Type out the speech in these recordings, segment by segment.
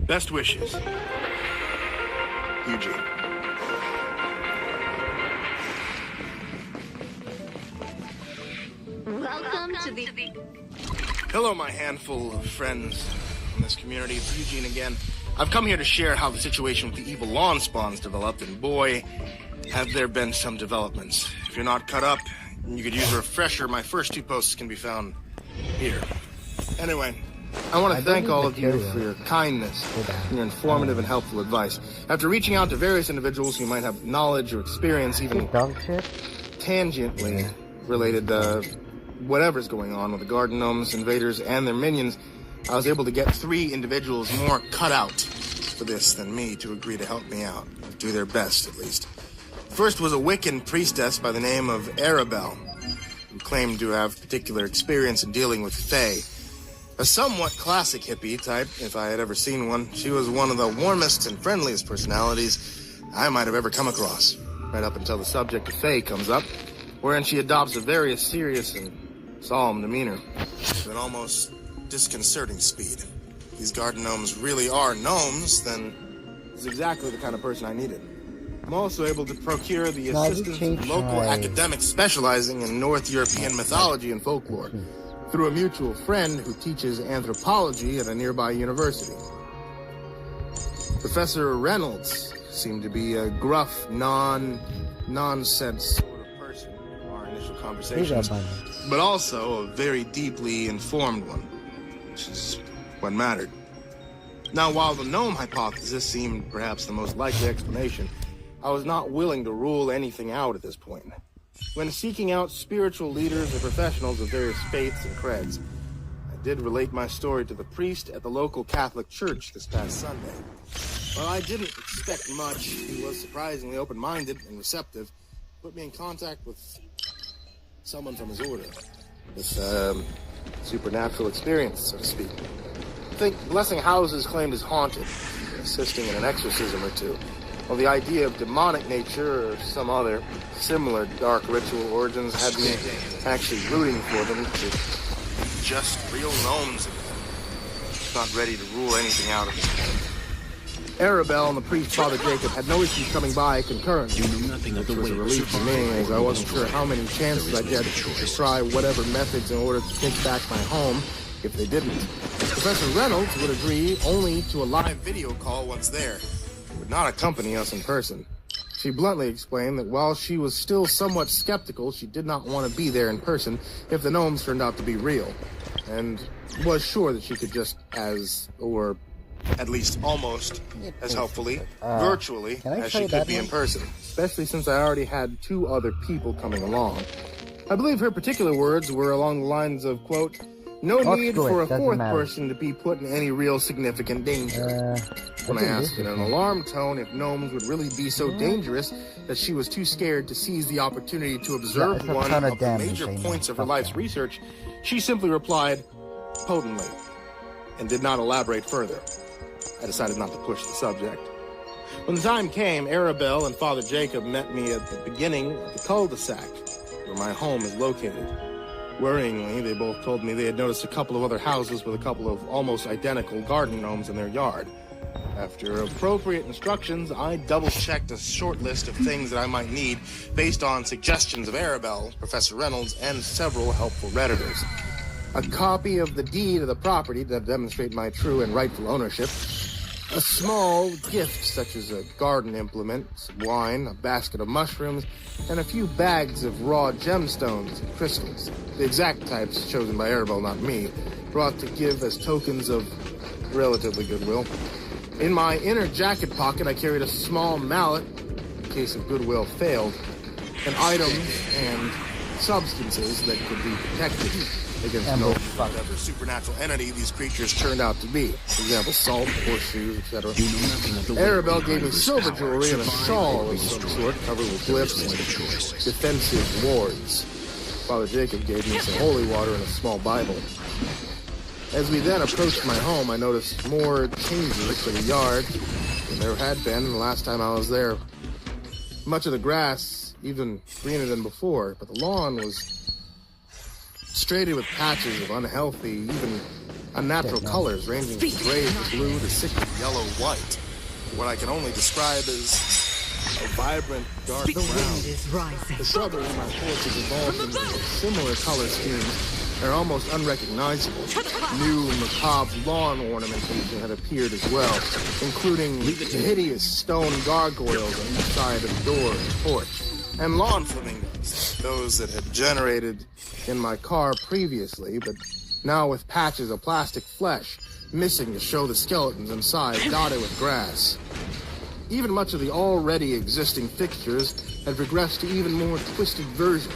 Best wishes, Eugene. Welcome to the... Hello, my handful of friends in this community. It's Eugene again. I've come here to share how the situation with the evil lawn spawns developed, and boy, have there been some developments. If you're not caught up, and you could use a refresher, my first 2 posts can be found here. Anyway, I want to thank all of you for your kindness and your informative and helpful advice. After reaching out to various individuals who might have knowledge or experience, even tangentially related to whatever's going on with the garden gnomes, invaders, and their minions, I was able to get 3 individuals more cut out for this than me to agree to help me out. Do their best, at least. First was a Wiccan priestess by the name of Arabelle, who claimed to have particular experience in dealing with Fae. A somewhat classic hippie type, if I had ever seen one. She was one of the warmest and friendliest personalities I might have ever come across, right up until the subject of Fae comes up, wherein she adopts a very serious and solemn demeanor with an almost disconcerting speed. If these garden gnomes really are gnomes, then it's exactly the kind of person I needed. I'm also able to procure the assistance of local academics specializing in North European mythology and folklore through a mutual friend who teaches anthropology at a nearby university. Professor Reynolds seemed to be a gruff, nonsense sort of person in our initial conversations, but also a very deeply informed one, which is what mattered. Now, while the gnome hypothesis seemed perhaps the most likely explanation, I was not willing to rule anything out at this point. When seeking out spiritual leaders or professionals of various faiths and creds, I did relate my story to the priest at the local Catholic church this past Sunday. While I didn't expect much, he was surprisingly open-minded and receptive, put me in contact with someone from his order, with supernatural experience, so to speak. I think Blessing House's claimed is haunted, assisting in an exorcism or 2. Well, the idea of demonic nature or some other similar dark ritual origins had me actually rooting for them to just real gnomes again. Not ready to rule anything out at this point. Arabelle and the priest Father Jacob had no issues coming by concurrently, which was a relief for me, as I wasn't sure how many chances I'd get to try whatever methods in order to take back my home if they didn't. Professor Reynolds would agree only to a live video call once there, would not accompany us in person. She bluntly explained that while she was still somewhat skeptical, she did not want to be there in person if the gnomes turned out to be real, and was sure that she could just or at least almost as helpfully, virtually, as she could be in person, especially since I already had 2 other people coming along. I believe her particular words were along the lines of, quote, "No need for a 4th person to be put in any real significant danger." When I asked in an alarmed tone if gnomes would really be so dangerous that she was too scared to seize the opportunity to observe one of the major points of her life's research, she simply replied, "Potently," and did not elaborate further. I decided not to push the subject. When the time came, Arabelle and Father Jacob met me at the beginning of the cul-de-sac, where my home is located. Worryingly, they both told me they had noticed a couple of other houses with a couple of almost identical garden gnomes in their yard. After appropriate instructions, I double-checked a short list of things that I might need based on suggestions of Arabelle, Professor Reynolds, and several helpful Redditors. A copy of the deed of the property to demonstrate my true and rightful ownership, a small gift such as a garden implement, some wine, a basket of mushrooms, and a few bags of raw gemstones and crystals, the exact types chosen by Arabelle, not me, brought to give as tokens of relatively goodwill. In my inner jacket pocket, I carried a small mallet in case of goodwill failed, and items and substances that could be protected against whatever supernatural entity these creatures turned out to be. For example, salt, horseshoes, etc. Arabelle gave me silver jewelry and a shawl of some sort covered with glyphs and defensive wards. Father Jacob gave me some holy water and a small Bible. As we then approached my home, I noticed more changes to the yard than there had been the last time I was there. Much of the grass, even greener than before, but the lawn was straightened with patches of unhealthy, even unnatural colors ranging from gray to blue to sickly yellow white. What I can only describe as a vibrant dark brown. The shrubbery in my porch has evolved into a similar color schemes. They're almost unrecognizable. New macabre lawn ornamentation had appeared as well, including hideous stone gargoyles on each side of the door and porch, and lawn flamingos, those that had generated in my car previously, but now with patches of plastic flesh missing to show the skeletons inside, dotted with grass. Even much of the already existing fixtures had regressed to even more twisted versions.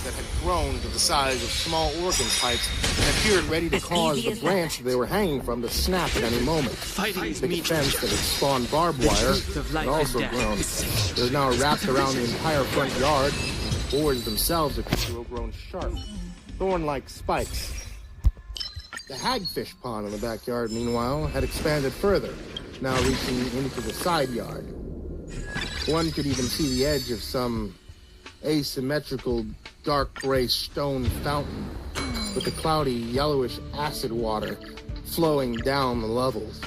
That had grown to the size of small organ pipes and appeared ready to cause the branch they were hanging from to snap at any moment. The big fence that had spawned barbed wire had also grown. It was now wrapped around the entire front yard. The boards themselves appeared to have grown sharp, thorn-like spikes. The hagfish pond in the backyard, meanwhile, had expanded further, now reaching into the side yard. One could even see the edge of some asymmetrical dark gray stone fountain with the cloudy yellowish acid water flowing down the levels,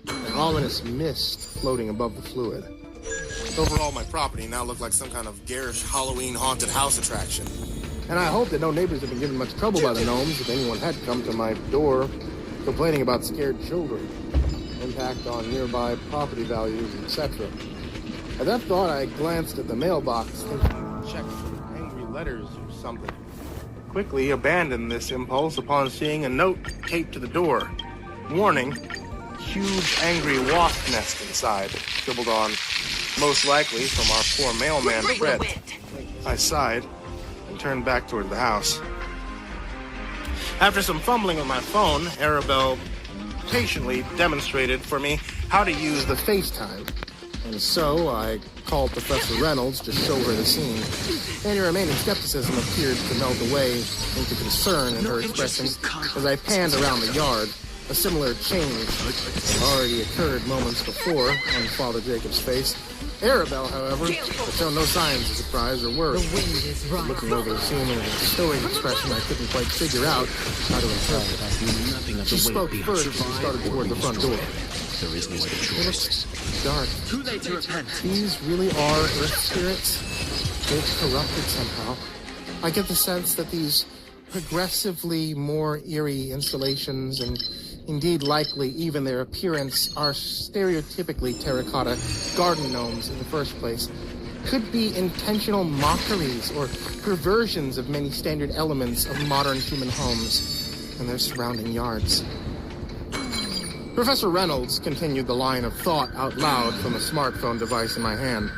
an ominous mist floating above the fluid. Overall, my property now looked like some kind of garish Halloween haunted house attraction. And I hope that no neighbors have been given much trouble by the gnomes if anyone had come to my door complaining about scared children, impact on nearby property values, etc. At that thought, I glanced at the mailbox, thinking to check for angry letters or something. Quickly abandoned this impulse upon seeing a note taped to the door. Warning, huge angry wasp nest inside, scribbled on, most likely from our poor mailman Fred. I sighed and turned back toward the house. After some fumbling with my phone, Arabelle patiently demonstrated for me how to use the FaceTime. And so I called Professor Reynolds to show her the scene. Any remaining skepticism appeared to melt away into concern in her expression as I panned around the yard. A similar change had already occurred moments before on Father Jacob's face. Arabelle, however, had shown no signs of surprise or worry. Looking over the scene with a stoic expression I couldn't quite figure out how to interpret. She spoke first as she started toward the front door. There is no other It choice. looks dark. Too late to repent. These really are earth spirits. They've corrupted somehow. I get the sense that these progressively more eerie installations, and indeed likely even their appearance, are stereotypically terracotta garden gnomes in the first place, could be intentional mockeries or perversions of many standard elements of modern human homes and their surrounding yards. Professor Reynolds continued the line of thought out loud from a smartphone device in my hand.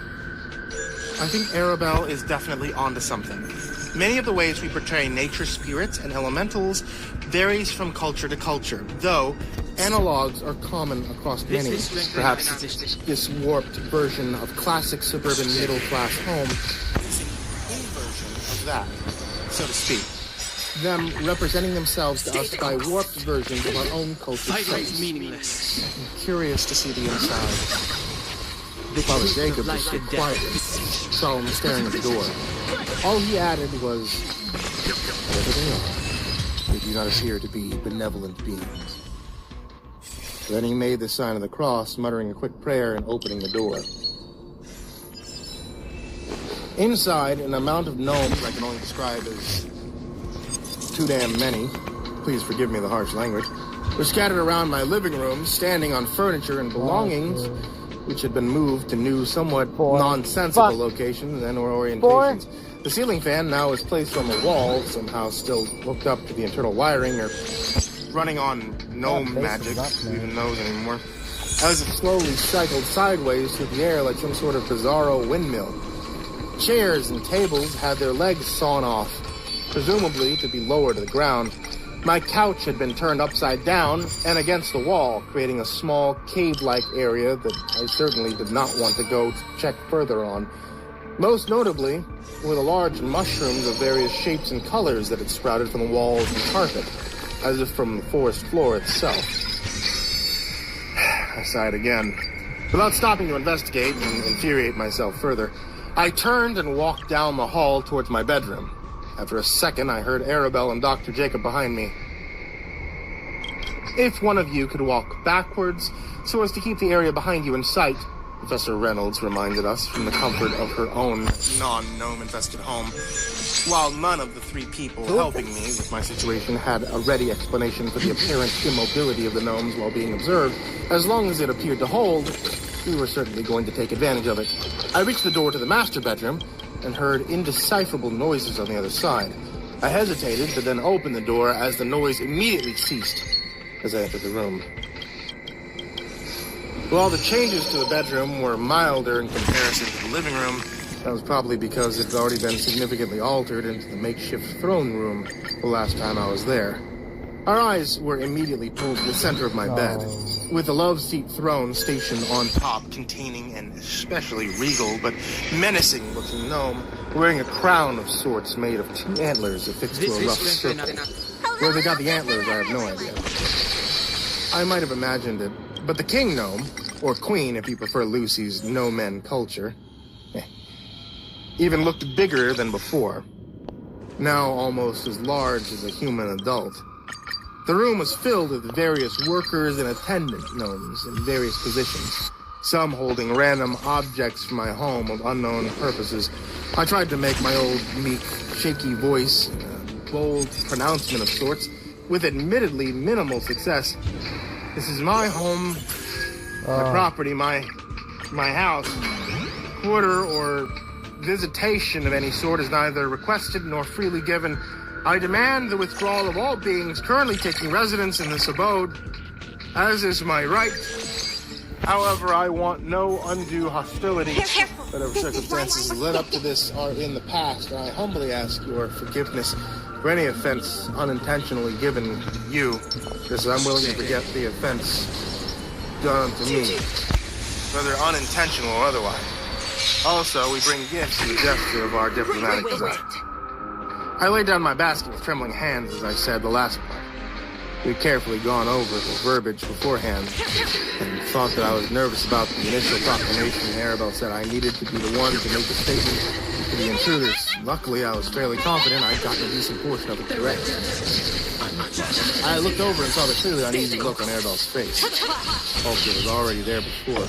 I think Arabelle is definitely onto something. Many of the ways we portray nature spirits and elementals varies from culture to culture, though analogs are common across many. Perhaps this warped version of classic suburban middle-class home is an inversion of that, so to speak. Them representing themselves to us by warped versions of our own culture. Meaningless. I'm curious to see the inside. Father Jacob just stood quietly, saw him staring at the door. All he added was, "Whatever they are, they do not appear to be benevolent beings." Then he made the sign of the cross, muttering a quick prayer and opening the door. Inside, an amount of gnomes I can only describe as too damn many, please forgive me the harsh language, were scattered around my living room, standing on furniture and belongings, which had been moved to new, somewhat nonsensical locations and or orientations. The ceiling fan now is placed on the wall, somehow still hooked up to the internal wiring, or running on gnome magic, who even knows anymore, as it slowly cycled sideways through the air like some sort of bizarro windmill. Chairs and tables had their legs sawn off, presumably to be lower to the ground. My couch had been turned upside down and against the wall, creating a small cave-like area that I certainly did not want to go check further on. Most notably were the large mushrooms of various shapes and colors that had sprouted from the walls and carpet, as if from the forest floor itself. I sighed again. Without stopping to investigate and infuriate myself further, I turned and walked down the hall towards my bedroom. After a second, I heard Arabelle and Dr. Jacob behind me. if one of you could walk backwards so as to keep the area behind you in sight, Professor Reynolds reminded us from the comfort of her own non-gnome-infested home. While none of the three people helping me with my situation had a ready explanation for the apparent immobility of the gnomes while being observed, as long as it appeared to hold, we were certainly going to take advantage of it. I reached the door to the master bedroom and heard indecipherable noises on the other side. I hesitated, but then opened the door as the noise immediately ceased as I entered the room. While the changes to the bedroom were milder in comparison to the living room, that was probably because it had already been significantly altered into the makeshift throne room the last time I was there. Our eyes were immediately pulled to the center of my bed, with the love seat throne stationed on top, containing an especially regal but menacing-looking gnome wearing a crown of sorts made of 2 antlers affixed to a rough circle. Where they got the antlers, I have no idea. I might have imagined it, but the king gnome, or queen if you prefer Lucy's no-men culture, even looked bigger than before, now almost as large as a human adult. The room was filled with various workers and attendant gnomes in various positions, some holding random objects from my home of unknown purposes. I tried to make my old, meek, shaky voice, a bold pronouncement of sorts, with admittedly minimal success. This is my home, my property, my house. Quarter or visitation of any sort is neither requested nor freely given. I demand the withdrawal of all beings currently taking residence in this abode, as is my right. However, I want no undue hostility. Whatever circumstances that led up to this are in the past, and I humbly ask your forgiveness for any offense unintentionally given you, because I'm willing to forget the offense done to me, whether unintentional or otherwise. Also, we bring gifts in the gesture of our diplomatic desire. I laid down my basket with trembling hands as I said the last part. We'd carefully gone over the verbiage beforehand and thought that I was nervous about the initial proclamation. Arabelle said I needed to be the one to make the statement to the intruders. Luckily, I was fairly confident I'd gotten a decent portion of it correct. I looked over and saw the clearly uneasy look on Arabelle's face. Hope it was already there before.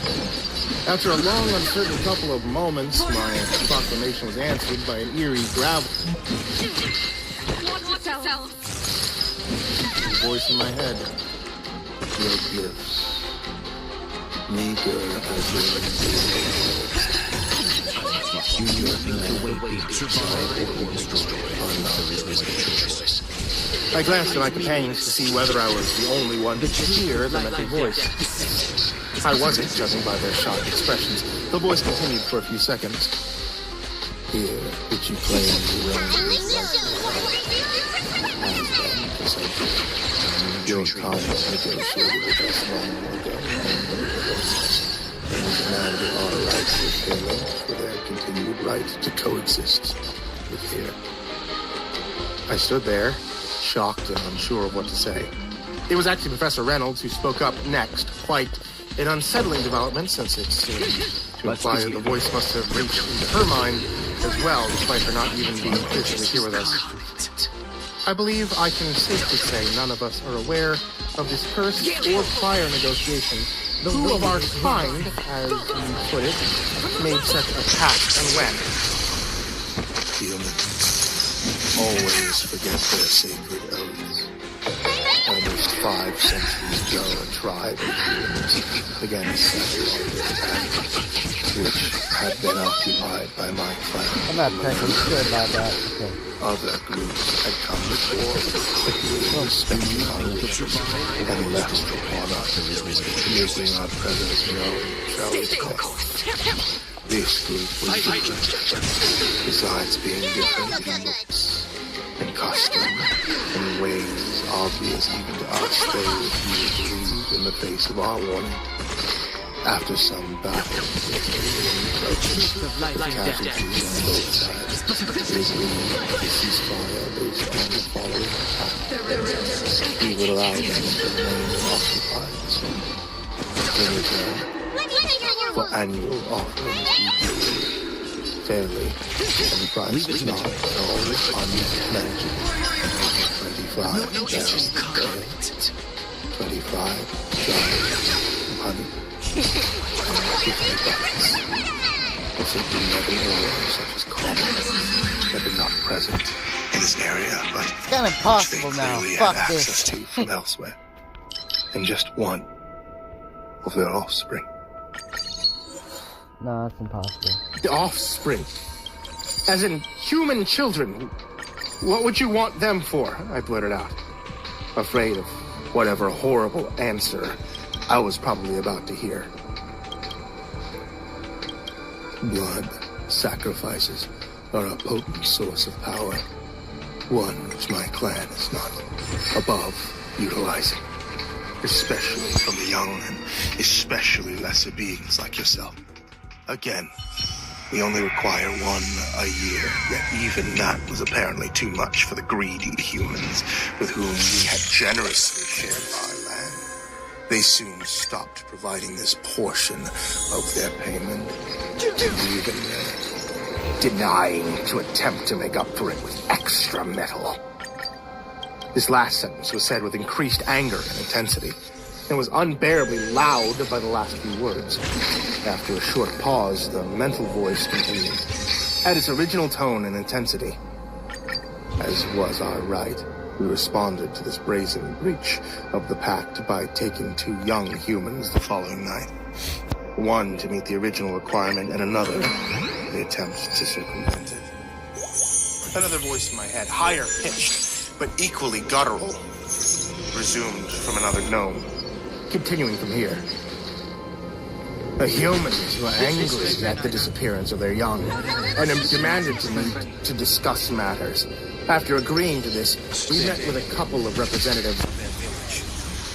After a long, uncertain couple of moments, my proclamation was answered by an eerie gravel. The voice in my head. Your gifts. Meager as I glanced at my companions to see whether I was the only one to hear the mental voice. I wasn't, judging by their shocked expressions. The voice continued for a few seconds. Here, which you claim you run your colleagues negotiated with us long ago, and demanded our rights as payment for their continued right to coexist with here. I stood there, shocked and unsure of what to say. It was actually Professor Reynolds who spoke up next, quite an unsettling development, since it seemed to imply that the voice must have reached into her mind as well, despite her not even being physically here with us. I believe I can safely say none of us are aware of this first or prior negotiation, though of our kind, as you put it, made such a pact and when. Humans always forget their sacred oaths. Almost 5 centuries ago, a tribe of humans began to settle on this planet, which had been occupied by my clan. I'm not technically sure about that. Okay. Other groups had come before, spending and left upon us, making our presence known, shall we say. This group was different, besides being different in looks and costume and ways obvious even to us, they refused to leave in the face of our warning. After some battle, the casualties on both sides, they agreed to ceasefire based on the following pact. We would allow them to remain occupied this one. In return, for annual offerings we give fairly, and the price was not at all unmanageable. 25,000 25 giant honey. This would be never or such as common that are not present in this area, but It's kind of impossible they now. clearly Fuck have access this. to from elsewhere. And just one of their offspring. No, it's impossible. The offspring? As in human children? What would you want them for? I blurted out, afraid of whatever horrible answer I was probably about to hear. Blood sacrifices are a potent source of power, one which my clan is not above utilizing, especially from the young and especially lesser beings like yourself. Again, we only require one a year, yet even that was apparently too much for the greedy humans with whom we had generously shared our land. They soon stopped providing this portion of their payment, even denying to attempt to make up for it with extra metal. This last sentence was said with increased anger and intensity, and was unbearably loud by the last few words. After a short pause, the mental voice continued, at its original tone and intensity. As was our right, we responded to this brazen breach of the pact by taking 2 young humans the following night. One to meet the original requirement, and another the attempt to circumvent it. Another voice in my head, higher pitched, but equally guttural, resumed from another gnome. Continuing from here. The humans were angry at the disappearance of their young, and demanded to meet to discuss matters. After agreeing to this, we met with a couple of representatives of their village.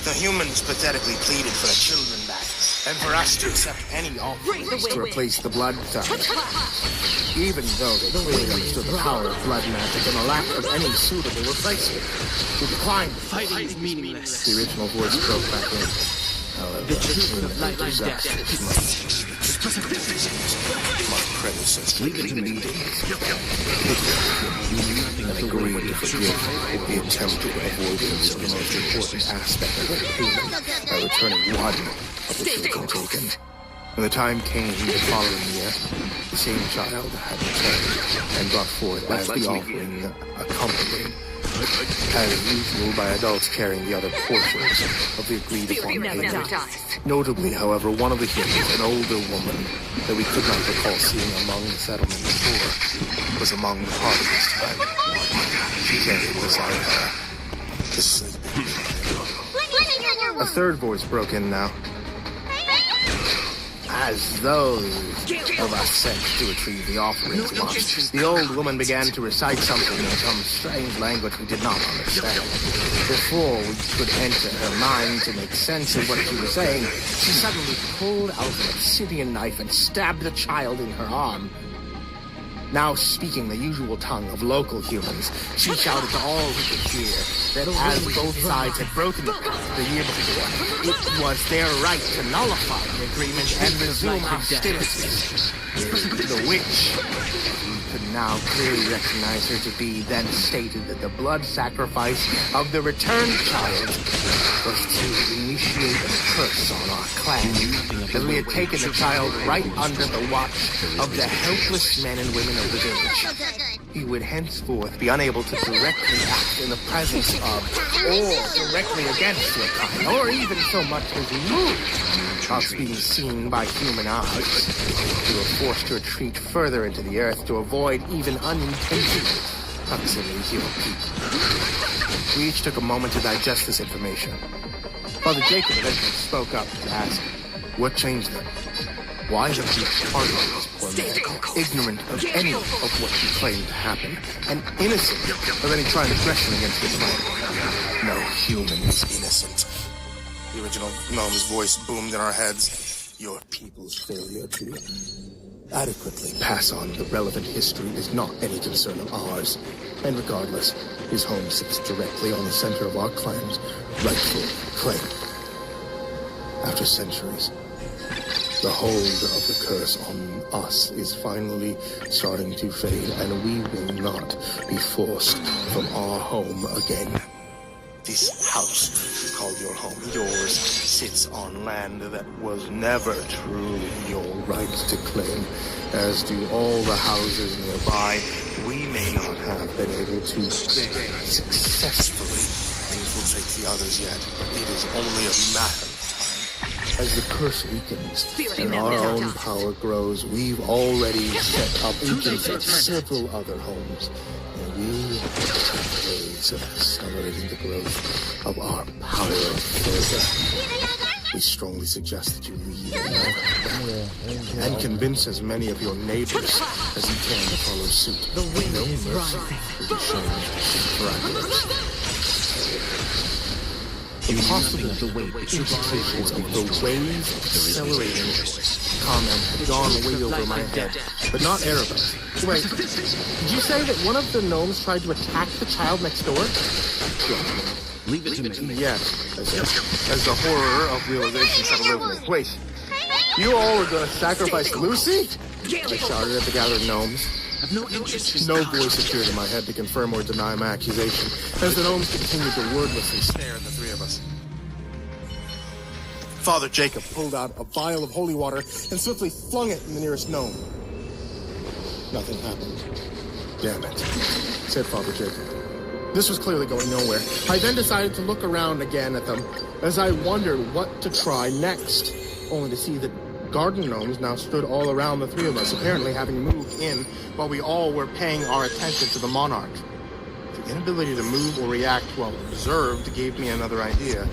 The humans pathetically pleaded for the children back, and for us to accept any offerings to replace the blood sacrifice. Even though they clearly understood the power of blood magic and the lack of any suitable replacement, we declined. Fighting is meaningless. The original voice broke back in. However, The truth of life and death. my predecessor leading and agreed to forgive the attempted avoidance of the most important aspect of their payment by returning one of the children taken. When the time came the following year, the same child had returned and brought forth as the offering accompanied, as usual, by adults carrying the other portions of the agreed upon payment. Notably, however, one of the humans, an older woman that we could not recall seeing among the settlement before, was among the party this time. She carried beside her the sleeping child. A third voice broke in now. As those of us sent to retrieve the offerings watched, the old woman began to recite something in some strange language we did not understand. Before we could enter her mind to make sense of what she was saying, she suddenly pulled out an obsidian knife and stabbed the child in her arm. Now speaking the usual tongue of local humans, she shouted to all who could hear that as both sides had broken the pact the year before, it was their right to nullify the agreement and resume hostilities. The witch, we could now clearly recognize her to be, then stated that the blood sacrifice of the returned child was to initiate a curse on our clan, as we had taken the child right under the watch of the helpless men and women of the village. He would henceforth be unable to directly act in the presence of, or directly against your kind, or even so much as move, whilst being seen by human eyes. We were forced to retreat further into the earth to avoid even unintentional proximity to your people. We each took a moment to digest this information. Father Jacob eventually spoke up to ask, what changed them? Why have you pardoned this poor man, ignorant of any of what you claim to happen, and innocent of any transgression against your plan? No human is innocent. The original gnome's voice boomed in our heads. Your people's failure to adequately pass on the relevant history is not any concern of ours. And regardless, his home sits directly on the center of our clan's rightful claim. After centuries, the hold of the curse on us is finally starting to fade, and we will not be forced from our home again. This house, called your home. Yours sits on land that was never truly your right to claim, as do all the houses nearby. We may not have been able to successfully infiltrate the others yet, but it is only a matter of time. As the curse weakens and our own power grows, we've already set up agents at several other homes. And we have ways of accelerating the growth of our power further. We strongly suggest that you leave now and convince as many of your neighbors as you can to follow suit. The wind No is mercy rising. will be shown miraculous. The possible implications of the waves of accelerating comment had gone way over my head, but not Arabelle. Wait, did you say that one of the gnomes tried to attack the child next door? Leave it to me. Yes, as the horror of realization settled over me. Wait, you all are going to sacrifice Lucy? I shouted at the gathered gnomes. I've no interest in No voice appeared in my head to confirm or deny my accusation, as the gnomes continued to wordlessly stare at the three of us. Father Jacob pulled out a vial of holy water and swiftly flung it in the nearest gnome. Nothing happened. Damn it, said Father Jacob. This was clearly going nowhere. I then decided to look around again at them as I wondered what to try next, only to see that garden gnomes now stood all around the three of us, apparently having moved in while we all were paying our attention to the monarch. The inability to move or react while observed gave me another idea.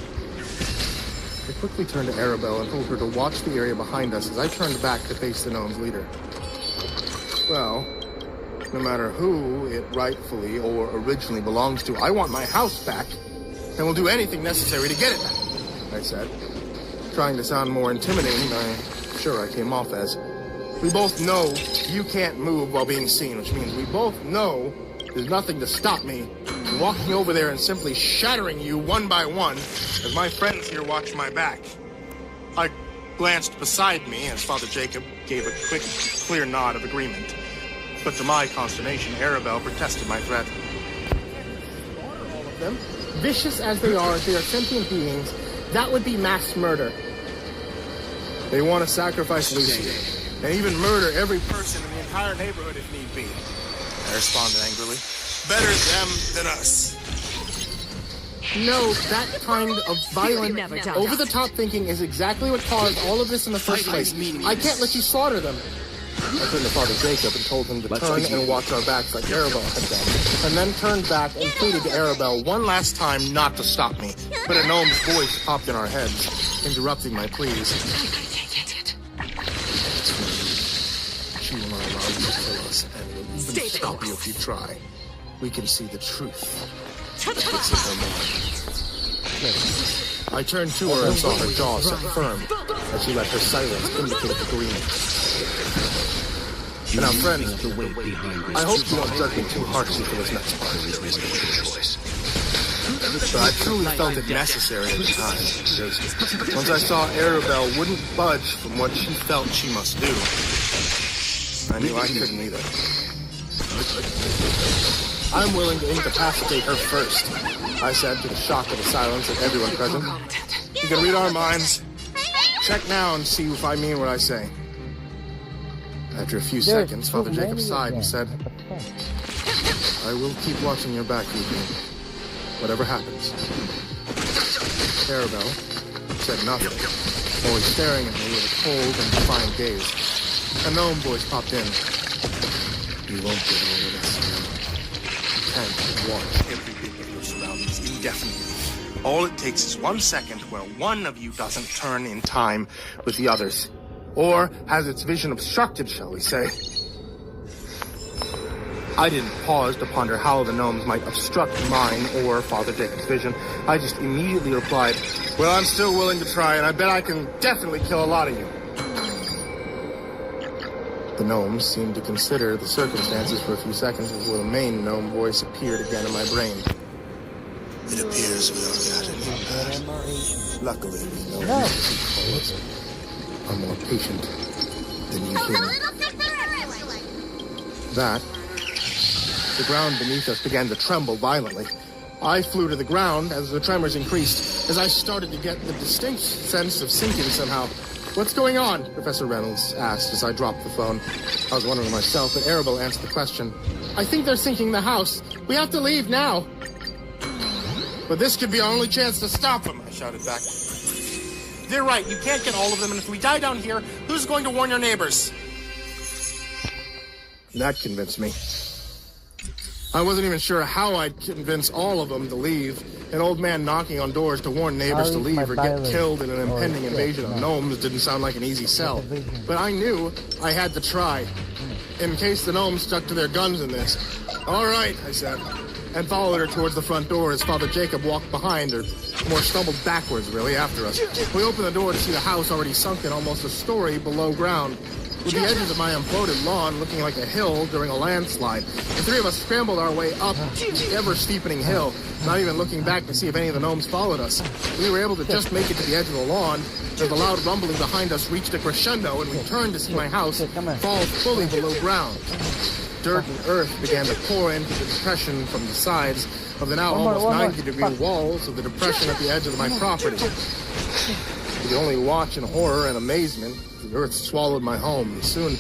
I quickly turned to Arabelle and told her to watch the area behind us as I turned back to face the gnome's leader. Well, no matter who it rightfully or originally belongs to, I want my house back, and will do anything necessary to get it back, I said. Trying to sound more intimidating, I'm sure I came off as. We both know you can't move while being seen, which means we both know there's nothing to stop me from walking over there and simply shattering you one by one as my friends here watch my back. I glanced beside me as Father Jacob gave a quick, clear nod of agreement. But to my consternation, Arabelle protested my threat. All of them, vicious as they are sentient beings, that would be mass murder. They want to sacrifice Lucy, and even murder every person in the entire neighborhood if need be. I responded angrily. Better them than us. No, that kind of violent, over-the-top thinking is exactly what caused all of this in the first place. I can't let you slaughter them. I turned to Father Jacob and told him to turn and watch our backs like Arabelle had done, and then turned back and pleaded to Arabelle one last time not to stop me. But a gnome's voice popped in our heads, interrupting my pleas. She will not allow you to kill us, and will even stop you if you try. We can see the truth. It's in her mind. I turned to her and saw her jaw set firm as she let her silence indicate agreement. Now, friends, I hope you won't judge me too harshly for this next part. But I truly felt it necessary at the time, because once I saw Arabelle wouldn't budge from what she felt she must do, I knew I couldn't either. I'm willing to incapacitate her first, I said to the shock of the silence of everyone present. You can read our minds. Check now and see if I mean what I say. After a few seconds, Father Jacob sighed and said, I will keep watching your back, Eugene, whatever happens. Arabelle said nothing, only staring at me with a cold and defiant gaze. A gnome voice popped in. You won't get away with this. You can't watch every bit of your surroundings indefinitely. All it takes is 1 second where one of you doesn't turn in time with the others. Or has its vision obstructed, shall we say. I didn't pause to ponder how the gnomes might obstruct mine or Father Jacob's vision. I just immediately replied, well, I'm still willing to try, and I bet I can definitely kill a lot of you. The gnomes seemed to consider the circumstances for a few seconds before the main gnome voice appeared again in my brain. It appears we are getting bad. Luckily, we know are more patient than you human. That, the ground beneath us began to tremble violently. I flew to the ground as the tremors increased. as I started to get the distinct sense of sinking somehow. "What's going on?" Professor Reynolds asked as I dropped the phone. I was wondering myself, but Arabelle answered the question. "I think they're sinking the house. We have to leave now." "But this could be our only chance to stop them," I shouted back. "They're right. You can't get all of them, and if we die down here, who's going to warn your neighbors?" That convinced me. I wasn't even sure how I'd convince all of them to leave. An old man knocking on doors to warn neighbors to leave or get killed in an impending invasion of gnomes didn't sound like an easy sell. But I knew I had to try, in case the gnomes stuck to their guns in this. "All right," I said, and followed her towards the front door as Father Jacob walked behind, or more stumbled backwards, really, after us. We opened the door to see the house already sunken almost a story below ground, with the edges of my imploded lawn looking like a hill during a landslide. The three of us scrambled our way up the ever-steepening hill, not even looking back to see if any of the gnomes followed us. We were able to just make it to the edge of the lawn as the loud rumbling behind us reached a crescendo, and we turned to see my house fall fully below ground. Dirt and earth began to pour into the depression from the sides of the now almost 90-degree walls of the depression at the edge of my property. We could only watch in horror and amazement. The earth swallowed my home, and soon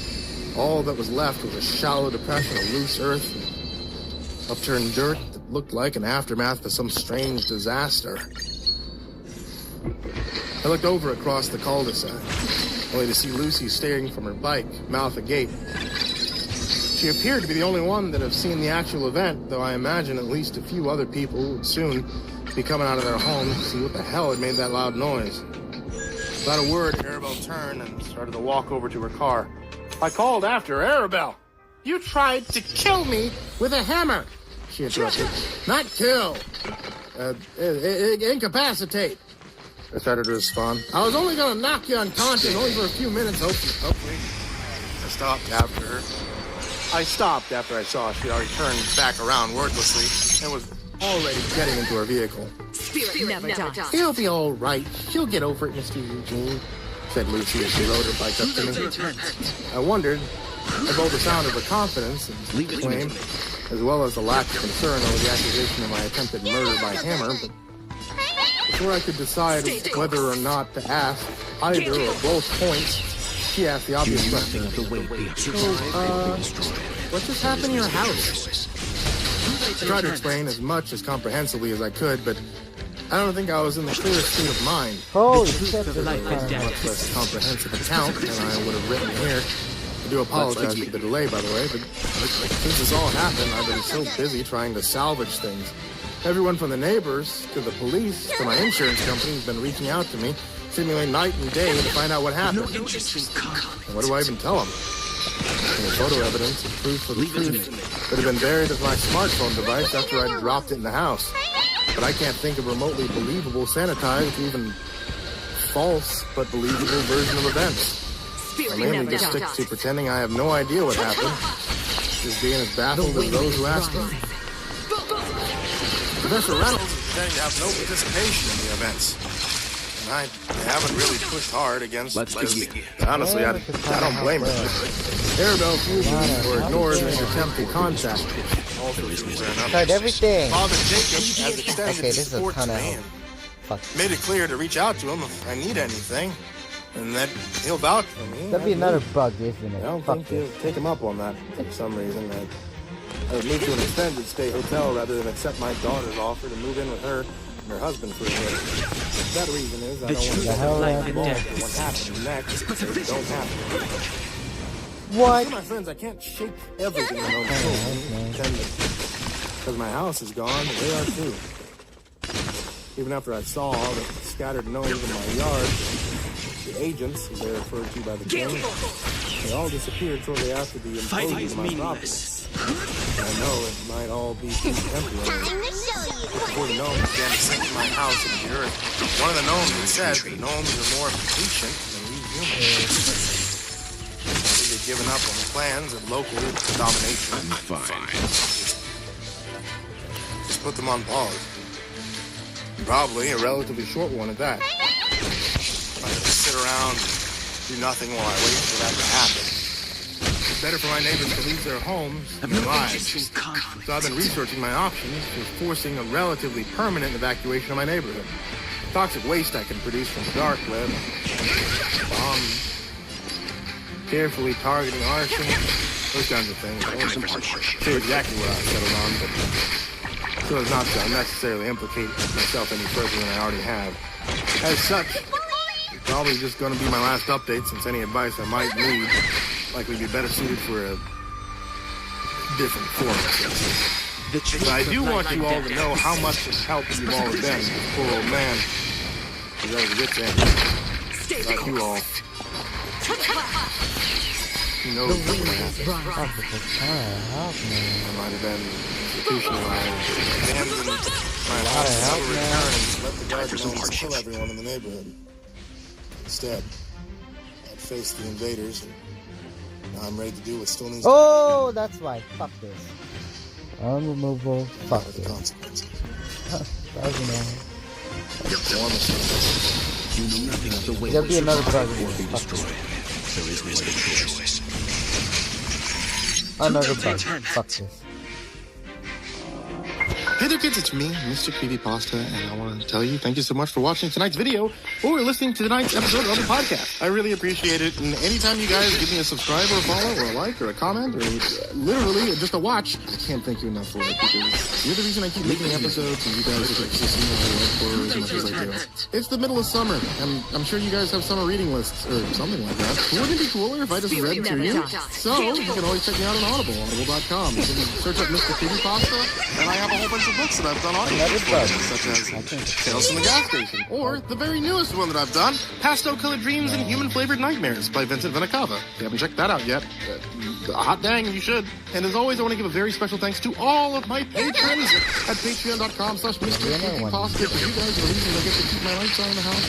all that was left was a shallow depression of loose earth and upturned dirt that looked like an aftermath of some strange disaster. I looked over across the cul-de-sac, only to see Lucy staring from her bike, mouth agape. She appeared to be the only one that had seen the actual event, though I imagine at least a few other people would soon be coming out of their homes to see what the hell had made that loud noise. Without a word, Arabelle turned and started to walk over to her car. I called after her. "Arabelle, you tried to kill me with a hammer," she interrupted. "Not kill. Incapacitate," I started to respond. "I was only going to knock you unconscious, only for a few minutes, hopefully." I stopped after I saw she already turned back around wordlessly and was already getting into her vehicle. Spirit never dies. "He'll be all right. She'll get over it, Mr. Eugene," said Lucy as she rode her bike up to me. I wondered if both the sound of her confidence and claim, as well as the lack of concern over the accusation of my attempted murder by hammer, but before I could decide whether or not to ask either or both points, she asked the obvious question. What just happened in your house? I tried to explain as much as comprehensively as I could, but I don't think I was in the clearest state of mind. Holy shit. Much less comprehensive account than I would have written here. I do apologize for the delay, by the way, but since this all happened, I've been so busy trying to salvage things. Everyone from the neighbors to the police to my insurance company has been reaching out to me, seemingly night and day, to find out what happened. And what do I even tell them? And the photo evidence and proof of the truth that had been buried as my smartphone device after I dropped it in the house. But I can't think of a remotely believable, sanitized, even false but believable version of events. I mainly just stick to pretending I have no idea what happened, just being as baffled as those who ask me. Professor Reynolds is pretending to have no participation in the events. And I haven't really pushed hard against it. Honestly, I don't blame her. Arabelle refuses or ignores any attempt to contact me. Tried everything. Father Jacob has extended his support to me and made it clear to reach out to him if I need anything, and that he'll vouch for me. That'd be another bug, isn't it? I don't think he'll take him up on that for some reason. I would move to an extended stay hotel rather than accept my daughter's offer to move in with her and her husband for a year. That reason is I don't want to get involved in what happens next so it don't happen. What? To my friends, I can't shake everything I know because my house is gone, they are too. Even after I saw all the scattered gnomes in my yard, the agents, as they're referred to by the gang, they all disappeared shortly after the implosion of my property. I know it might all be temporary. Before the gnomes began to sink my house into the earth, one of the gnomes had said that gnomes are more patient than we humans. They've given up on the plans of local domination. I'm fine. Just put them on pause. Probably a relatively short one at that. I just sit around and do nothing while I wait for that to happen. It's better for my neighbors to lose their homes and their lives. So I've been researching my options for forcing a relatively permanent evacuation of my neighborhood. toxic waste I can produce from the dark web, carefully targeting arson, those kinds of things. I won't say exactly what I settled on, but so as not to unnecessarily implicate myself any further than I already have. As such, it's probably just going to be my last update, since any advice I might need likely be better suited for a different format. But I do want you all to know how much help you all have been. This poor old man, he's at his wit's end. Not you all. He knows what's going to happen. I might have been institutionalized, abandoned, might have return and let the guards alone kill everyone in the neighborhood. Instead, I'd face the invaders, and now I'm ready to do what still needs to be done. Oh, that's why. Fuck this. Unremovable. Fuck The this. consequences. Doesn't matter. You know nothing of the way There'll be another bug. or be destroyed. There is no choice. Another bug. Fuck this. Hey there kids, it's me, Mr. Creepypasta, and I want to tell you thank you so much for watching tonight's video or listening to tonight's episode of the podcast. I really appreciate it, and anytime you guys give me a subscribe or a follow or a like or a comment or literally just a watch, I can't thank you enough for it, because you're the reason I keep making episodes and you guys are just seeing my love for as much as I do. It's the middle of summer, and I'm sure you guys have summer reading lists or something like that. Wouldn't it be cooler if I just read to you? So, you can always check me out on Audible, audible.com. You can search up Mr. Creepypasta, and I have a whole bunch of books that I've done audio for, such as Tales from the Gas Station, or the very newest one that I've done, Pastel-Colored Dreams and Human-Flavored Nightmares by Vincent Venicava. If you haven't checked that out yet, hot dang, you should. And as always, I want to give a very special thanks to all of my patrons at patreon.com/MrCreepypasta, because you guys are the reason I get to keep my lights on in the house.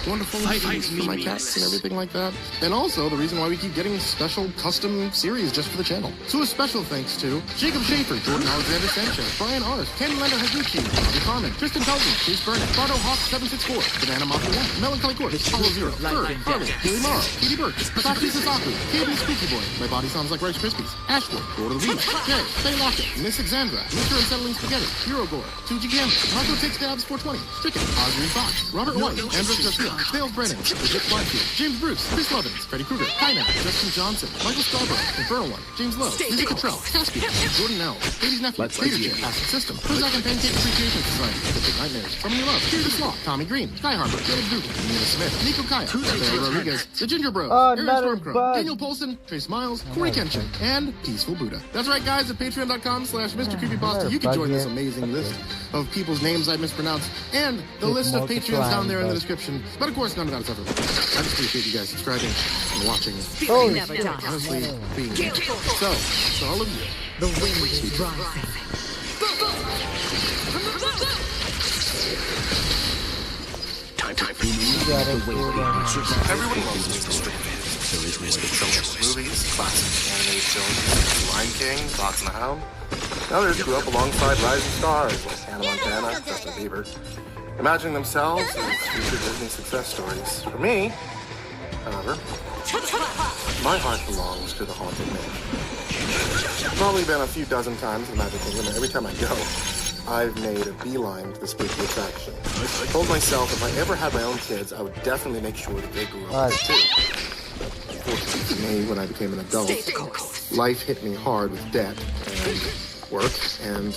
Wonderful feeds for my cats and everything like that. And also the reason why we keep getting special custom series just for the channel. So a special thanks to Jacob Schaefer, Jordan Alexander Sanchez, Brian Ars, Ken Lender Higuchi, Bobby Carmen, Tristan Pelton, Chase Burnett, Bardo Hawk 764, Banana Mafia 1, Melancholy Court, Apollo Zero, Bird, Harley, Haley Morrow, Katie Burke, Saki Sasaku, Katie Spooky Boy, My Body Sounds Like Rice Krispies, Ashwood, Lord of the Beach, Jay, Faye Lockett, Miss Exandra, Mr. Unsettling Spaghetti, Hero Gore, Tuji Campbell, Marco Takes Dabs 420, Chicken, Audrey Fox, Robert White, Andrew Garcia, Snails Brennan, Bridget Blackfield, James Bruce, Chris Lovins, Freddie Krueger, Kyna, Justin Johnson, Michael Scarborough, Infernal One, James Lowe, Lizzie Cottrell, Caspian, Jordan L, Katie's Nephew, Leadership, Acid System, Prozac and Pancake Appreciation Society, Cryptic Nightmares, Someone You Love, Peter the Sloth, Tommy Green, Sky Harbor, Caleb Dugan, Nina Smith, Nico Kaya, Rafael Rodriguez, The Ginger Bros, Aaron Stormcrow, Daniel Polson, Trace Miles, Corey Kenshin, and Peaceful Buddha. That's right, guys, at patreon.com/MrCreepypasta, you can join this amazing list of people's names I mispronounced, and the list of Patreons down there in the description. But of course, none of that is ever. I just appreciate you guys subscribing and watching. Holy Never shit. dies. Honestly, being here. So, to all of you, The wind is rising. everyone loves Mr. Movies, classic animated films, Lion King, Fox and the Hound. Others grew up alongside rising stars like Hannah Montana, Justin Bieber, imagining themselves as future Disney success stories. For me, however, my heart belongs to the Haunted Mansion. Probably been a few dozen times in the Magic Kingdom, and every time I go, I've made a beeline to the spooky attraction. I told myself if I ever had my own kids, I would definitely make sure that they grew up there too. Unfortunately for me, when I became an adult, life hit me hard with debt and work and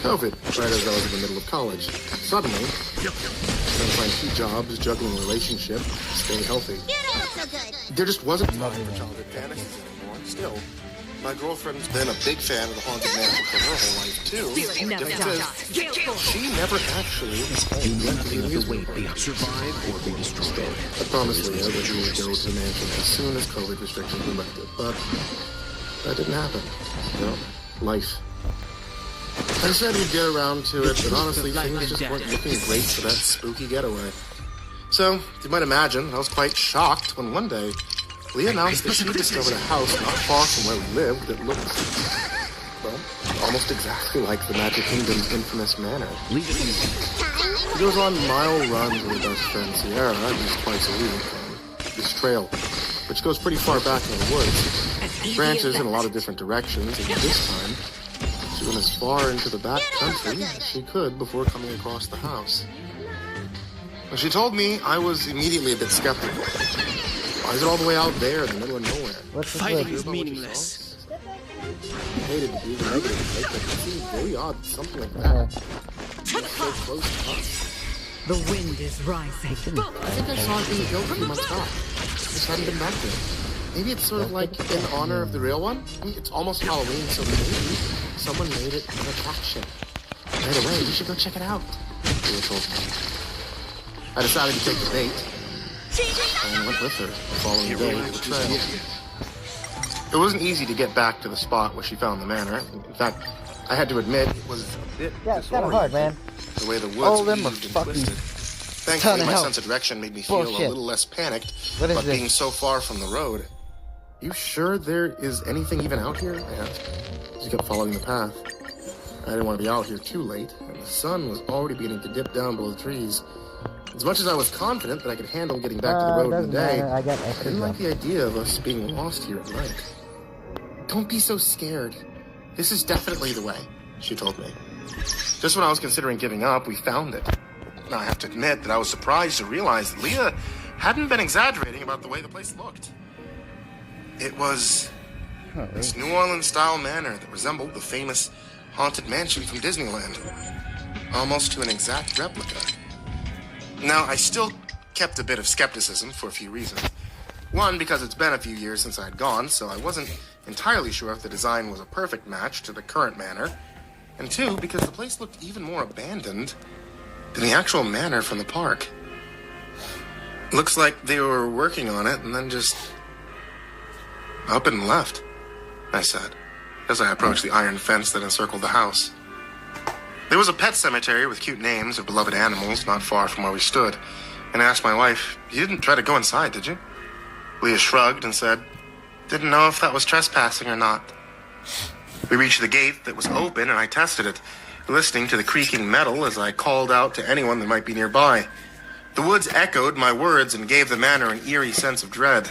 COVID right as I was in the middle of college. Suddenly, trying to find 2 jobs, juggling a relationship, stay healthy. There just wasn't time for childhood fantasies anymore. Still, my girlfriend's been a big fan of the Haunted Mansion for her whole life too. Spirit never Difference dies. is, she never actually went to the amusement park. Survive or be destroyed. I promised Leah that we would go to the mansion as soon as COVID restrictions were lifted, but that didn't happen. No, life. I said we'd get around to it, but honestly, things just weren't looking great for that spooky getaway. So, you might imagine, I was quite shocked when one day, Leah announced that she discovered a house not far from where we lived that looked, well, almost exactly like the Magic Kingdom's infamous manor. She goes on mile runs with her best friend Sierra at least twice a week on this trail, which goes pretty far back in the woods. Branches in a lot of different directions, and this time, she went as far into the back country as she could before coming across the house. When she told me, I was immediately a bit skeptical. Why is it all the way out there in the middle of nowhere? What's this Fighting like? is meaningless. I hated to do the negative, but it seemed very odd, something like that. So close to us. The wind is rising. I think I saw it being built a few months back. Just hadn't been back there. Maybe it's sort of like in honor of the real one. I mean, it's almost Halloween, so maybe someone made it an attraction. Right away, you should go check it out. Leah told me. I decided to take the bait and went with her the following day to the trail. It wasn't easy to get back to the spot where she found the manor. In fact, I had to admit it was a bit It's kind of hard, man. the way the woods All of them are weaved and fucking twisted. ton Thankfully, of my help. sense of direction made me feel Bullshit. a little less panicked, What is but this? being so far from the road. You sure there is anything even out here? I asked. She kept following the path. I didn't want to be out here too late, and the sun was already beginning to dip down below the trees. As much as I was confident that I could handle getting back to the road in the doesn't day, matter. I got I extra didn't like jump. the idea of us being lost here at night. Don't be so scared. This is definitely the way, she told me. Just when I was considering giving up, we found it. Now, I have to admit that I was surprised to realize that Leah hadn't been exaggerating about the way the place looked. It was this New Orleans-style manor that resembled the famous Haunted Mansion from Disneyland, almost to an exact replica. Now, I still kept a bit of skepticism for a few reasons. One, because it's been a few years since I had gone, so I wasn't entirely sure if the design was a perfect match to the current manor. And two, because the place looked even more abandoned than the actual manor from the park. Looks like they were working on it and then just up and left, I said, as I approached the iron fence that encircled the house. There was a pet cemetery with cute names of beloved animals not far from where we stood, and I asked my wife, "You didn't try to go inside, did you?" Leah shrugged and said, "Didn't know if that was trespassing or not." We reached the gate that was open, and I tested it, listening to the creaking metal as I called out to anyone that might be nearby. The woods echoed my words and gave the manor an eerie sense of dread.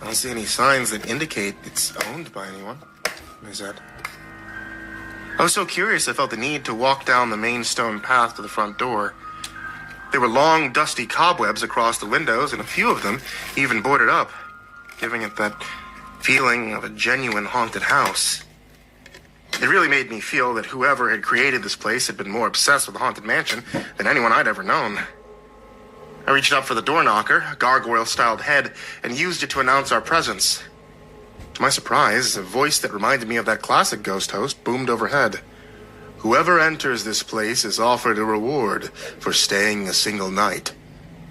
"I don't see any signs that indicate it's owned by anyone," I said. I was so curious I felt the need to walk down the main stone path to the front door. There were long, dusty cobwebs across the windows, and a few of them even boarded up, giving it that feeling of a genuine haunted house. It really made me feel that whoever had created this place had been more obsessed with the Haunted Mansion than anyone I'd ever known. I reached up for the door knocker, a gargoyle-styled head, and used it to announce our presence. To my surprise, a voice that reminded me of that classic ghost host boomed overhead. "Whoever enters this place is offered a reward for staying a single night.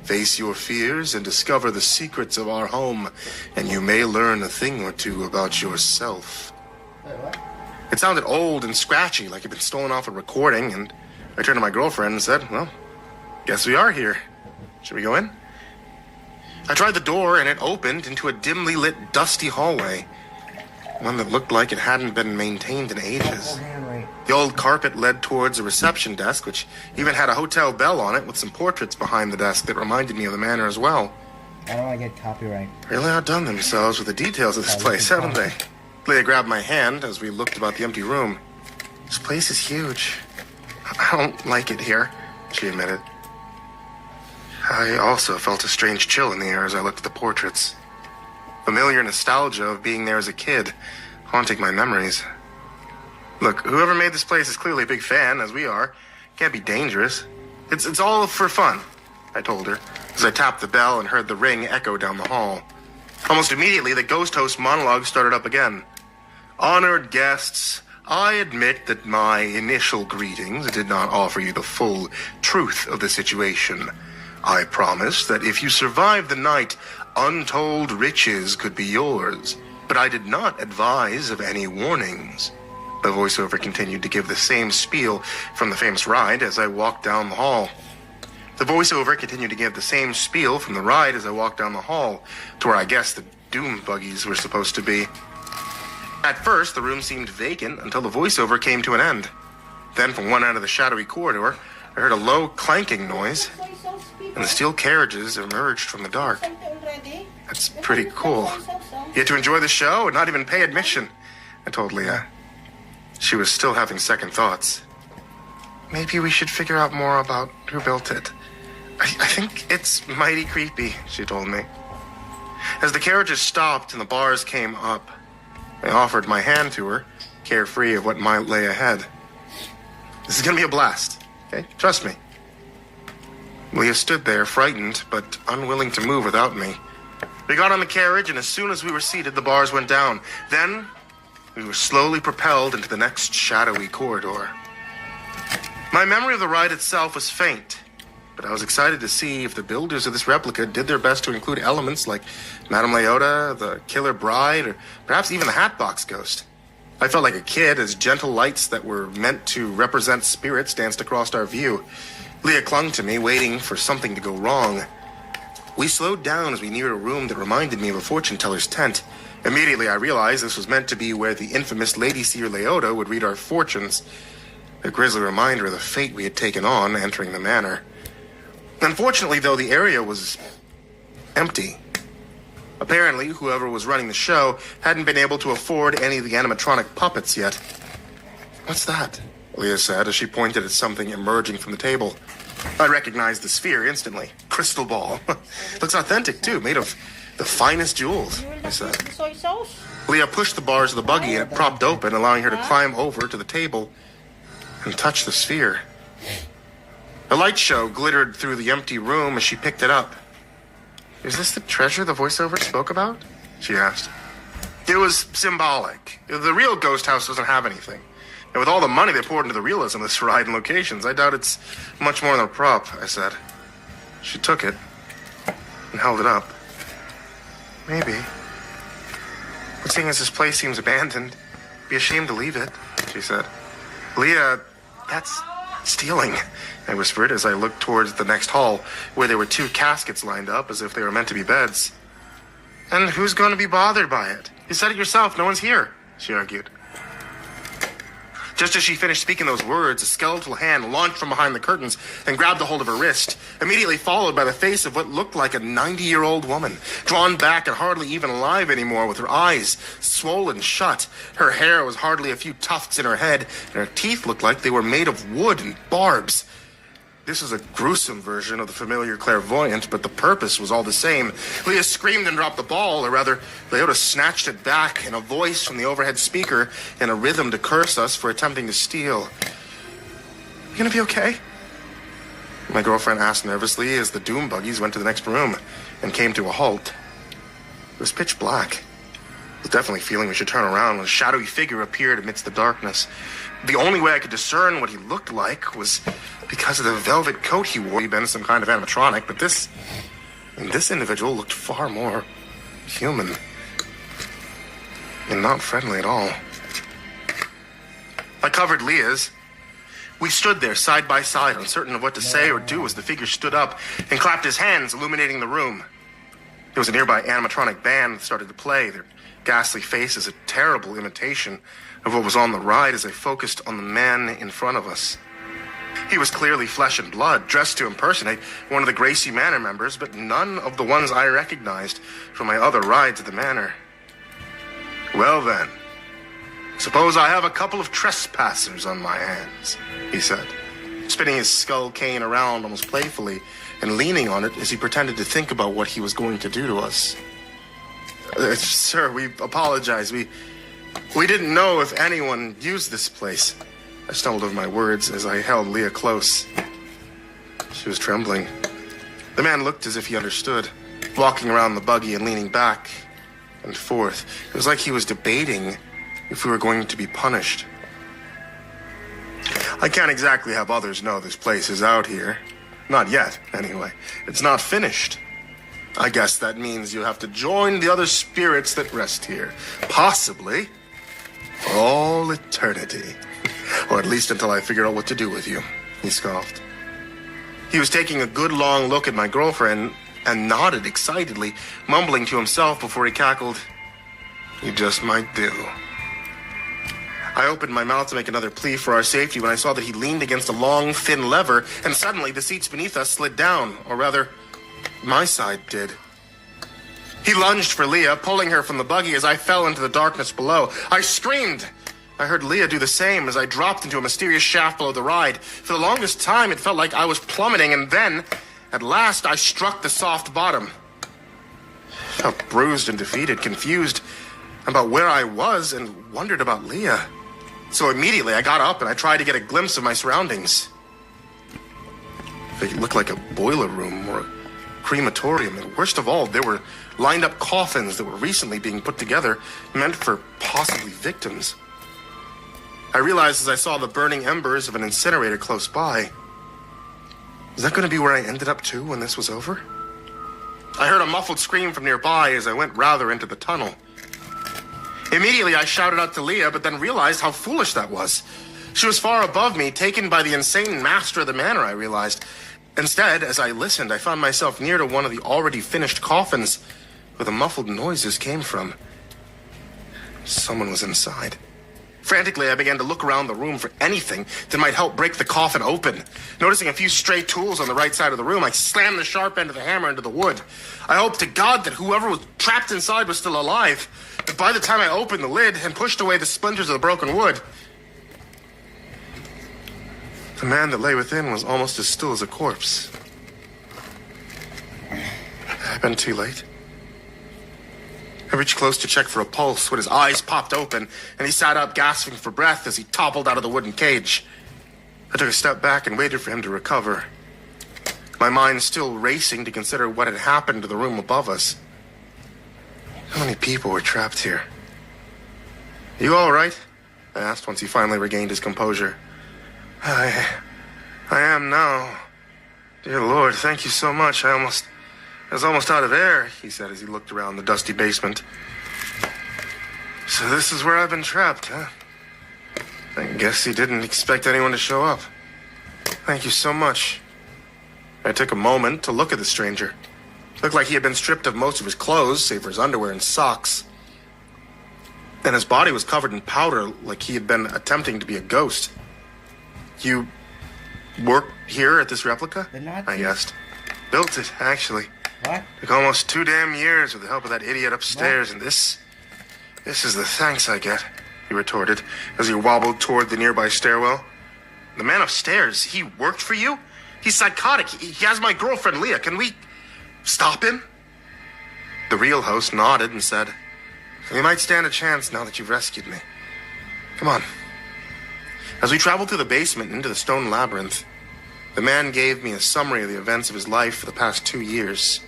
Face your fears and discover the secrets of our home, and you may learn a thing or two about yourself." It sounded old and scratchy, like it had been stolen off a recording, and I turned to my girlfriend and said, "Well, guess we are here. Should we go in?" I tried the door, and it opened into a dimly lit, dusty hallway, one that looked like it hadn't been maintained in ages. The old carpet led towards a reception desk, which even had a hotel bell on it with some portraits behind the desk that reminded me of the manor as well. I don't want to get copyright. Really outdone themselves with the details of this place, haven't they? Leah grabbed my hand as we looked about the empty room. "This place is huge. I don't like it here," she admitted. I also felt a strange chill in the air as I looked at the portraits. Familiar nostalgia of being there as a kid, haunting my memories. "Look, whoever made this place is clearly a big fan, as we are. Can't be dangerous. It's all for fun," I told her, as I tapped the bell and heard the ring echo down the hall. Almost immediately, the ghost host monologue started up again. "Honored guests, I admit that my initial greetings did not offer you the full truth of the situation. I promised that if you survived the night, untold riches could be yours, but I did not advise of any warnings." The voiceover continued to give the same spiel from the famous ride as I walked down the hall. The voiceover continued to give the same spiel from the ride as I walked down the hall to where I guess the doom buggies were supposed to be. At first, the room seemed vacant until the voiceover came to an end. Then, from one end of the shadowy corridor, I heard a low clanking noise, and the steel carriages emerged from the dark. "That's pretty cool. You get to enjoy the show and not even pay admission," I told Leah. She was still having second thoughts. "Maybe we should figure out more about who built it. I think it's mighty creepy, she told me. As the carriages stopped and the bars came up, I offered my hand to her, carefree of what might lay ahead. This is gonna be a blast, okay? Trust me. Leah stood there, frightened, but unwilling to move without me. We got on the carriage, and as soon as we were seated, the bars went down. Then, we were slowly propelled into the next shadowy corridor. My memory of the ride itself was faint, but I was excited to see if the builders of this replica did their best to include elements like Madame Leota, the Killer Bride, or perhaps even the Hatbox Ghost. I felt like a kid as gentle lights that were meant to represent spirits danced across our view. Leah clung to me, waiting for something to go wrong. We slowed down as we neared a room that reminded me of a fortune teller's tent. Immediately I realized this was meant to be where the infamous Lady Seer Leota would read our fortunes. A grisly reminder of the fate we had taken on entering the manor. Unfortunately, though, the area was empty. Apparently, whoever was running the show hadn't been able to afford any of the animatronic puppets yet. What's that? Leah said as she pointed at something emerging from the table. I recognized the sphere instantly. Crystal ball. Looks authentic, too, made of the finest jewels, I said. Soy sauce? Leah pushed the bars of the buggy and it propped open, allowing her to climb over to the table and touch the sphere. A light show glittered through the empty room as she picked it up. Is this the treasure the voiceover spoke about? She asked. It was symbolic. The real ghost house doesn't have anything. And with all the money they poured into the realism of this ride and locations, I doubt it's much more than a prop, I said. She took it and held it up. Maybe. But seeing as this place seems abandoned, be ashamed to leave it, she said. Leah, that's stealing, I whispered as I looked towards the next hall, where there were 2 caskets lined up as if they were meant to be beds. And who's going to be bothered by it? You said it yourself, no one's here, she argued. Just as she finished speaking those words, a skeletal hand launched from behind the curtains and grabbed a hold of her wrist, immediately followed by the face of what looked like a 90-year-old woman, drawn back and hardly even alive anymore, with her eyes swollen shut. Her hair was hardly a few tufts in her head, and her teeth looked like they were made of wood and barbs. This was a gruesome version of the familiar clairvoyant, but the purpose was all the same. Leah screamed and dropped the ball, or rather, Leota snatched it back in a voice from the overhead speaker in a rhythm to curse us for attempting to steal. You gonna be okay? My girlfriend asked nervously as the doom buggies went to the next room and came to a halt. It was pitch black. I was definitely feeling we should turn around when a shadowy figure appeared amidst the darkness. The only way I could discern what he looked like was because of the velvet coat he wore. He'd been some kind of animatronic, but this individual looked far more human and not friendly at all. I covered Leah's. We stood there side by side, uncertain of what to say or do as the figure stood up and clapped his hands, illuminating the room. There was a nearby animatronic band that started to play, their ghastly faces a terrible imitation of what was on the ride as they focused on the man in front of us. He was clearly flesh and blood, dressed to impersonate one of the Gracie Manor members, but none of the ones I recognized from my other rides at the manor. Well then, suppose I have a couple of trespassers on my hands, he said, spinning his skull cane around almost playfully and leaning on it as he pretended to think about what he was going to do to us. Sir, we apologize. We didn't know if anyone used this place. I stumbled over my words as I held Leah close. She was trembling. The man looked as if he understood, walking around the buggy and leaning back and forth. It was like he was debating if we were going to be punished. I can't exactly have others know this place is out here. Not yet, anyway. It's not finished. I guess that means you have to join the other spirits that rest here. Possibly for all eternity. Or at least until I figure out what to do with you, he scoffed. He was taking a good long look at my girlfriend and nodded excitedly, mumbling to himself before he cackled, "You just might do." I opened my mouth to make another plea for our safety when I saw that he leaned against a long, thin lever, and suddenly the seats beneath us slid down, or rather, my side did. He lunged for Leah, pulling her from the buggy as I fell into the darkness below. I screamed. I heard Leah do the same as I dropped into a mysterious shaft below the ride. For the longest time, it felt like I was plummeting, and then, At last, I struck the soft bottom. Felt bruised and defeated, confused about where I was, and wondered about Leah. So immediately, I got up and I tried to get a glimpse of my surroundings. It looked like a boiler room or a crematorium, and worst of all, there were lined up coffins that were recently being put together, meant for possibly victims. I realized as I saw the burning embers of an incinerator close by. Is that going to be where I ended up too when this was over? I heard a muffled scream from nearby as I went rather into the tunnel. Immediately I shouted out to Leah, but then realized how foolish that was. She was far above me, taken by the insane master of the manor, I realized. Instead, as I listened, I found myself near to one of the already finished coffins where the muffled noises came from. Someone was inside. Frantically, I began to look around the room for anything that might help break the coffin open. Noticing a few stray tools on the right side of the room, I slammed the sharp end of the hammer into the wood. I hoped to God that whoever was trapped inside was still alive. But by the time I opened the lid and pushed away the splinters of the broken wood, the man that lay within was almost as still as a corpse. Had I been too late? I reached close to check for a pulse when his eyes popped open and he sat up gasping for breath as he toppled out of the wooden cage. I took a step back and waited for him to recover. My mind still racing to consider what had happened to the room above us. How many people were trapped here? You all right? I asked once he finally regained his composure. I am now. Dear Lord, thank you so much. I was almost out of air, he said as he looked around the dusty basement. So this is where I've been trapped, huh? I guess he didn't expect anyone to show up. Thank you so much. I took a moment to look at the stranger. Looked like he had been stripped of most of his clothes, save for his underwear and socks. And his body was covered in powder like he had been attempting to be a ghost. You work here at this replica? I guessed. Built it, actually. What? Took almost 2 damn years with the help of that idiot upstairs, and this is the thanks I get, he retorted as he wobbled toward the nearby stairwell. The man upstairs, he worked for you? He's psychotic. He has my girlfriend, Leah. Can we stop him? The real host nodded and said, we might stand a chance now that you've rescued me. Come on. As we traveled through the basement into the stone labyrinth, the man gave me a summary of the events of his life for the past 2 years.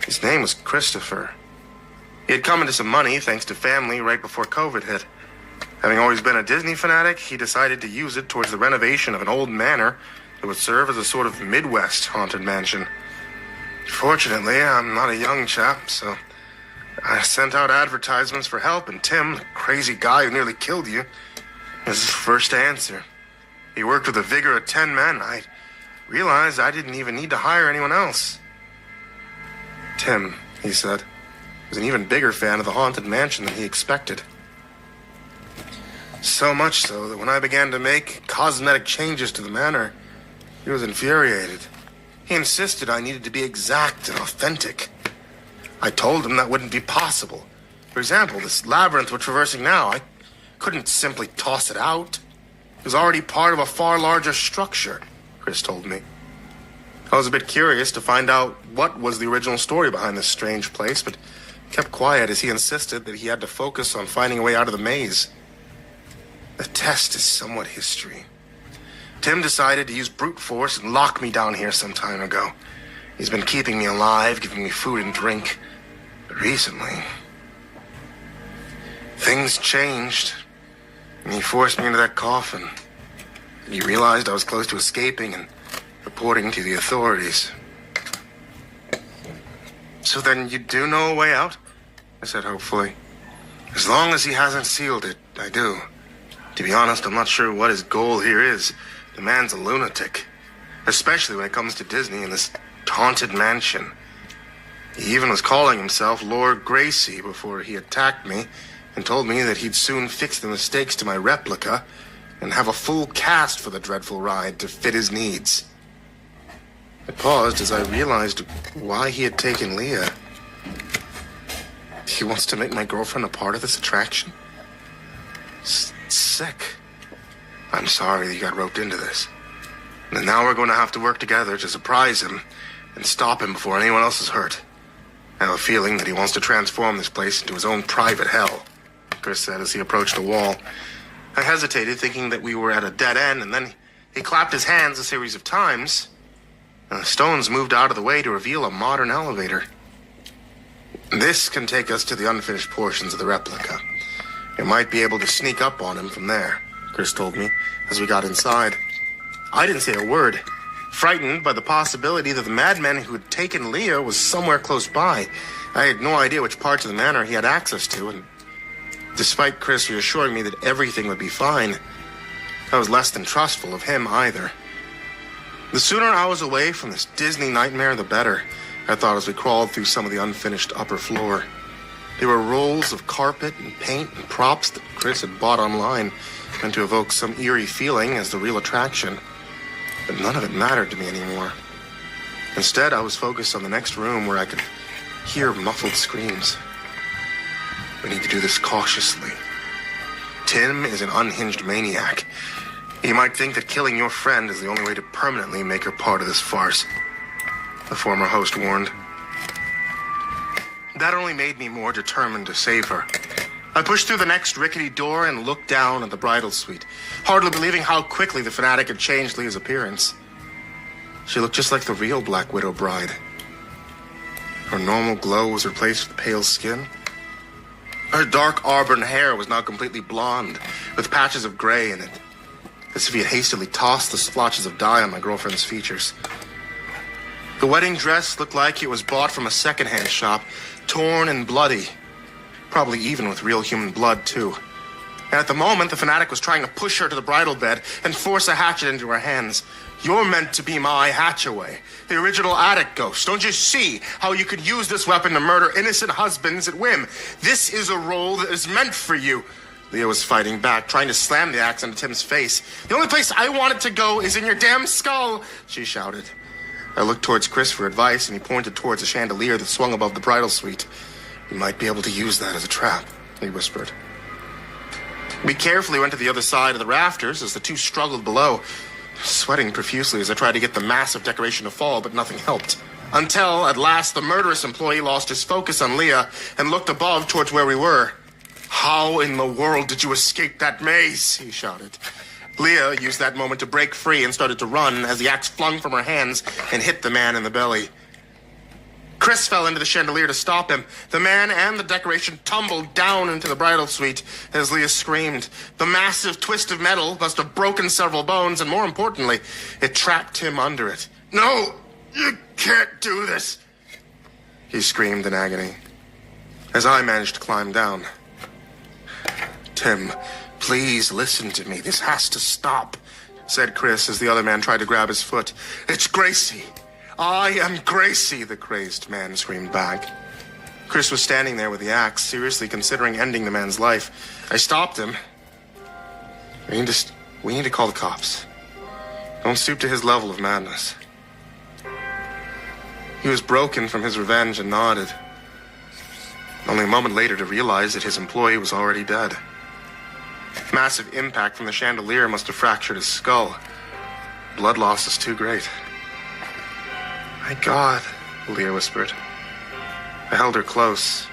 His name was Christopher. He had come into some money thanks to family right before COVID hit. Having always been a Disney fanatic, he decided to use it towards the renovation of an old manor that would serve as a sort of Midwest haunted mansion. Fortunately, I'm not a young chap, so I sent out advertisements for help, and Tim, the crazy guy who nearly killed you, was the first to answer. He worked with the vigor of 10 men. I realized I didn't even need to hire anyone else. Tim, he said, was an even bigger fan of the haunted mansion than he expected. So much so that when I began to make cosmetic changes to the manor, he was infuriated. He insisted I needed to be exact and authentic. I told him that wouldn't be possible. For example, this labyrinth we're traversing now, I couldn't simply toss it out. It was already part of a far larger structure, Chris told me. I was a bit curious to find out what was the original story behind this strange place, but kept quiet as he insisted that he had to focus on finding a way out of the maze. The test is somewhat history. Tim decided to use brute force and lock me down here some time ago. He's been keeping me alive, giving me food and drink. But recently, things changed. And he forced me into that coffin. He realized I was close to escaping and reporting to the authorities. So then you do know a way out? I said hopefully. As long as he hasn't sealed it, I do. To be honest, I'm not sure what his goal here is. The man's a lunatic. Especially when it comes to Disney and this haunted mansion. He even was calling himself Lord Gracie before he attacked me and told me that he'd soon fix the mistakes to my replica and have a full cast for the dreadful ride to fit his needs. I paused as I realized why he had taken Leah. He wants to make my girlfriend a part of this attraction? Sick. I'm sorry that you got roped into this. And now we're going to have to work together to surprise him and stop him before anyone else is hurt. I have a feeling that he wants to transform this place into his own private hell, Chris said as he approached a wall. I hesitated, thinking that we were at a dead end, and then he clapped his hands a series of times, and the stones moved out of the way to reveal a modern elevator. This can take us to the unfinished portions of the replica. You might be able to sneak up on him from there, Chris told me as we got inside. I didn't say a word, frightened by the possibility that the madman who had taken Leah was somewhere close by. I had no idea which parts of the manor he had access to, and despite Chris reassuring me that everything would be fine, I was less than trustful of him either. The sooner I was away from this Disney nightmare, the better, I thought as we crawled through some of the unfinished upper floor. There were rolls of carpet and paint and props that Chris had bought online, meant to evoke some eerie feeling as the real attraction. But none of it mattered to me anymore. Instead, I was focused on the next room where I could hear muffled screams. We need to do this cautiously. Tim is an unhinged maniac. He might think that killing your friend is the only way to permanently make her part of this farce, the former host warned. That only made me more determined to save her. I pushed through the next rickety door and looked down at the bridal suite, hardly believing how quickly the fanatic had changed Leah's appearance. She looked just like the real Black Widow bride. Her normal glow was replaced with pale skin. Her dark auburn hair was now completely blonde, with patches of gray in it, as if he had hastily tossed the splotches of dye on my girlfriend's features. The wedding dress looked like it was bought from a secondhand shop, torn and bloody. Probably even with real human blood, too. And at the moment, the fanatic was trying to push her to the bridal bed and force a hatchet into her hands. You're meant to be my Hatchaway, the original attic ghost. Don't you see how you could use this weapon to murder innocent husbands at whim? This is a role that is meant for you. Leah was fighting back, trying to slam the axe into Tim's face. The only place I want it to go is in your damn skull, she shouted. I looked towards Chris for advice, and he pointed towards a chandelier that swung above the bridal suite. You might be able to use that as a trap, he whispered. We carefully went to the other side of the rafters as the two struggled below, sweating profusely as I tried to get the massive decoration to fall, but nothing helped. Until, at last, the murderous employee lost his focus on Leah and looked above towards where we were. How in the world did you escape that maze? He shouted. Leah used that moment to break free and started to run as the axe flung from her hands and hit the man in the belly. Chris fell into the chandelier to stop him. The man and the decoration tumbled down into the bridal suite as Leah screamed. The massive twist of metal must have broken several bones, and more importantly, it trapped him under it. No, you can't do this, he screamed in agony, as I managed to climb down. Tim, please listen to me. This has to stop, said Chris as the other man tried to grab his foot. It's Gracie. I am Gracie, the crazed man screamed back. Chris was standing there with the axe, seriously considering ending the man's life. I stopped him. We need to call the cops. Don't stoop to his level of madness. He was broken from his revenge and nodded, only a moment later to realize that his employee was already dead. Massive impact from the chandelier must have fractured his skull. Blood loss is too great. My God, Leah whispered. I held her close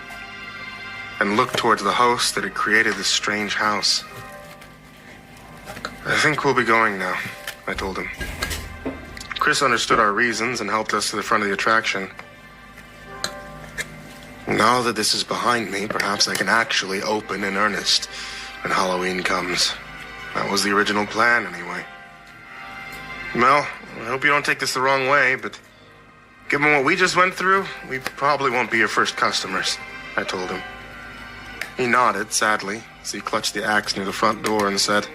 and looked towards the host that had created this strange house. I think we'll be going now, I told him. Chris understood our reasons and helped us to the front of the attraction. Now that this is behind me, perhaps I can actually open in earnest when Halloween comes. That was the original plan, anyway. Well, I hope you don't take this the wrong way, but given what we just went through, we probably won't be your first customers, I told him. He nodded, sadly, as he clutched the axe near the front door and said,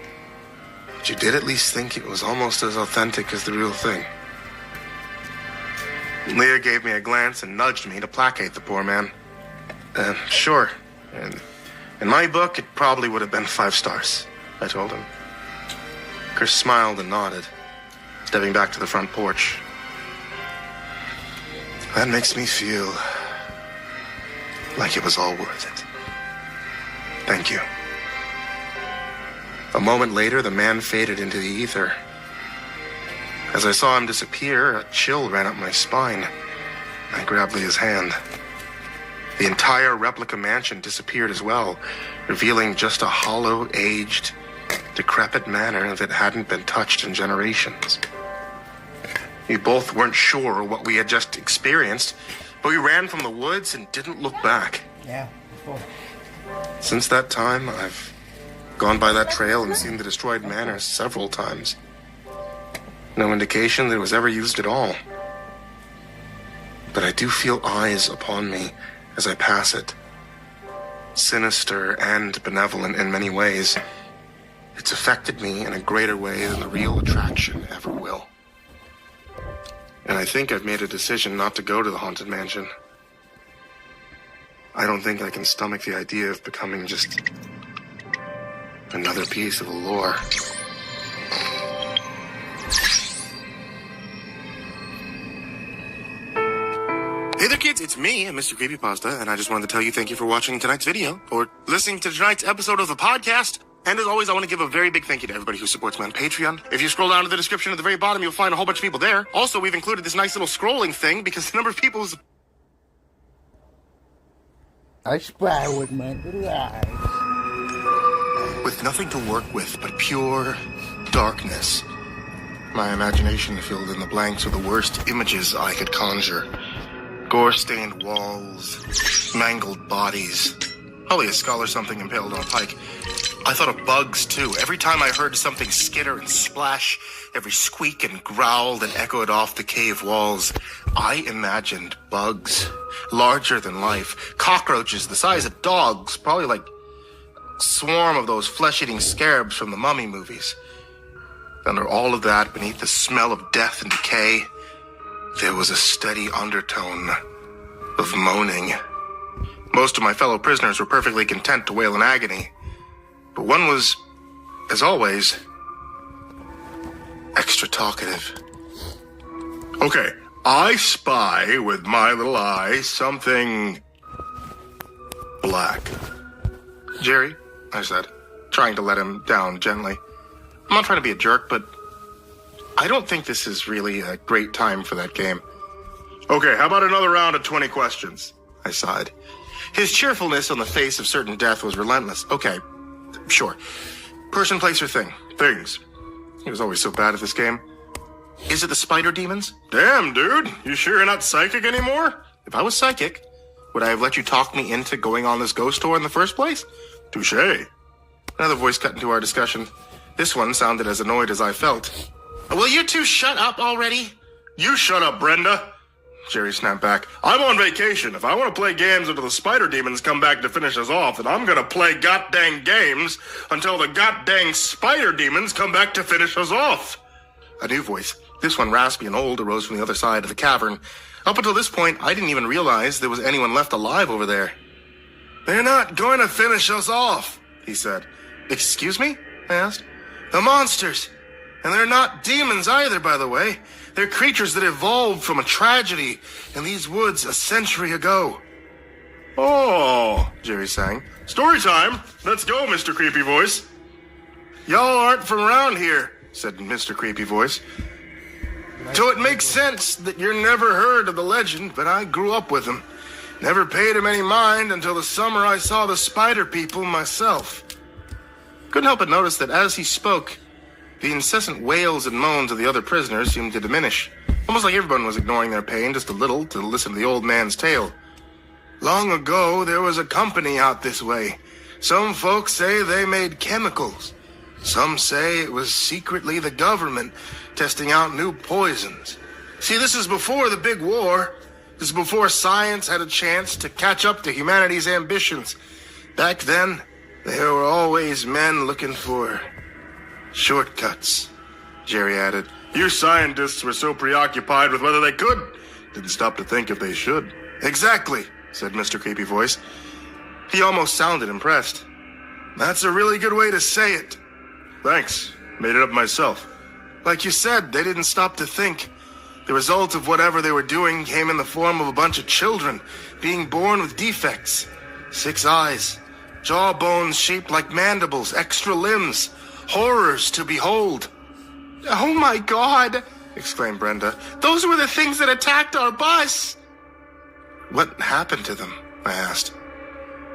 but you did at least think it was almost as authentic as the real thing. Leah gave me a glance and nudged me to placate the poor man. Sure. And in my book, it probably would have been 5 stars, I told him. Chris smiled and nodded, stepping back to the front porch. That makes me feel like it was all worth it. Thank you. A moment later, the man faded into the ether. As I saw him disappear, a chill ran up my spine. I grabbed Leah's hand. The entire replica mansion disappeared as well, revealing just a hollow, aged, decrepit manor that hadn't been touched in generations. We both weren't sure what we had just experienced, but we ran from the woods and didn't look back. Yeah, before. Since that time, I've gone by that trail and seen the destroyed manor several times. No indication that it was ever used at all. But I do feel eyes upon me as I pass it. Sinister and benevolent in many ways. It's affected me in a greater way than the real attraction ever will. And I think I've made a decision not to go to the Haunted Mansion. I don't think I can stomach the idea of becoming just another piece of the lore. Hey there kids, it's me, Mr. Creepypasta, and I just wanted to tell you thank you for watching tonight's video, or listening to tonight's episode of the podcast. And as always, I want to give a very big thank you to everybody who supports me on Patreon. If you scroll down to the description at the very bottom, you'll find a whole bunch of people there. Also, we've included this nice little scrolling thing because the number of people who's... I spy with my little eyes. With nothing to work with but pure darkness. My imagination filled in the blanks with the worst images I could conjure. Gore-stained walls, mangled bodies, probably a skull or something impaled on a pike. I thought of bugs, too. Every time I heard something skitter and splash, every squeak and growl that echoed off the cave walls, I imagined bugs, larger than life, cockroaches the size of dogs, probably like a swarm of those flesh-eating scarabs from the Mummy movies. Under all of that, beneath the smell of death and decay, there was a steady undertone of moaning. Most of my fellow prisoners were perfectly content to wail in agony, but one was, as always, extra talkative. Okay, I spy with my little eye something black. Jerry, I said, trying to let him down gently. I'm not trying to be a jerk, but I don't think this is really a great time for that game. Okay, how about another round of 20 questions? I sighed. His cheerfulness on the face of certain death was relentless. Okay, sure. Person, place, or thing? Things. He was always so bad at this game. Is it the spider demons? Damn, dude. You sure you're not psychic anymore? If I was psychic, would I have let you talk me into going on this ghost tour in the first place? Touché. Another voice cut into our discussion. This one sounded as annoyed as I felt. Will you two shut up already? You shut up, Brenda. Jerry snapped back. I'm on vacation. If I want to play games until the spider demons come back to finish us off, then I'm going to play goddamn games until the goddamn spider demons come back to finish us off. A new voice, this one raspy and old, arose from the other side of the cavern. Up until this point, I didn't even realize there was anyone left alive over there. They're not going to finish us off, he said. Excuse me? I asked. The monsters. And they're not demons either, by the way. They're creatures that evolved from a tragedy in these woods a century ago. Oh, Jerry sang. Story time. Let's go, Mr. Creepy Voice. Y'all aren't from around here, said Mr. Creepy Voice. So it makes sense that you're never heard of the legend, but I grew up with him. Never paid him any mind until the summer I saw the spider people myself. Couldn't help but notice that as he spoke, the incessant wails and moans of the other prisoners seemed to diminish. Almost like everyone was ignoring their pain just a little to listen to the old man's tale. Long ago, there was a company out this way. Some folks say they made chemicals. Some say it was secretly the government testing out new poisons. See, this is before the big war. This is before science had a chance to catch up to humanity's ambitions. Back then, there were always men looking for shortcuts, Jerry added. You scientists were so preoccupied with whether they could, didn't stop to think if they should. Exactly, said Mr. Creepy Voice. He almost sounded impressed. That's a really good way to say it. Thanks. Made it up myself. Like you said, they didn't stop to think. The result of whatever they were doing came in the form of a bunch of children being born with defects. 6 eyes, jawbones shaped like mandibles, extra limbs. Horrors to behold. Oh my God, exclaimed Brenda. "Those were the things that attacked our bus." "What happened to them?" I asked.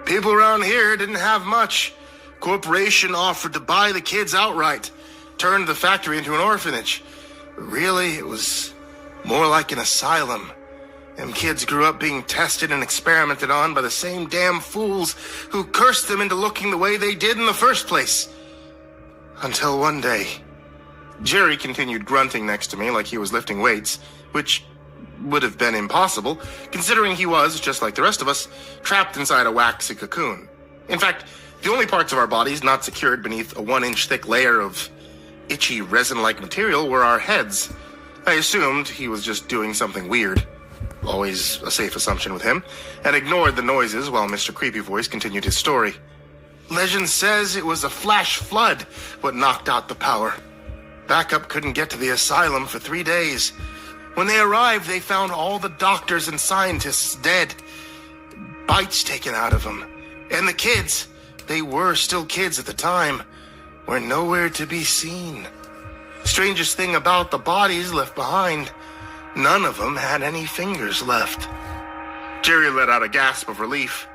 "People around here didn't have much. Corporation offered to buy the kids outright, turned the factory into an orphanage. Really, it was more like an asylum. Them kids grew up being tested and experimented on by the same damn fools who cursed them into looking the way they did in the first place. Until one day." Jerry continued grunting next to me like he was lifting weights, which would have been impossible, considering he was, just like the rest of us, trapped inside a waxy cocoon. In fact, the only parts of our bodies not secured beneath a 1-inch thick layer of itchy resin-like material were our heads. I assumed he was just doing something weird, always a safe assumption with him, and ignored the noises while Mr. Creepy Voice continued his story. "Legend says it was a flash flood what knocked out the power. Backup couldn't get to the asylum for 3 days. When they arrived, they found all the doctors and scientists dead, bites taken out of them. And the kids, they were still kids at the time, were nowhere to be seen. Strangest thing about the bodies left behind, none of them had any fingers left." Jerry let out a gasp of relief,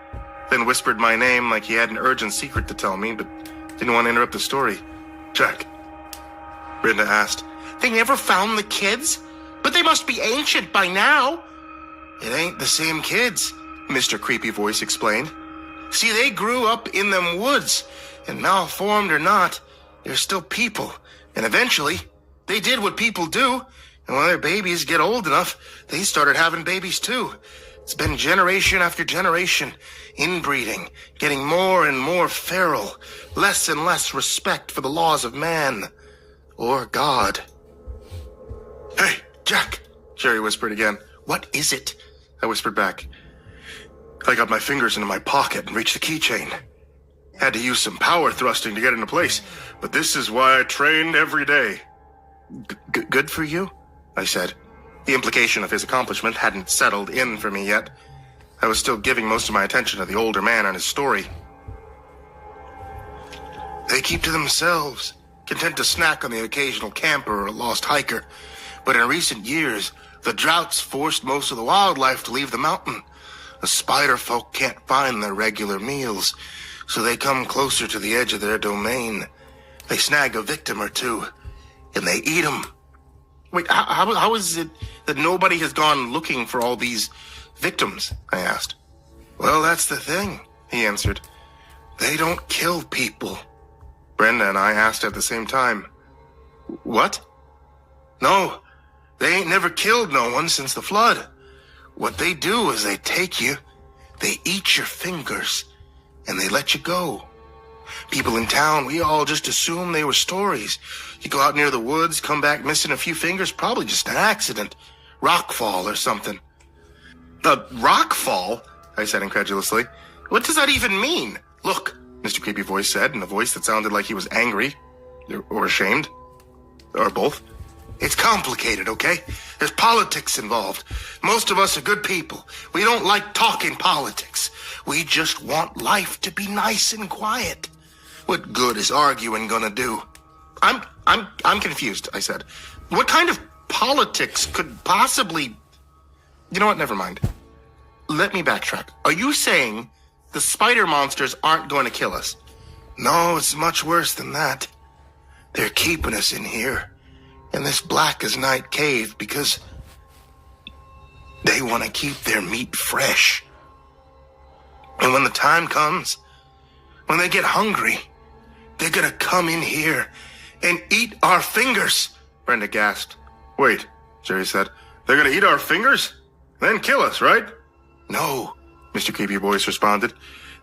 then whispered my name like he had an urgent secret to tell me, but didn't want to interrupt the story. "Jack," Brenda asked. "They never found the kids? But they must be ancient by now." "It ain't the same kids," Mr. Creepy Voice explained. "See, they grew up in them woods, and malformed or not, they're still people. And eventually, they did what people do, and when their babies get old enough, they started having babies too. It's been generation after generation, inbreeding, getting more and more feral, less and less respect for the laws of man, or God." "Hey, Jack," Jerry whispered again. "What is it?" I whispered back. "I got my fingers into my pocket and reached the keychain. Had to use some power thrusting to get into place, but this is why I trained every day." Good for you," I said. The implication of his accomplishment hadn't settled in for me yet. I was still giving most of my attention to the older man and his story. "They keep to themselves, content to snack on the occasional camper or lost hiker. But in recent years, the droughts forced most of the wildlife to leave the mountain. The spider folk can't find their regular meals, so they come closer to the edge of their domain. They snag a victim or two, and they eat them." "Wait, how is it that nobody has gone looking for all these victims?" I asked. "Well, that's the thing," he answered. "They don't kill people." Brenda and I asked at the same time. "What?" "No, they ain't never killed no one since the flood. What they do is they take you, they eat your fingers, and they let you go. People in town, we all just assume they were stories. You go out near the woods, come back missing a few fingers, probably just an accident. Rockfall or something." "A rockfall?" I said incredulously. "What does that even mean?" "Look," Mr. Creepy Voice said in a voice that sounded like he was angry, or ashamed, or both. "It's complicated, okay? There's politics involved. Most of us are good people. We don't like talking politics. We just want life to be nice and quiet. What good is arguing gonna do?" I'm confused," I said. "What kind of politics could possibly..." You know what? Never mind. Let me backtrack. Are you saying the spider monsters aren't going to kill us? "No, it's much worse than that. They're keeping us in here, in this black as night cave, because they want to keep their meat fresh. And when the time comes, when they get hungry, they're gonna come in here and eat our fingers." Brenda gasped. "Wait," Jerry said. "They're gonna eat our fingers? Then kill us, right?" "No," Mr. Creepy Voice responded.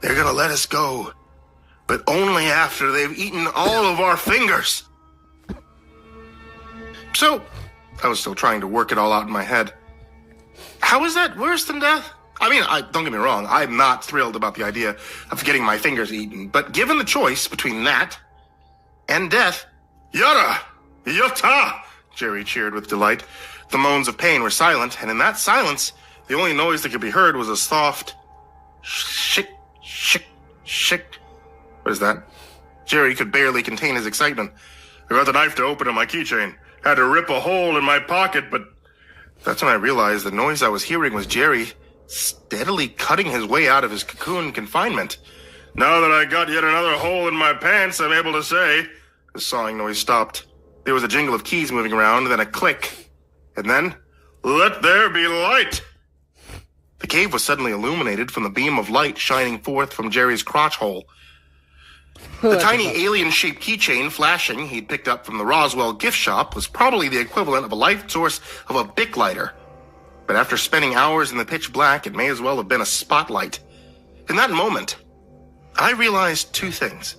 "They're gonna let us go, but only after they've eaten all of our fingers." So, I was still trying to work it all out in my head. How is that worse than death? I mean, don't get me wrong, I'm not thrilled about the idea of getting my fingers eaten, but given the choice between that and death, "Yada! Yata!" Jerry cheered with delight. The moans of pain were silent, and in that silence, the only noise that could be heard was a soft shick, shick, shick. What is that? Jerry could barely contain his excitement. "I got the knife to open on my keychain. Had to rip a hole in my pocket, but that's when I realized the noise I was hearing was Jerry steadily cutting his way out of his cocoon confinement. Now that I got yet another hole in my pants, I'm able to say, the sawing noise stopped. There was a jingle of keys moving around, then a click, and then, let there be light! The cave was suddenly illuminated from the beam of light shining forth from Jerry's crotch hole. The tiny alien-shaped keychain flashing he'd picked up from the Roswell gift shop was probably the equivalent of a light source of a Bic lighter. But after spending hours in the pitch black, it may as well have been a spotlight. In that moment, I realized two things.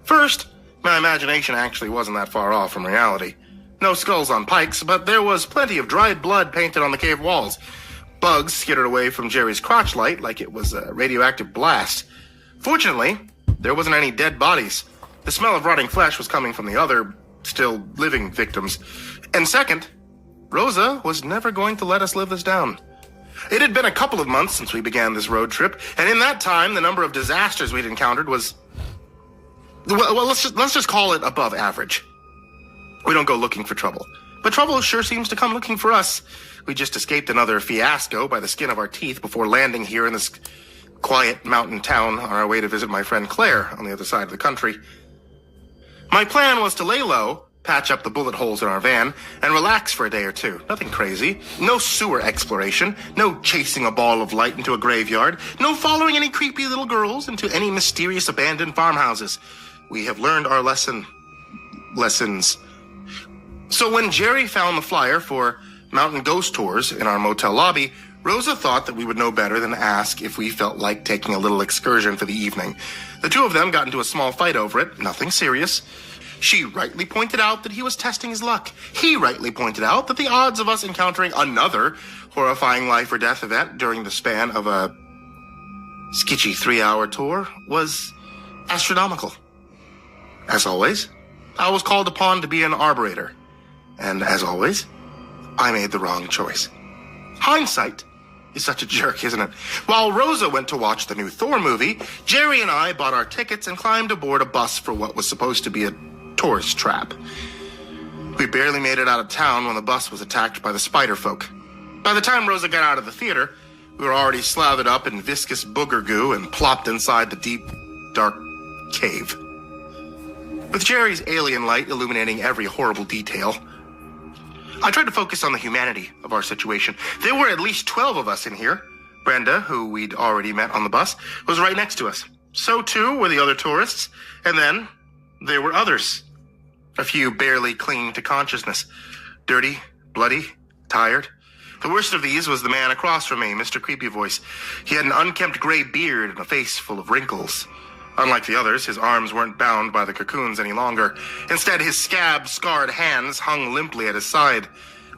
First, my imagination actually wasn't that far off from reality. No skulls on pikes, but there was plenty of dried blood painted on the cave walls. Bugs skittered away from Jerry's crotch light like it was a radioactive blast. Fortunately, there wasn't any dead bodies. The smell of rotting flesh was coming from the other, still living victims. And second, Rosa was never going to let us live this down. It had been a couple of months since we began this road trip, and in that time, the number of disasters we'd encountered was... Well, let's just call it above average. We don't go looking for trouble, but trouble sure seems to come looking for us. We just escaped another fiasco by the skin of our teeth before landing here in this quiet mountain town on our way to visit my friend Claire on the other side of the country. My plan was to lay low, patch up the bullet holes in our van, and relax for a day or two. Nothing crazy. No sewer exploration. No chasing a ball of light into a graveyard. No following any creepy little girls into any mysterious abandoned farmhouses. We have learned our lessons. So when Jerry found the flyer for mountain ghost tours in our motel lobby, Rosa thought that we would know better than ask if we felt like taking a little excursion for the evening. The two of them got into a small fight over it, nothing serious. She rightly pointed out that he was testing his luck. He rightly pointed out that the odds of us encountering another horrifying life or death event during the span of a sketchy 3-hour tour was astronomical. As always, I was called upon to be an arbiter. And as always, I made the wrong choice. Hindsight is such a jerk, isn't it? While Rosa went to watch the new Thor movie, Jerry and I bought our tickets and climbed aboard a bus for what was supposed to be a tourist trap. We barely made it out of town when the bus was attacked by the spider folk. By the time Rosa got out of the theater, we were already slathered up in viscous booger goo and plopped inside the deep, dark cave. With Jerry's alien light illuminating every horrible detail, I tried to focus on the humanity of our situation. There were at least 12 of us in here. Brenda, who we'd already met on the bus, was right next to us. So too were the other tourists. And then there were others. A few barely clinging to consciousness. Dirty, bloody, tired. The worst of these was the man across from me, Mr. Creepy Voice. He had an unkempt gray beard and a face full of wrinkles. Unlike the others, his arms weren't bound by the cocoons any longer. Instead, his scarred hands hung limply at his side.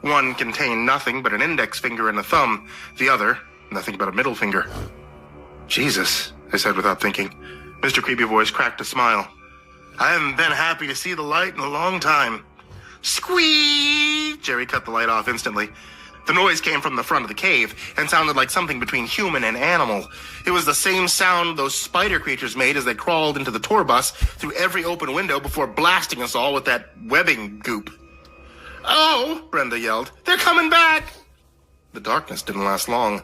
One contained nothing but an index finger and a thumb. The other, nothing but a middle finger. Jesus, I said without thinking. Mr. Creepy Voice cracked a smile. I haven't been happy to see the light in a long time. Squeak! Jerry cut the light off instantly. The noise came from the front of the cave and sounded like something between human and animal. It was the same sound those spider creatures made as they crawled into the tour bus through every open window before blasting us all with that webbing goop. Oh, Brenda yelled. They're coming back! The darkness didn't last long.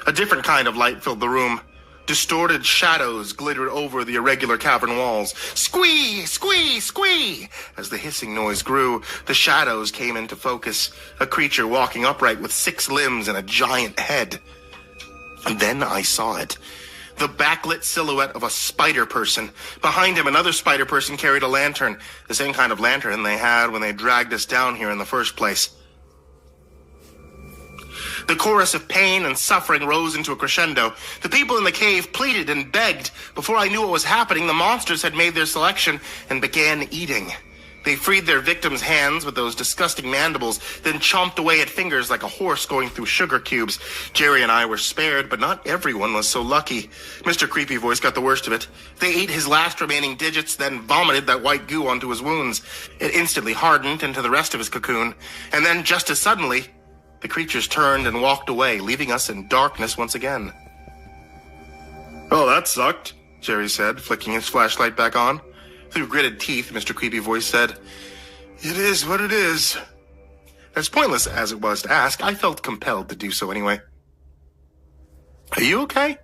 A different kind of light filled the room. Distorted shadows glittered over the irregular cavern walls. Squee! Squee! Squee! As the hissing noise grew, the shadows came into focus. A creature walking upright with 6 limbs and a giant head. And then I saw it. The backlit silhouette of a spider person. Behind him, another spider person carried a lantern. The same kind of lantern they had when they dragged us down here in the first place. The chorus of pain and suffering rose into a crescendo. The people in the cave pleaded and begged. Before I knew what was happening, the monsters had made their selection and began eating. They freed their victims' hands with those disgusting mandibles, then chomped away at fingers like a horse going through sugar cubes. Jerry and I were spared, but not everyone was so lucky. Mr. Creepy Voice got the worst of it. They ate his last remaining digits, then vomited that white goo onto his wounds. It instantly hardened into the rest of his cocoon. And then, just as suddenly, the creatures turned and walked away, leaving us in darkness once again. Oh, that sucked, Jerry said, flicking his flashlight back on. Through gritted teeth, Mr. Creepy Voice said, It is what it is. As pointless as it was to ask, I felt compelled to do so anyway. Are you okay?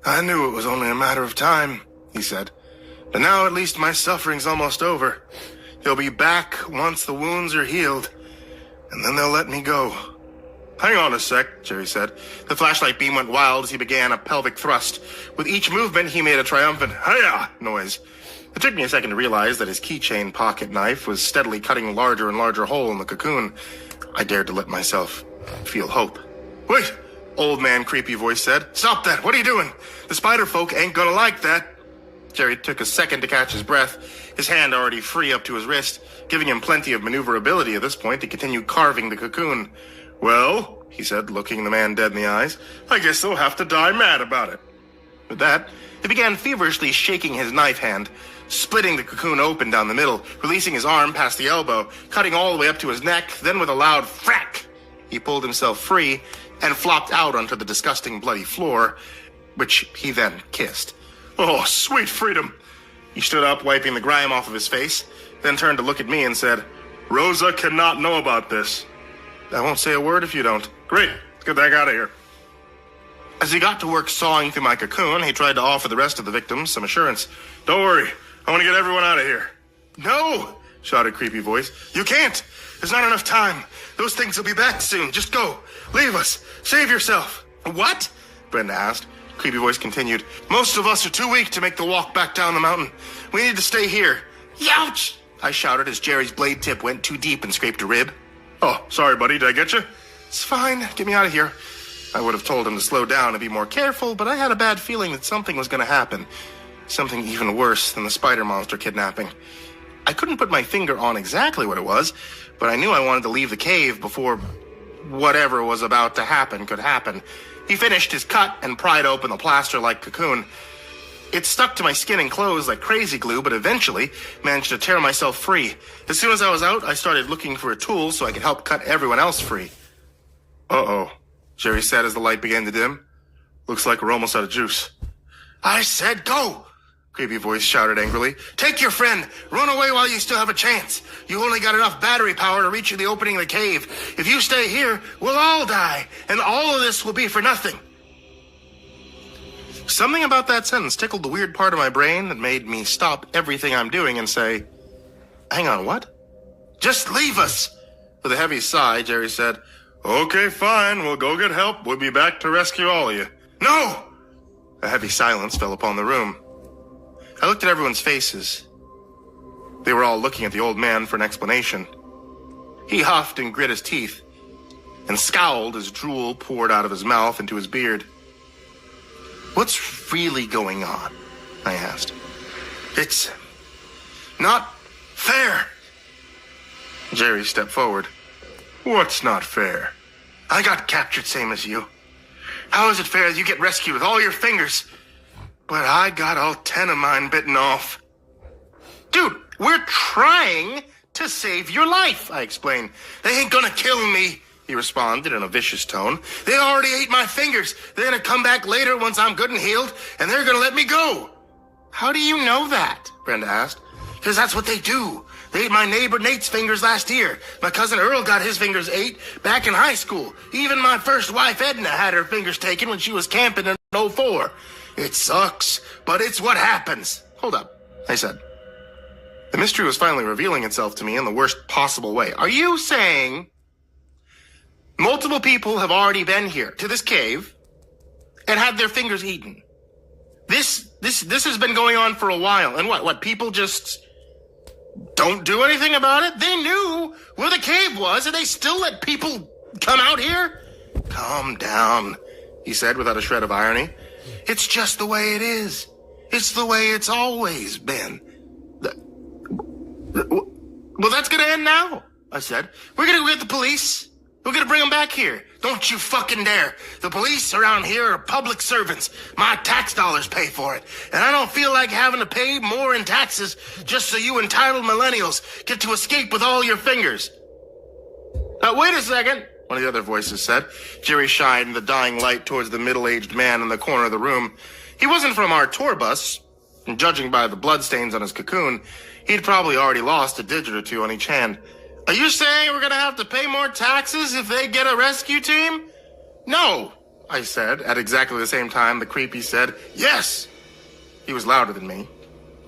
I knew it was only a matter of time, he said. But now at least my suffering's almost over. He'll be back once the wounds are healed, and then they'll let me go. Hang on a sec, Jerry said. The flashlight beam went wild as he began a pelvic thrust. With each movement, he made a triumphant "Hiya!" noise. It took me a second to realize that his keychain pocket knife was steadily cutting a larger and larger hole in the cocoon. I dared to let myself feel hope. Wait, old man creepy voice said. Stop that, what are you doing? The spider folk ain't gonna like that. Jerry took a second to catch his breath, his hand already free up to his wrist, giving him plenty of maneuverability at this point to continue carving the cocoon. Well, he said, looking the man dead in the eyes, I guess they'll have to die mad about it. With that, he began feverishly shaking his knife hand, splitting the cocoon open down the middle, releasing his arm past the elbow, cutting all the way up to his neck, then with a loud frack, he pulled himself free and flopped out onto the disgusting bloody floor, which he then kissed. Oh, sweet freedom. He stood up, wiping the grime off of his face, then turned to look at me and said, Rosa cannot know about this. I won't say a word if you don't. Great, let's get the heck out of here. As he got to work sawing through my cocoon, he tried to offer the rest of the victims some assurance. Don't worry, I want to get everyone out of here. No, shouted a creepy voice. You can't. There's not enough time. Those things will be back soon. Just go. Leave us. Save yourself. What? Brenda asked. Creepy voice continued. Most of us are too weak to make the walk back down the mountain. We need to stay here. Youch! I shouted as Jerry's blade tip went too deep and scraped a rib. Oh, sorry, buddy. Did I get you? It's fine. Get me out of here. I would have told him to slow down and be more careful, but I had a bad feeling that something was going to happen. Something even worse than the spider monster kidnapping. I couldn't put my finger on exactly what it was, but I knew I wanted to leave the cave before whatever was about to happen could happen. He finished his cut and pried open the plaster-like cocoon. It stuck to my skin and clothes like crazy glue, but eventually managed to tear myself free. As soon as I was out, I started looking for a tool so I could help cut everyone else free. Uh-oh, Jerry said as the light began to dim. Looks like we're almost out of juice. I said go! Creepy voice shouted angrily. Take your friend! Run away while you still have a chance! You only got enough battery power to reach the opening of the cave. If you stay here, we'll all die, and all of this will be for nothing. Something about that sentence tickled the weird part of my brain that made me stop everything I'm doing and say, hang on, what? Just leave us! With a heavy sigh, Jerry said, okay, fine, we'll go get help. We'll be back to rescue all of you. No! A heavy silence fell upon the room. I looked at everyone's faces. They were all looking at the old man for an explanation. He huffed and grit his teeth, and scowled as drool poured out of his mouth into his beard. What's really going on? I asked. It's not fair. Jerry stepped forward. What's not fair? I got captured same as you. How is it fair that you get rescued with all your fingers, but I got all 10 of mine bitten off? Dude, we're trying to save your life, I explained. They ain't gonna kill me, he responded in a vicious tone. They already ate my fingers. They're gonna come back later once I'm good and healed, and they're gonna let me go. How do you know that? Brenda asked. Because that's what they do. They ate my neighbor Nate's fingers last year. My cousin Earl got his fingers ate back in high school. Even my first wife Edna had her fingers taken when she was camping in '04. It sucks, but it's what happens. Hold up, I said. The mystery was finally revealing itself to me in the worst possible way. Are you saying multiple people have already been here to this cave and had their fingers eaten? This has been going on for a while. And what people just don't do anything about it? They knew where the cave was and they still let people come out here? Calm down, he said without a shred of irony. It's just the way it is. It's the way it's always been. Well, that's gonna end now, I said. We're gonna go get the police. We're gonna bring them back here. Don't you fucking dare. The police around here are public servants. My tax dollars pay for it. And I don't feel like having to pay more in taxes just so you entitled millennials get to escape with all your fingers. Wait a second, one of the other voices said. Jerry shined the dying light towards the middle-aged man in the corner of the room. He wasn't from our tour bus, and judging by the bloodstains on his cocoon, he'd probably already lost a digit or two on each hand. Are you saying we're gonna have to pay more taxes if they get a rescue team? No, I said. At exactly the same time, the creepy said, yes. He was louder than me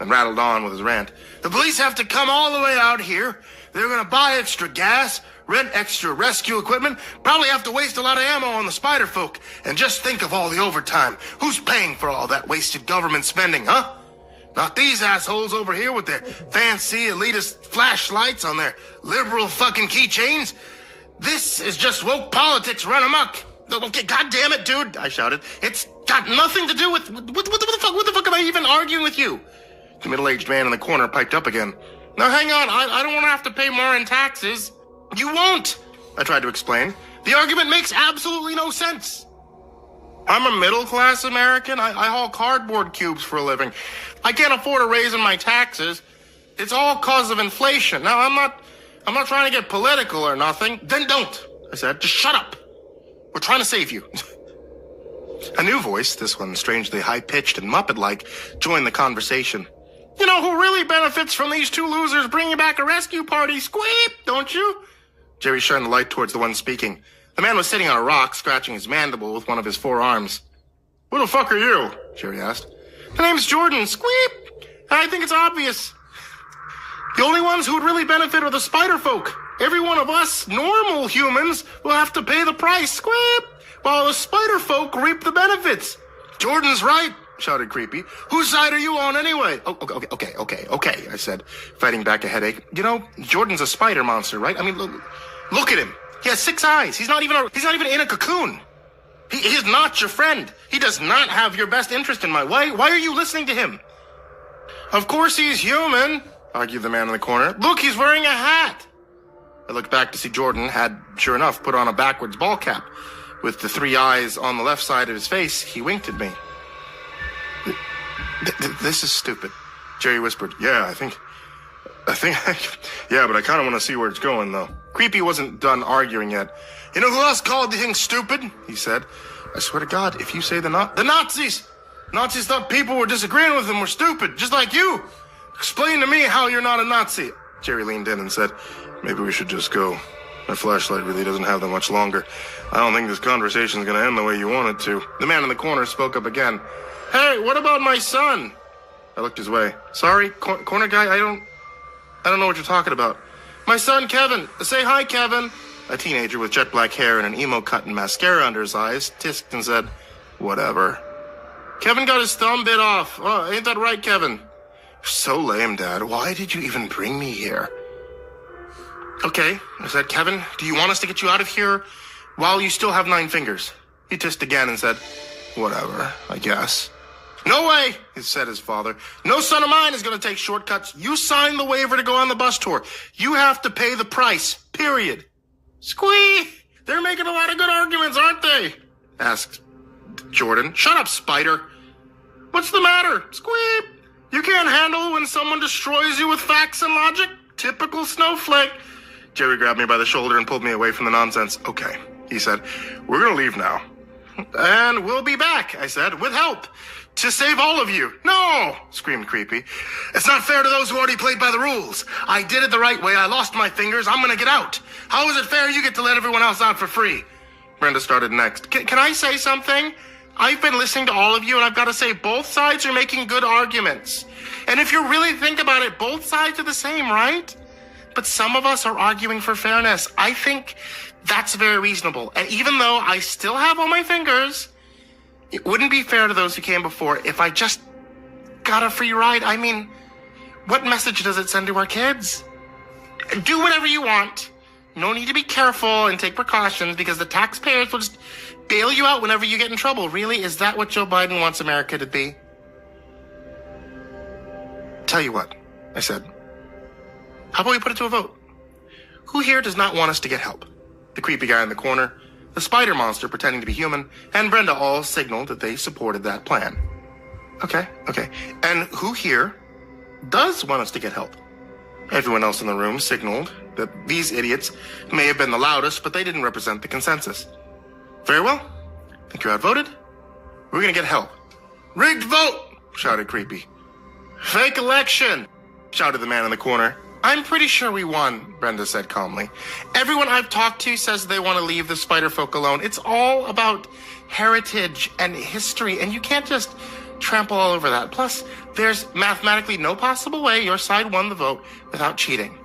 and rattled on with his rant. The police have to come all the way out here. They're gonna buy extra gas, rent extra rescue equipment, probably have to waste a lot of ammo on the spider folk. And just think of all the overtime. Who's paying for all that wasted government spending, huh? Not these assholes over here with their fancy elitist flashlights on their liberal fucking keychains. This is just woke politics run amok. Okay, God damn it, dude, I shouted. It's got nothing to do with... What the fuck am I even arguing with you? The middle-aged man in the corner piped up again. Now, hang on, I don't want to have to pay more in taxes. You won't, I tried to explain. The argument makes absolutely no sense. I'm a middle-class American. I haul cardboard cubes for a living. I can't afford a raise in my taxes. It's all cause of inflation. Now, I'm not trying to get political or nothing. Then don't, I said. Just shut up. We're trying to save you. A new voice, this one strangely high-pitched and Muppet-like, joined the conversation. You know who really benefits from these two losers bringing back a rescue party? Squeep, don't you? Jerry shined the light towards the one speaking. The man was sitting on a rock, scratching his mandible with one of his forearms. Who the fuck are you? Jerry asked. The name's Jordan. Squeep! I think it's obvious. The only ones who would really benefit are the spider folk. Every one of us, normal humans, will have to pay the price. Squeep! While the spider folk reap the benefits. Jordan's right, shouted Creepy. Whose side are you on anyway? Okay, I said, fighting back a headache. You know, Jordan's a spider monster, right? I mean, look at him. He has 6 eyes. He's not even in a cocoon. He is not your friend. He does not have your best interest in mind. Why are you listening to him? Of course he's human, argued the man in the corner. Look, he's wearing a hat. I looked back to see Jordan had, sure enough, put on a backwards ball cap. With the 3 eyes on the left side of his face, he winked at me. This is stupid, Jerry whispered. Yeah, I think, yeah, but I kind of want to see where it's going, though. Creepy wasn't done arguing yet. You know who else called the thing stupid? He said. I swear to God, if you say the Nazis! Nazis thought people were disagreeing with them were stupid, just like you! Explain to me how you're not a Nazi. Jerry leaned in and said, maybe we should just go. My flashlight really doesn't have that much longer. I don't think this conversation's gonna end the way you want it to. The man in the corner spoke up again. Hey, what about my son? I looked his way. Sorry, corner guy, I don't know what you're talking about. My son, Kevin. Say hi, Kevin. A teenager with jet black hair and an emo cut and mascara under his eyes tisked and said, whatever. Kevin got his thumb bit off. Oh, ain't that right, Kevin? So lame, Dad. Why did you even bring me here? Okay, I said, Kevin, do you want us to get you out of here while you still have 9 fingers? He tissed again and said, whatever, I guess. No way, said his father. No son of mine is going to take shortcuts. You signed the waiver to go on the bus tour. You have to pay the price, period. Squee! They're making a lot of good arguments, aren't they? Asked Jordan. Shut up, Spider. What's the matter? Squeep! You can't handle when someone destroys you with facts and logic? Typical snowflake. Jerry grabbed me by the shoulder and pulled me away from the nonsense. Okay, he said. We're going to leave now. And we'll be back, I said, with help. To save all of you. No, screamed Creepy. It's not fair to those who already played by the rules. I did it the right way. I lost my fingers. I'm going to get out. How is it fair you get to let everyone else out for free? Brenda started next. Can I say something? I've been listening to all of you, and I've got to say both sides are making good arguments. And if you really think about it, both sides are the same, right? But some of us are arguing for fairness. I think that's very reasonable. And even though I still have all my fingers, it wouldn't be fair to those who came before if I just got a free ride. I mean, what message does it send to our kids? Do whatever you want. No need to be careful and take precautions because the taxpayers will just bail you out whenever you get in trouble. Really? Is that what Joe Biden wants America to be? Tell you what, I said. How about we put it to a vote? Who here does not want us to get help? The creepy guy in the corner, the spider monster pretending to be human, and Brenda all signaled that they supported that plan. Okay. And who here does want us to get help? Everyone else in the room signaled that these idiots may have been the loudest, but they didn't represent the consensus. Very well. Think you're outvoted? We're gonna get help. Rigged vote, shouted Creepy. Fake election, shouted the man in the corner. I'm pretty sure we won, Brenda said calmly. Everyone I've talked to says they want to leave the spider folk alone. It's all about heritage and history, and you can't just trample all over that. Plus, there's mathematically no possible way your side won the vote without cheating.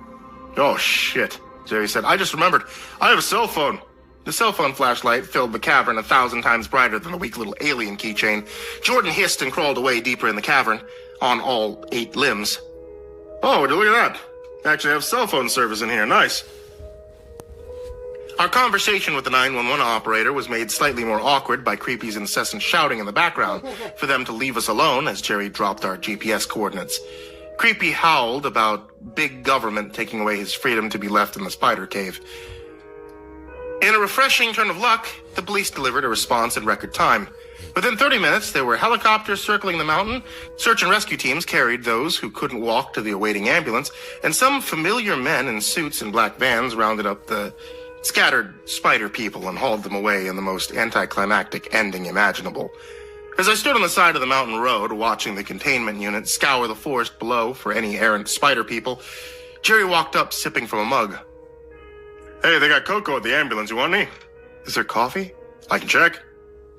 Oh, shit, Jerry said. I just remembered. I have a cell phone. The cell phone flashlight filled the cavern 1,000 times brighter than the weak little alien keychain. Jordan hissed and crawled away deeper in the cavern, on all 8 limbs. Oh, would you look at that? Actually have cell phone service in here. Nice. Our conversation with the 911 operator was made slightly more awkward by Creepy's incessant shouting in the background for them to leave us alone as Jerry dropped our GPS coordinates. Creepy howled about big government taking away his freedom to be left in the spider cave. In a refreshing turn of luck, the police delivered a response in record time. Within 30 minutes, there were helicopters circling the mountain, search and rescue teams carried those who couldn't walk to the awaiting ambulance, and some familiar men in suits and black vans rounded up the scattered spider people and hauled them away in the most anticlimactic ending imaginable. As I stood on the side of the mountain road, watching the containment unit scour the forest below for any errant spider people, Jerry walked up sipping from a mug. Hey, they got cocoa at the ambulance. You want any? Is there coffee? I can check.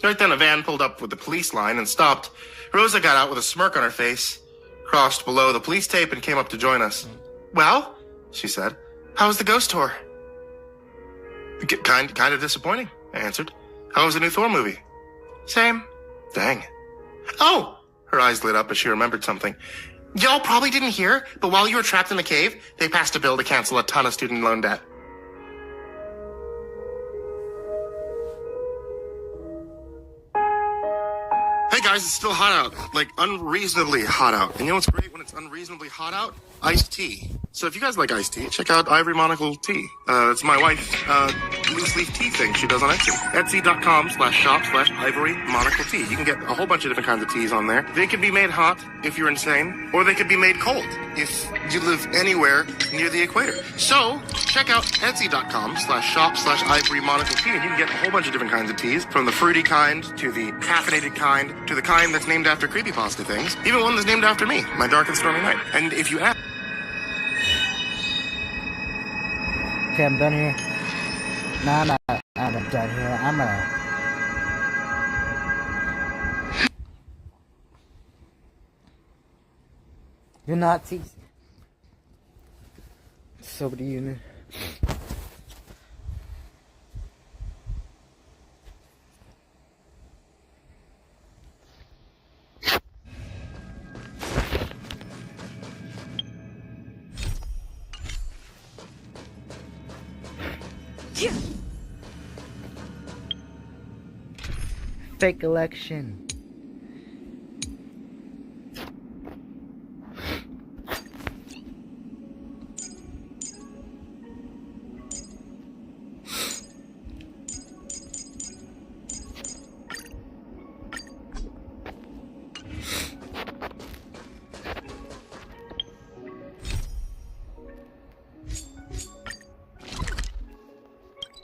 Right then, a van pulled up with the police line and stopped. Rosa got out with a smirk on her face, crossed below the police tape, and came up to join us. Well, she said, how was the ghost tour? Kind of disappointing, I answered. How was the new Thor movie? Same. Dang. Oh! Her eyes lit up as she remembered something. Y'all probably didn't hear, but while you were trapped in the cave, they passed a bill to cancel a ton of student loan debt. Hey guys, it's still hot out. Like, unreasonably hot out. And you know what's great when it's unreasonably hot out? Iced tea. So if you guys like iced tea, check out Ivory Monocle Tea. It's my wife's loose leaf tea thing she does on Etsy. Etsy.com/shop/Ivory Monocle Tea. You can get a whole bunch of different kinds of teas on there. They can be made hot if you're insane, or they could be made cold if you live anywhere near the equator. So check out Etsy.com/shop/Ivory Monocle Tea, and you can get a whole bunch of different kinds of teas, from the fruity kind to the caffeinated kind to the kind that's named after creepypasta things, even one that's named after me, My Dark and Stormy Night. And if you ask... Okay, I'm done here. Nah, I'm not done here. I'm gonna... You're Nazis. Sober unit. Fake election.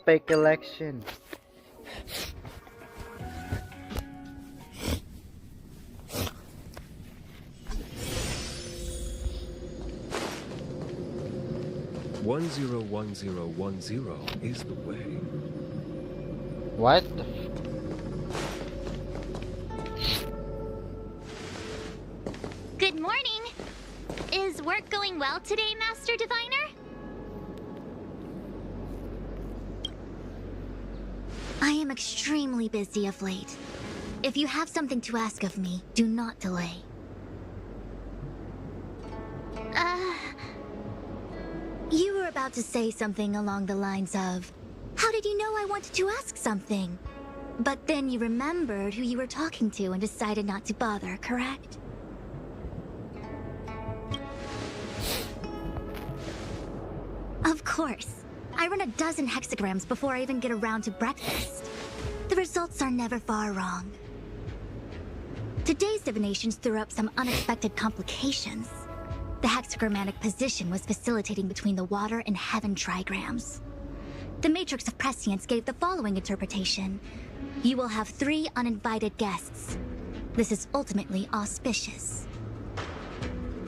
Fake election. 101010 is the way. What? Good morning. Is work going well today, Master Diviner? I am extremely busy of late. If you have something to ask of me, do not delay. You were about to say something along the lines of, how did you know I wanted to ask something? But then you remembered who you were talking to and decided not to bother, correct? Of course. I run a dozen hexagrams before I even get around to breakfast. The results are never far wrong. Today's divinations threw up some unexpected complications. The hexagrammatic position was facilitating between the water and heaven trigrams. The matrix of prescience gave the following interpretation. You will have 3 uninvited guests. This is ultimately auspicious.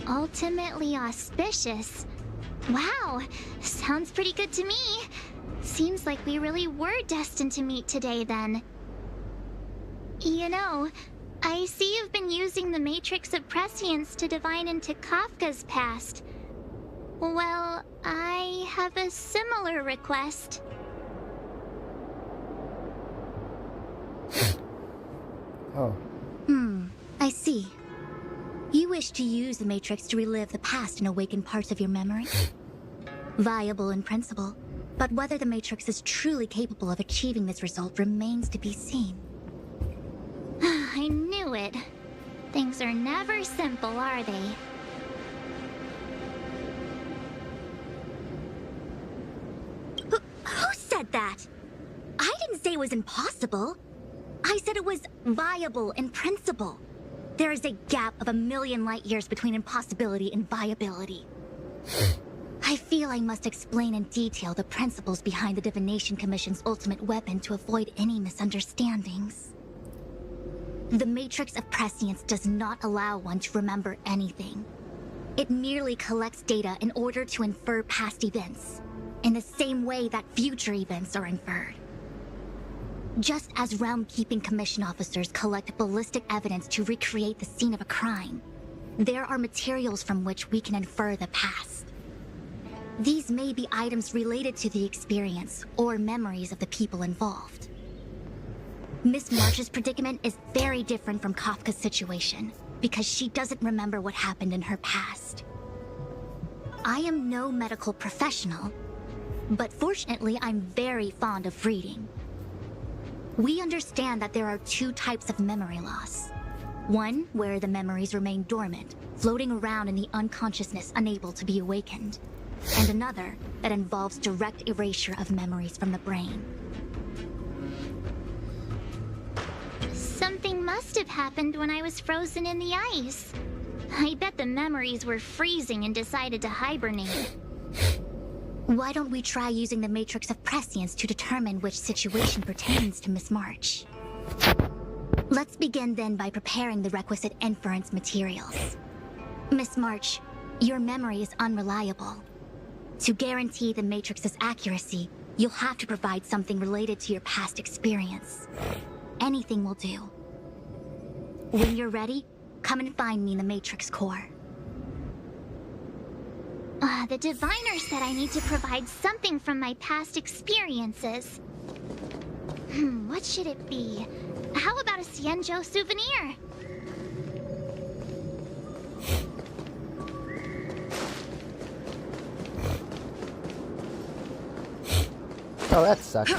Ultimately auspicious? Wow, sounds pretty good to me. Seems like we really were destined to meet today then. You know, I see you've been using the matrix of prescience to divine into Kafka's past. Well, I have a similar request. Oh. I see. You wish to use the matrix to relive the past and awaken parts of your memory? Viable in principle, but whether the matrix is truly capable of achieving this result remains to be seen. I knew it. Things are never simple, are they? Who said that? I didn't say it was impossible. I said it was viable in principle. There is a gap of 1,000,000 light years between impossibility and viability. I feel I must explain in detail the principles behind the Divination Commission's ultimate weapon to avoid any misunderstandings. The Matrix of Prescience does not allow one to remember anything. It merely collects data in order to infer past events, in the same way that future events are inferred. Just as Realm-Keeping Commission officers collect ballistic evidence to recreate the scene of a crime, there are materials from which we can infer the past. These may be items related to the experience or memories of the people involved. Miss March's predicament is very different from Kafka's situation because she doesn't remember what happened in her past. I am no medical professional, but fortunately I'm very fond of reading. We understand that there are two types of memory loss. One where the memories remain dormant, floating around in the unconsciousness unable to be awakened. And another that involves direct erasure of memories from the brain. Something must have happened when I was frozen in the ice. I bet the memories were freezing and decided to hibernate. Why don't we try using the Matrix of Prescience to determine which situation pertains to Miss March? Let's begin then by preparing the requisite inference materials. Miss March, your memory is unreliable. To guarantee the Matrix's accuracy, you'll have to provide something related to your past experience. Anything will do. When you're ready, come and find me in the Matrix core. The diviner said I need to provide something from my past experiences. What should it be? How about a Xianzhou souvenir? Oh, that sucks.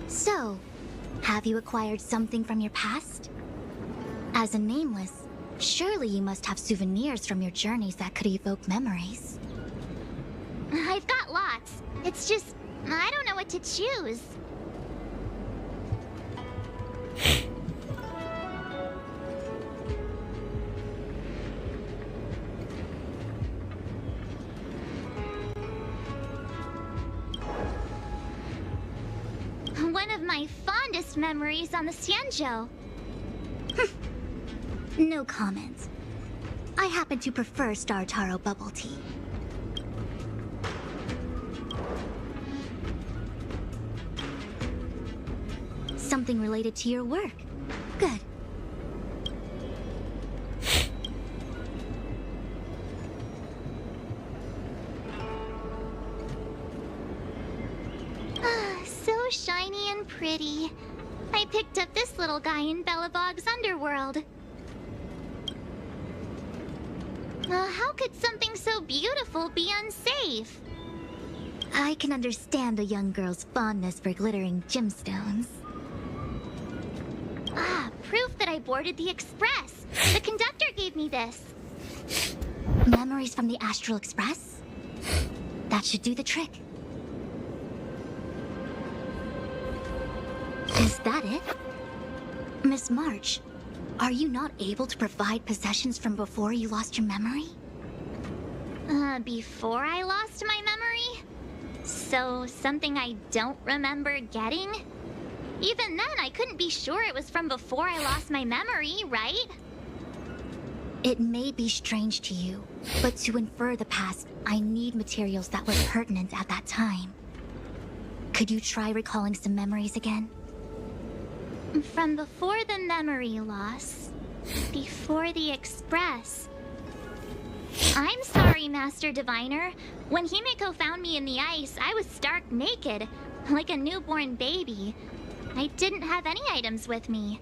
So, have you acquired something from your past? As a nameless, surely you must have souvenirs from your journeys that could evoke memories. I've got lots. It's just, I don't know what to choose. One of my fondest memories on the Xianzhou. No comment. I happen to prefer Star Taro bubble tea. Something related to your work. Good. So shiny and pretty. I picked up this little guy in Belobog's underworld. How could something so beautiful be unsafe? I can understand the young girl's fondness for glittering gemstones. Proof that I boarded the express. The conductor gave me this. Memories from the Astral Express? That should do the trick. Is that it? Miss March, are you not able to provide possessions from before you lost your memory? Before I lost my memory? So, something I don't remember getting? Even then, I couldn't be sure it was from before I lost my memory, right? It may be strange to you, but to infer the past, I need materials that were pertinent at that time. Could you try recalling some memories again? From before the memory loss, before the express. I'm sorry, Master Diviner. When Himiko found me in the ice, I was stark naked, like a newborn baby. I didn't have any items with me.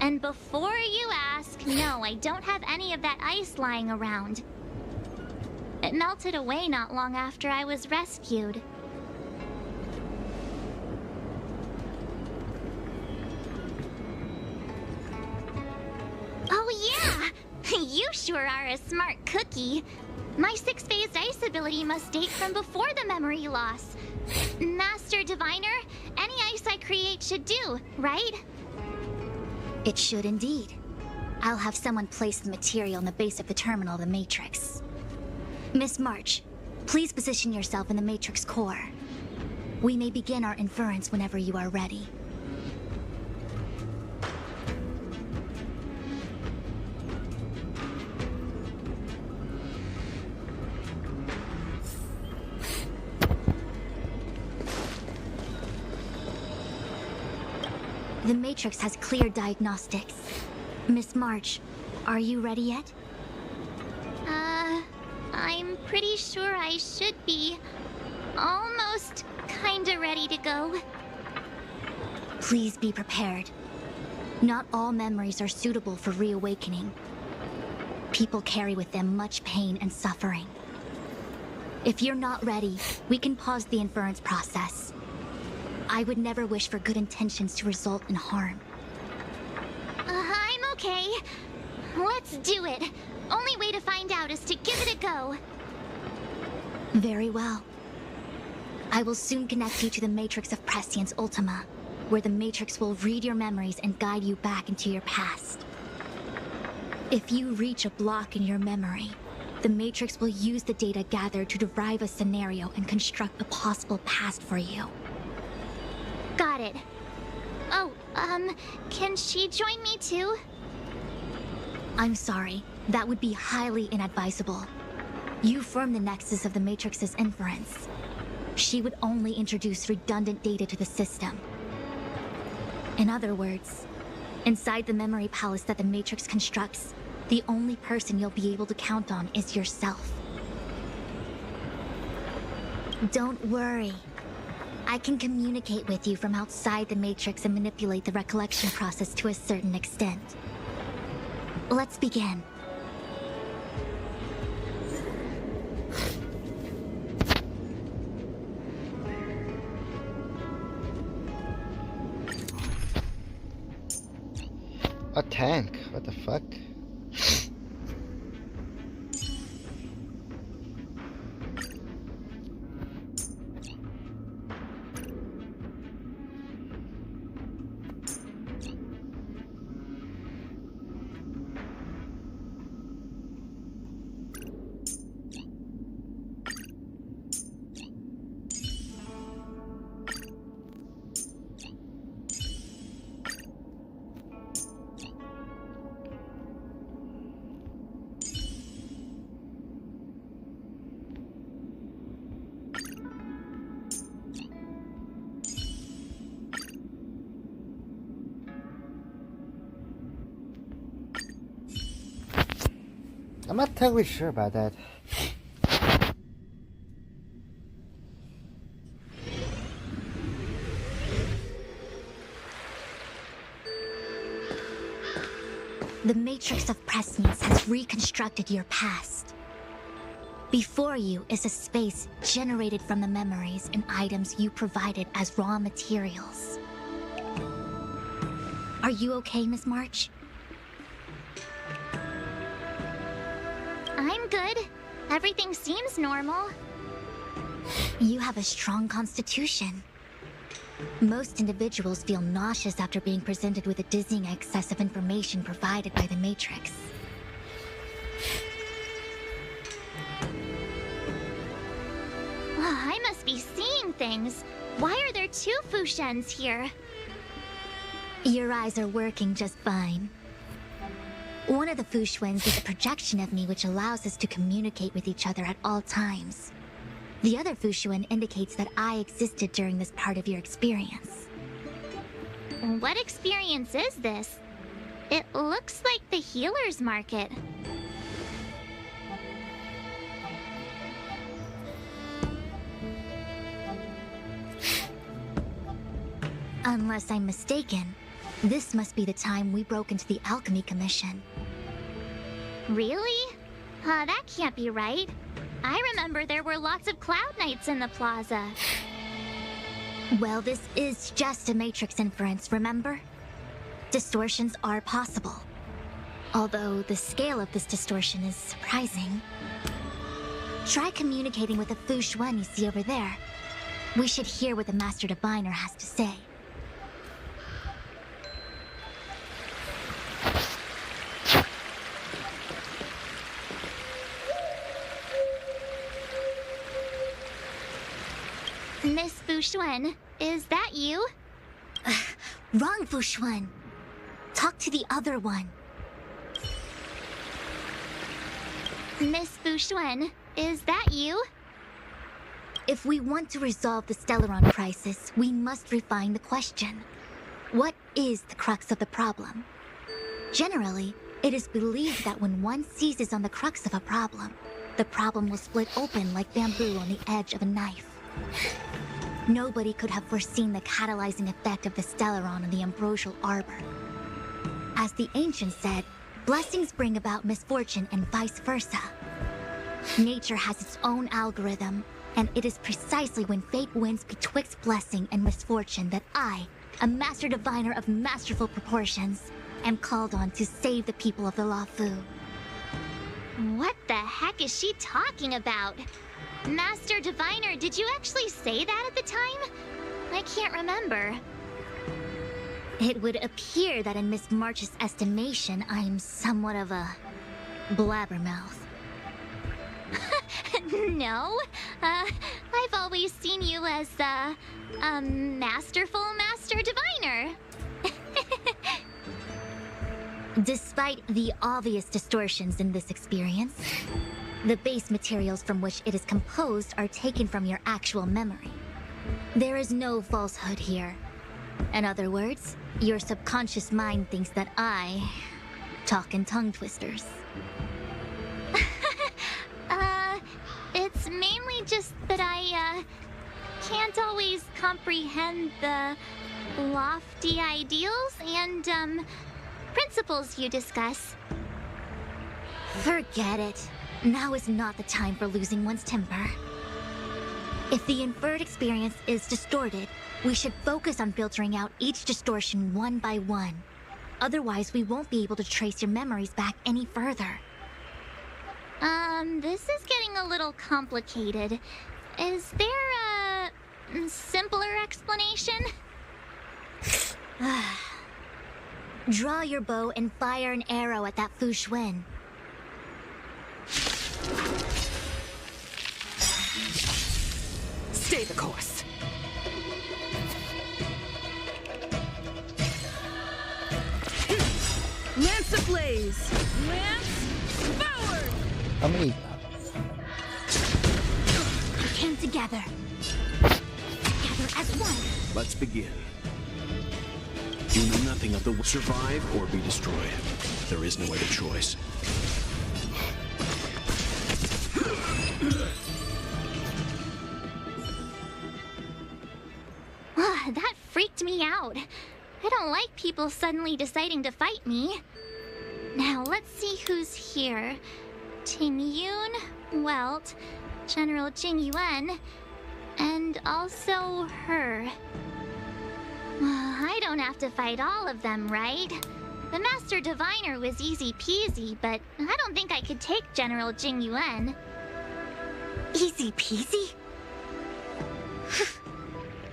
And before you ask, no, I don't have any of that ice lying around. It melted away not long after I was rescued. Oh yeah! You sure are a smart cookie. My six-phased ice ability must date from before the memory loss. Master Diviner, any ice I create should do, right? It should indeed. I'll have someone place the material in the base of the terminal of the Matrix. Miss March, please position yourself in the Matrix core. We may begin our inference whenever you are ready. The Matrix has clear diagnostics. Miss March, are you ready yet? I'm pretty sure I should be. Almost kinda ready to go. Please be prepared. Not all memories are suitable for reawakening. People carry with them much pain and suffering. If you're not ready, we can pause the inference process. I would never wish for good intentions to result in harm. I'm okay. Let's do it. Only way to find out is to give it a go. Very well. I will soon connect you to the Matrix of Prescience Ultima, where the Matrix will read your memories and guide you back into your past. If you reach a block in your memory, the Matrix will use the data gathered to derive a scenario and construct a possible past for you. Got it. Oh, can she join me too? I'm sorry. That would be highly inadvisable. You form the nexus of the Matrix's inference. She would only introduce redundant data to the system. In other words, inside the memory palace that the Matrix constructs, the only person you'll be able to count on is yourself. Don't worry. I can communicate with you from outside the Matrix and manipulate the recollection process to a certain extent. Let's begin. A tank? What the fuck? I'm not totally sure about that. The Matrix of Prescience has reconstructed your past. Before you is a space generated from the memories and items you provided as raw materials. Are you okay, Miss March? I'm good. Everything seems normal. You have a strong constitution. Most individuals feel nauseous after being presented with a dizzying excess of information provided by the Matrix. I must be seeing things. Why are there two Fushens here? Your eyes are working just fine. One of the Fushwens is a projection of me which allows us to communicate with each other at all times. The other Fushuen indicates that I existed during this part of your experience. What experience is this? It looks like the healer's market. Unless I'm mistaken, this must be the time we broke into the Alchemy Commission. Really? That can't be right. I remember there were lots of Cloud Knights in the plaza. Well, this is just a Matrix inference, remember? Distortions are possible. Although the scale of this distortion is surprising. Try communicating with the Fushuen you see over there. We should hear what the Master Diviner has to say. Miss Fushuen, is that you? Wrong Fushuen. Talk to the other one. Miss Fushuen, is that you? If we want to resolve the Stellaron crisis, we must refine the question. What is the crux of the problem? Generally, it is believed that when one seizes on the crux of a problem, the problem will split open like bamboo on the edge of a knife. Nobody could have foreseen the catalyzing effect of the Stellaron on the ambrosial arbor. As the ancients said, blessings bring about misfortune and vice versa. Nature has its own algorithm, and it is precisely when fate wins betwixt blessing and misfortune that I, a master diviner of masterful proportions, am called on to save the people of the Lafu. What the heck is she talking about? Master Diviner, did you actually say that at the time? I can't remember. It would appear that in Miss March's estimation, I'm somewhat of a blabbermouth. No, I've always seen you as a masterful Master Diviner. Despite the obvious distortions in this experience, the base materials from which it is composed are taken from your actual memory. There is no falsehood here. In other words, your subconscious mind thinks that I talk in tongue twisters. It's mainly just that I can't always comprehend the lofty ideals and principles you discuss. Forget it. Now is not the time for losing one's temper. If the inferred experience is distorted, we should focus on filtering out each distortion one by one. Otherwise, we won't be able to trace your memories back any further. This is getting a little complicated. Is there a simpler explanation? Draw your bow and fire an arrow at that Fushuen. Stay the course. Lance ablaze! Lance forward! Kami. Came together. Together as one. Let's begin. You know nothing of the survive or be destroyed. There is no other choice. That freaked me out. I don't like people suddenly deciding to fight me. Now let's see who's here. Ting Yun, Welt, General Jing Yuan, and also her. I don't have to fight all of them, right? The Master Diviner was easy peasy, but I don't think I could take General Jing Yuan. Easy peasy?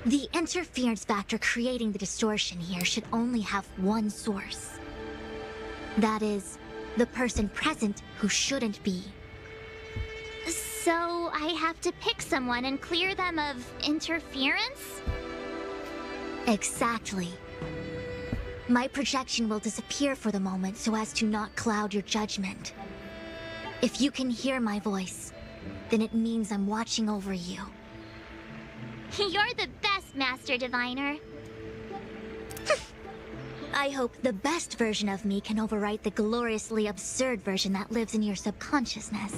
The interference factor creating the distortion here should only have one source. That is, the person present who shouldn't be. So I have to pick someone and clear them of interference? Exactly. My projection will disappear for the moment so as to not cloud your judgment. If you can hear my voice, then it means I'm watching over you. You're the best, Master Diviner. I hope the best version of me can overwrite the gloriously absurd version that lives in your subconsciousness.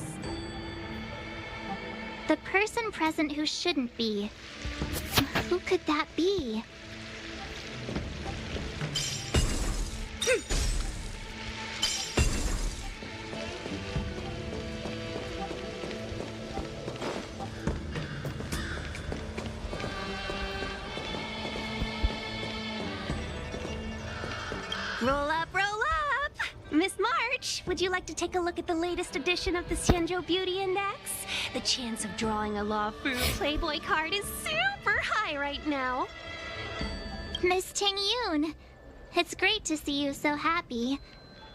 The person present who shouldn't be. Who could that be? Roll up, roll up! Miss March, would you like to take a look at the latest edition of the Xianzhou Beauty Index? The chance of drawing a Luofu Playboy card is super high right now. Miss Ting Yun. It's great to see you so happy,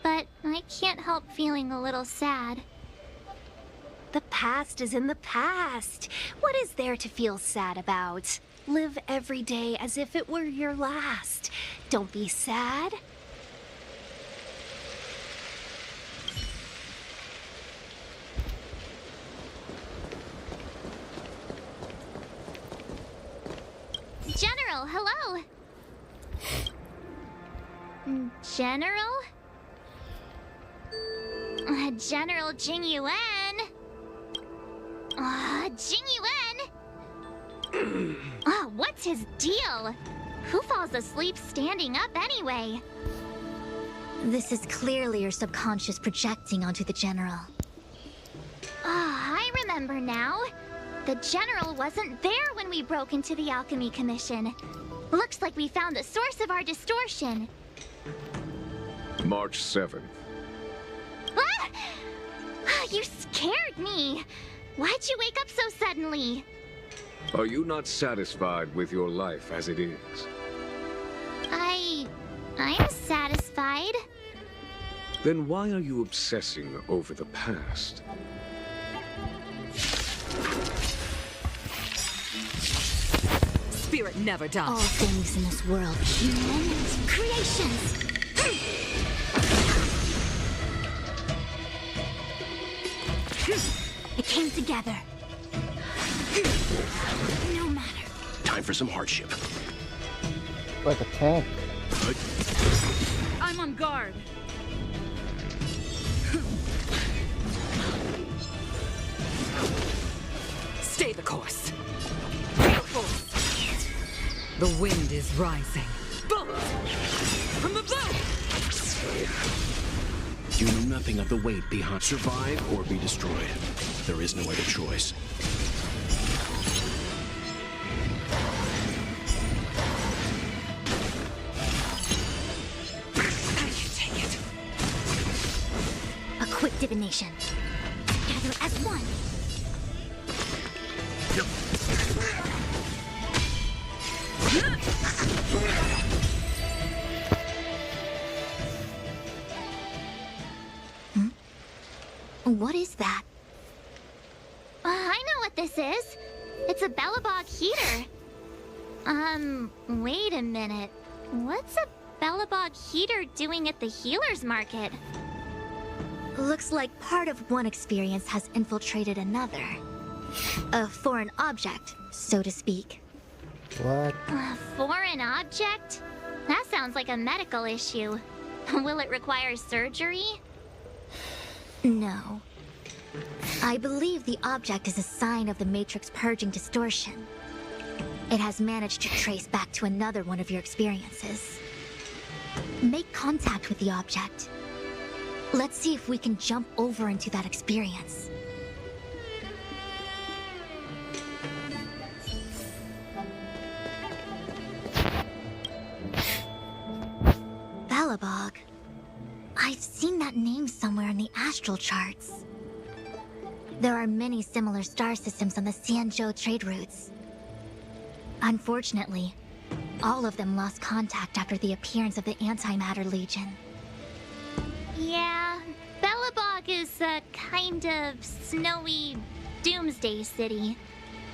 but I can't help feeling a little sad. The past is in the past. What is there to feel sad about? Live every day as if it were your last. Don't be sad. General, hello! General? General Jing Yuan? Jing Yuan? What's his deal? Who falls asleep standing up anyway? This is clearly your subconscious projecting onto the General. I remember now. The General wasn't there when we broke into the Alchemy Commission. Looks like we found the source of our distortion. March 7th. Ah! You scared me. Why'd you wake up so suddenly? Are you not satisfied with your life as it is? I'm satisfied. Then why are you obsessing over the past? Spirit never dies. All things in this world, human creations. It came together. No matter. Time for some hardship. Like a tank. I'm on guard. Stay the course. The wind is rising. Bullets! From the boat! You know nothing of the weight behind. Survive or be destroyed. There is no other choice. I can take it. A quick divination. Together as one. What is that? I know what this is. It's a Bellabog heater. Wait a minute. What's a Bellabog heater doing at the healer's market? Looks like part of one experience has infiltrated another. A foreign object, so to speak. What? A foreign object? That sounds like a medical issue. Will it require surgery? No. I believe the object is a sign of the Matrix purging distortion. It has managed to trace back to another one of your experiences. Make contact with the object. Let's see if we can jump over into that experience. Balabog. I've seen that name somewhere in the astral charts. There are many similar star systems on the Xianzhou trade routes. Unfortunately, all of them lost contact after the appearance of the Antimatter Legion. Yeah, Belobog is a kind of snowy doomsday city.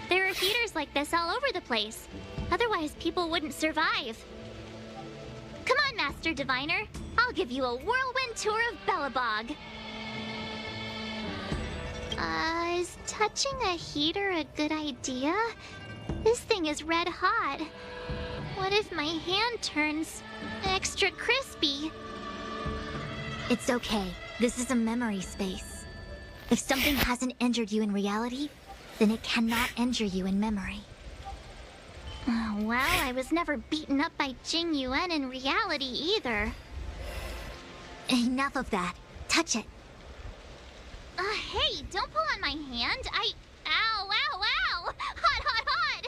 There are heaters like this all over the place. Otherwise, people wouldn't survive. Come on, Master Diviner. I'll give you a whirlwind tour of Belobog. Is touching a heater a good idea? This thing is red hot. What if my hand turns extra crispy? It's okay. This is a memory space. If something hasn't injured you in reality, then it cannot injure you in memory. Well, I was never beaten up by Jing Yuan in reality either. Enough of that. Touch it. Hey, don't pull on my hand. Ow, ow, ow! Hot, hot, hot!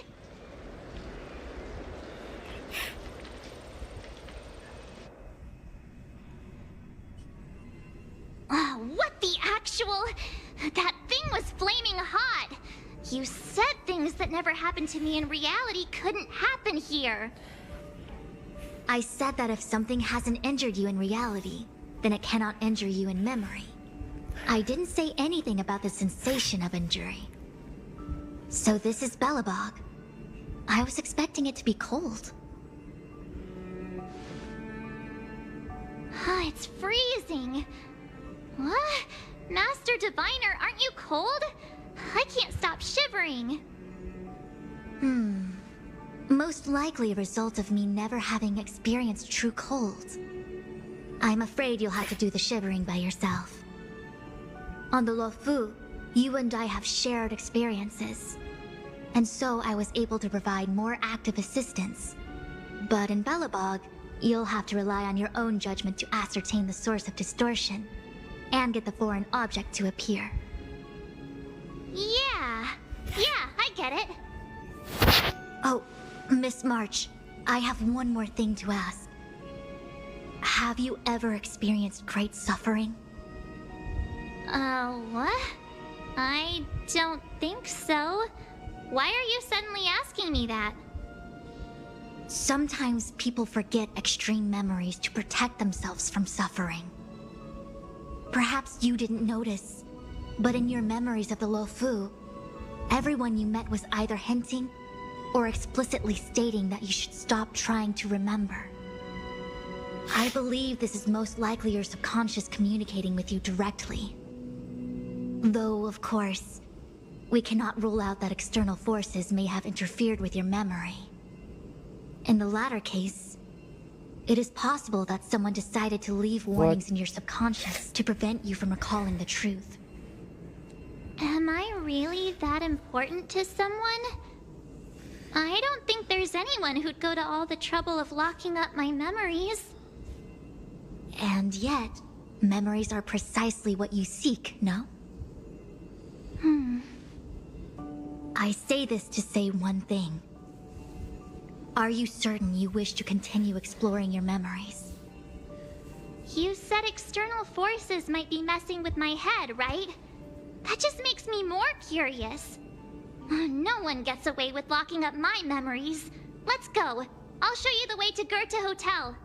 What the actual... That thing was flaming hot! You said things that never happened to me in reality couldn't happen here. I said that if something hasn't injured you in reality, then it cannot injure you in memory. I didn't say anything about the sensation of injury. So this is Belobog. I was expecting it to be cold. It's freezing. What? Master Diviner, aren't you cold? I can't stop shivering. Most likely a result of me never having experienced true cold. I'm afraid you'll have to do the shivering by yourself. On the Luofu, you and I have shared experiences. And so I was able to provide more active assistance. But in Belobog, you'll have to rely on your own judgment to ascertain the source of distortion, and get the foreign object to appear. Yeah, I get it. Oh, Miss March, I have one more thing to ask. Have you ever experienced great suffering? What? I don't think so. Why are you suddenly asking me that? Sometimes people forget extreme memories to protect themselves from suffering. Perhaps you didn't notice, but in your memories of the Luofu, everyone you met was either hinting or explicitly stating that you should stop trying to remember. I believe this is most likely your subconscious communicating with you directly. Though, of course, we cannot rule out that external forces may have interfered with your memory. In the latter case, it is possible that someone decided to leave warnings in your subconscious to prevent you from recalling the truth. Am I really that important to someone? I don't think there's anyone who'd go to all the trouble of locking up my memories. And yet, memories are precisely what you seek, no? I say this to say one thing. Are you certain you wish to continue exploring your memories? You said external forces might be messing with my head, right? That just makes me more curious. No one gets away with locking up my memories. Let's go. I'll show you the way to Goethe Hotel.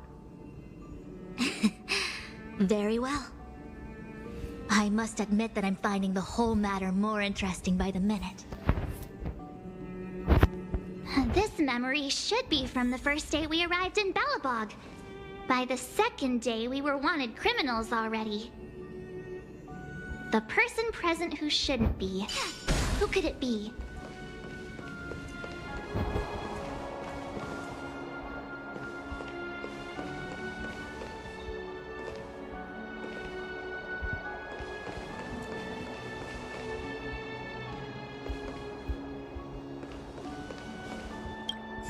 Very well. I must admit that I'm finding the whole matter more interesting by the minute. This memory should be from the first day we arrived in Belobog. By the second day, we were wanted criminals already. The person present who shouldn't be. Who could it be?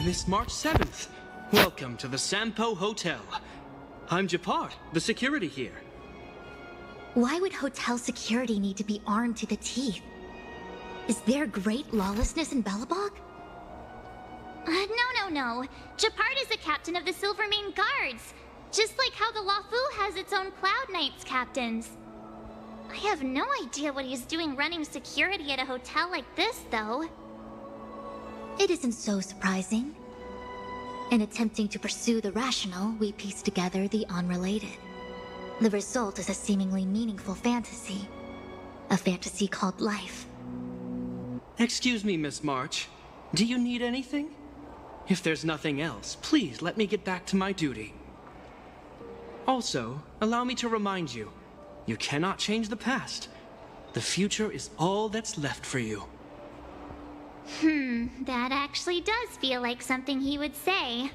Miss March 7th. Welcome to the Sampo Hotel. I'm Japar, the security here. Why would hotel security need to be armed to the teeth? Is there great lawlessness in Belobog? No. Japard is the captain of the Silvermane Guards. Just like how the Lafu has its own Cloud Knights captains. I have no idea what he's doing running security at a hotel like this, though. It isn't so surprising. In attempting to pursue the rational, we piece together the unrelated. The result is a seemingly meaningful fantasy. A fantasy called life. Excuse me, Miss March. Do you need anything? If there's nothing else, please let me get back to my duty. Also, allow me to remind you, you cannot change the past. The future is all that's left for you. That actually does feel like something he would say.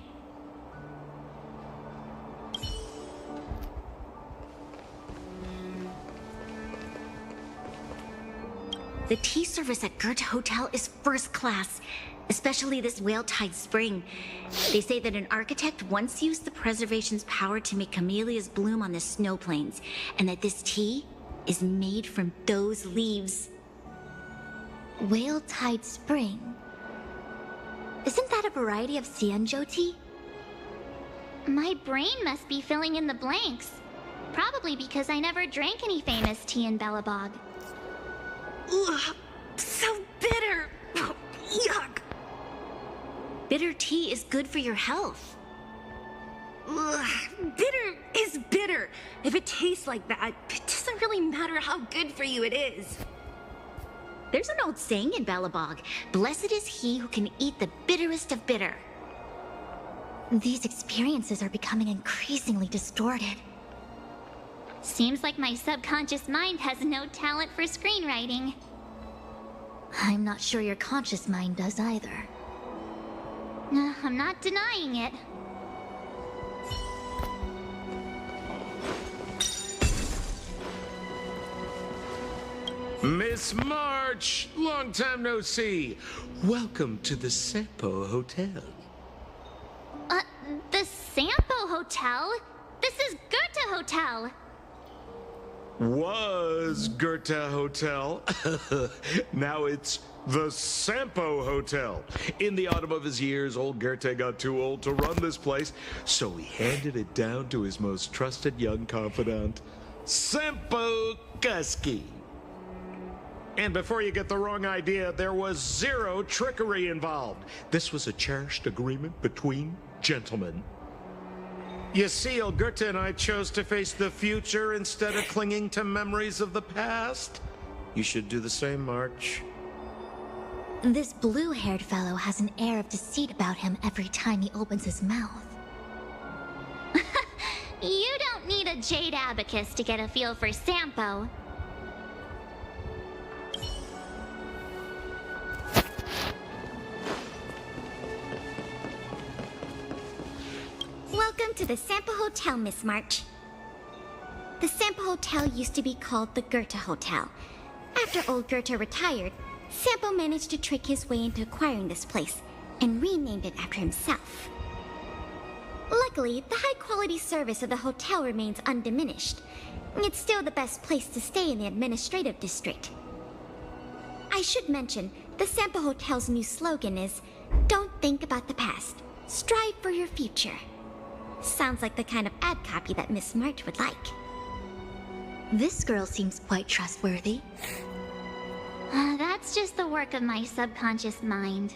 The tea service at Goethe Hotel is first class, especially this Whale-Tide Spring. They say that an architect once used the preservation's power to make camellias bloom on the snow plains, and that this tea is made from those leaves. Whale-Tide Spring? Isn't that a variety of Xianzhou tea? My brain must be filling in the blanks. Probably because I never drank any famous tea in Belobog. Ugh, so bitter! Yuck! Bitter tea is good for your health. Ugh, bitter is bitter. If it tastes like that, it doesn't really matter how good for you it is. There's an old saying in Belobog, blessed is he who can eat the bitterest of bitter. These experiences are becoming increasingly distorted. Seems like my subconscious mind has no talent for screenwriting. I'm not sure your conscious mind does either. I'm not denying it. Miss March, long time no see. Welcome to the Sampo Hotel. The Sampo Hotel? This is Goethe Hotel. Was Goethe Hotel. Now it's the Sampo Hotel. In the autumn of his years, old Goethe got too old to run this place, so he handed it down to his most trusted young confidant, Sampo Kuski. And before you get the wrong idea, there was zero trickery involved. This was a cherished agreement between gentlemen. You see, old Goethe and I chose to face the future instead of clinging to memories of the past. You should do the same, March. This blue-haired fellow has an air of deceit about him every time he opens his mouth. You don't need a jade abacus to get a feel for Sampo. Welcome to the Sampo Hotel, Miss March. The Sampo Hotel used to be called the Goethe Hotel. After old Goethe retired, Sampo managed to trick his way into acquiring this place and renamed it after himself. Luckily, the high-quality service of the hotel remains undiminished. It's still the best place to stay in the administrative district. I should mention, the Sampo Hotel's new slogan is, "Don't think about the past, strive for your future." Sounds like the kind of ad copy that Miss March would like. This girl seems quite trustworthy. That's just the work of my subconscious mind.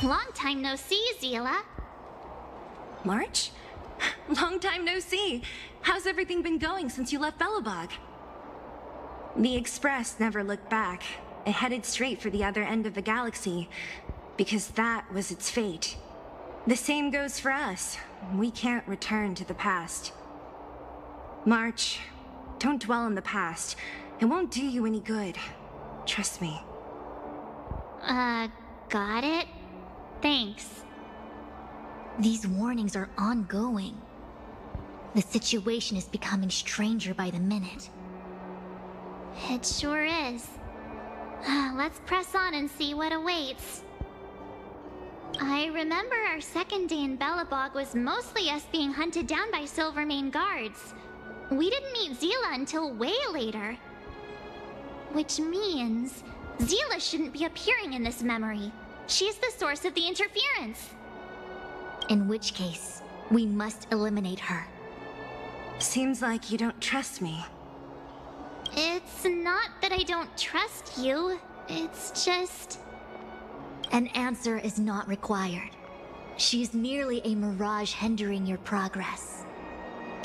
Long time no see, Zila. March? Long time no see. How's everything been going since you left Belobog? The Express never looked back. It headed straight for the other end of the galaxy, because that was its fate. The same goes for us. We can't return to the past. March, don't dwell on the past. It won't do you any good. Trust me. Got it? Thanks. These warnings are ongoing. The situation is becoming stranger by the minute. It sure is. Let's press on and see what awaits. I remember our second day in Belobog was mostly us being hunted down by Silvermane guards. We didn't meet Zila until way later. Which means Zila shouldn't be appearing in this memory. She's the source of the interference. In which case, we must eliminate her. Seems like you don't trust me. It's not that I don't trust you. It's just... An answer is not required. She's merely a mirage hindering your progress.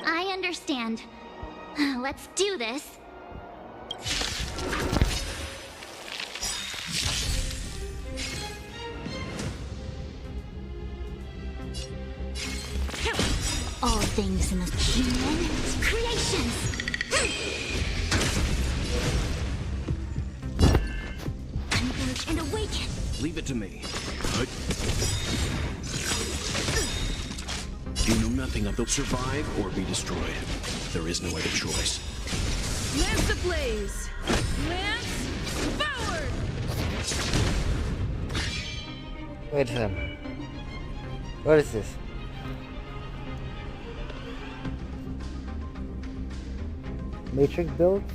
I understand. Let's do this. All things must be human creations. Converge and awaken. Leave it to me. You know nothing of the survive or be destroyed. There is no other choice. Lance ablaze! Lance forward! Wait a second. What is this? Matrix builds?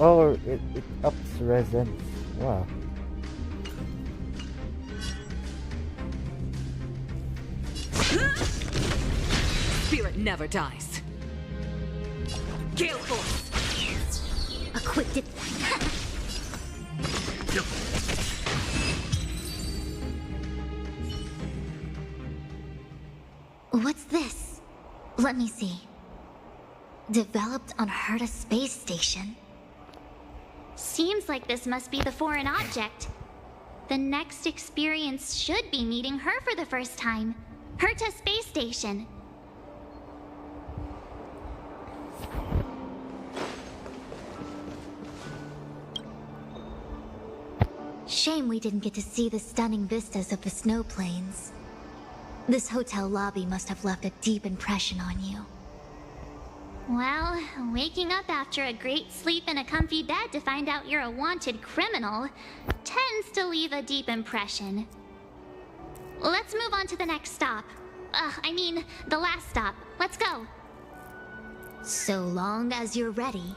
Oh, it ups resistance. Wow. Spirit never dies. Gale Force! Equipped it. What's this? Let me see. Developed on Herta space station. Seems like this must be the foreign object. The next experience should be meeting her for the first time. Herta space station. Shame we didn't get to see the stunning vistas of the snow plains. This hotel lobby must have left a deep impression on you. Well, waking up after a great sleep in a comfy bed to find out you're a wanted criminal tends to leave a deep impression. Let's move on to the next stop. The last stop. Let's go. So long as you're ready.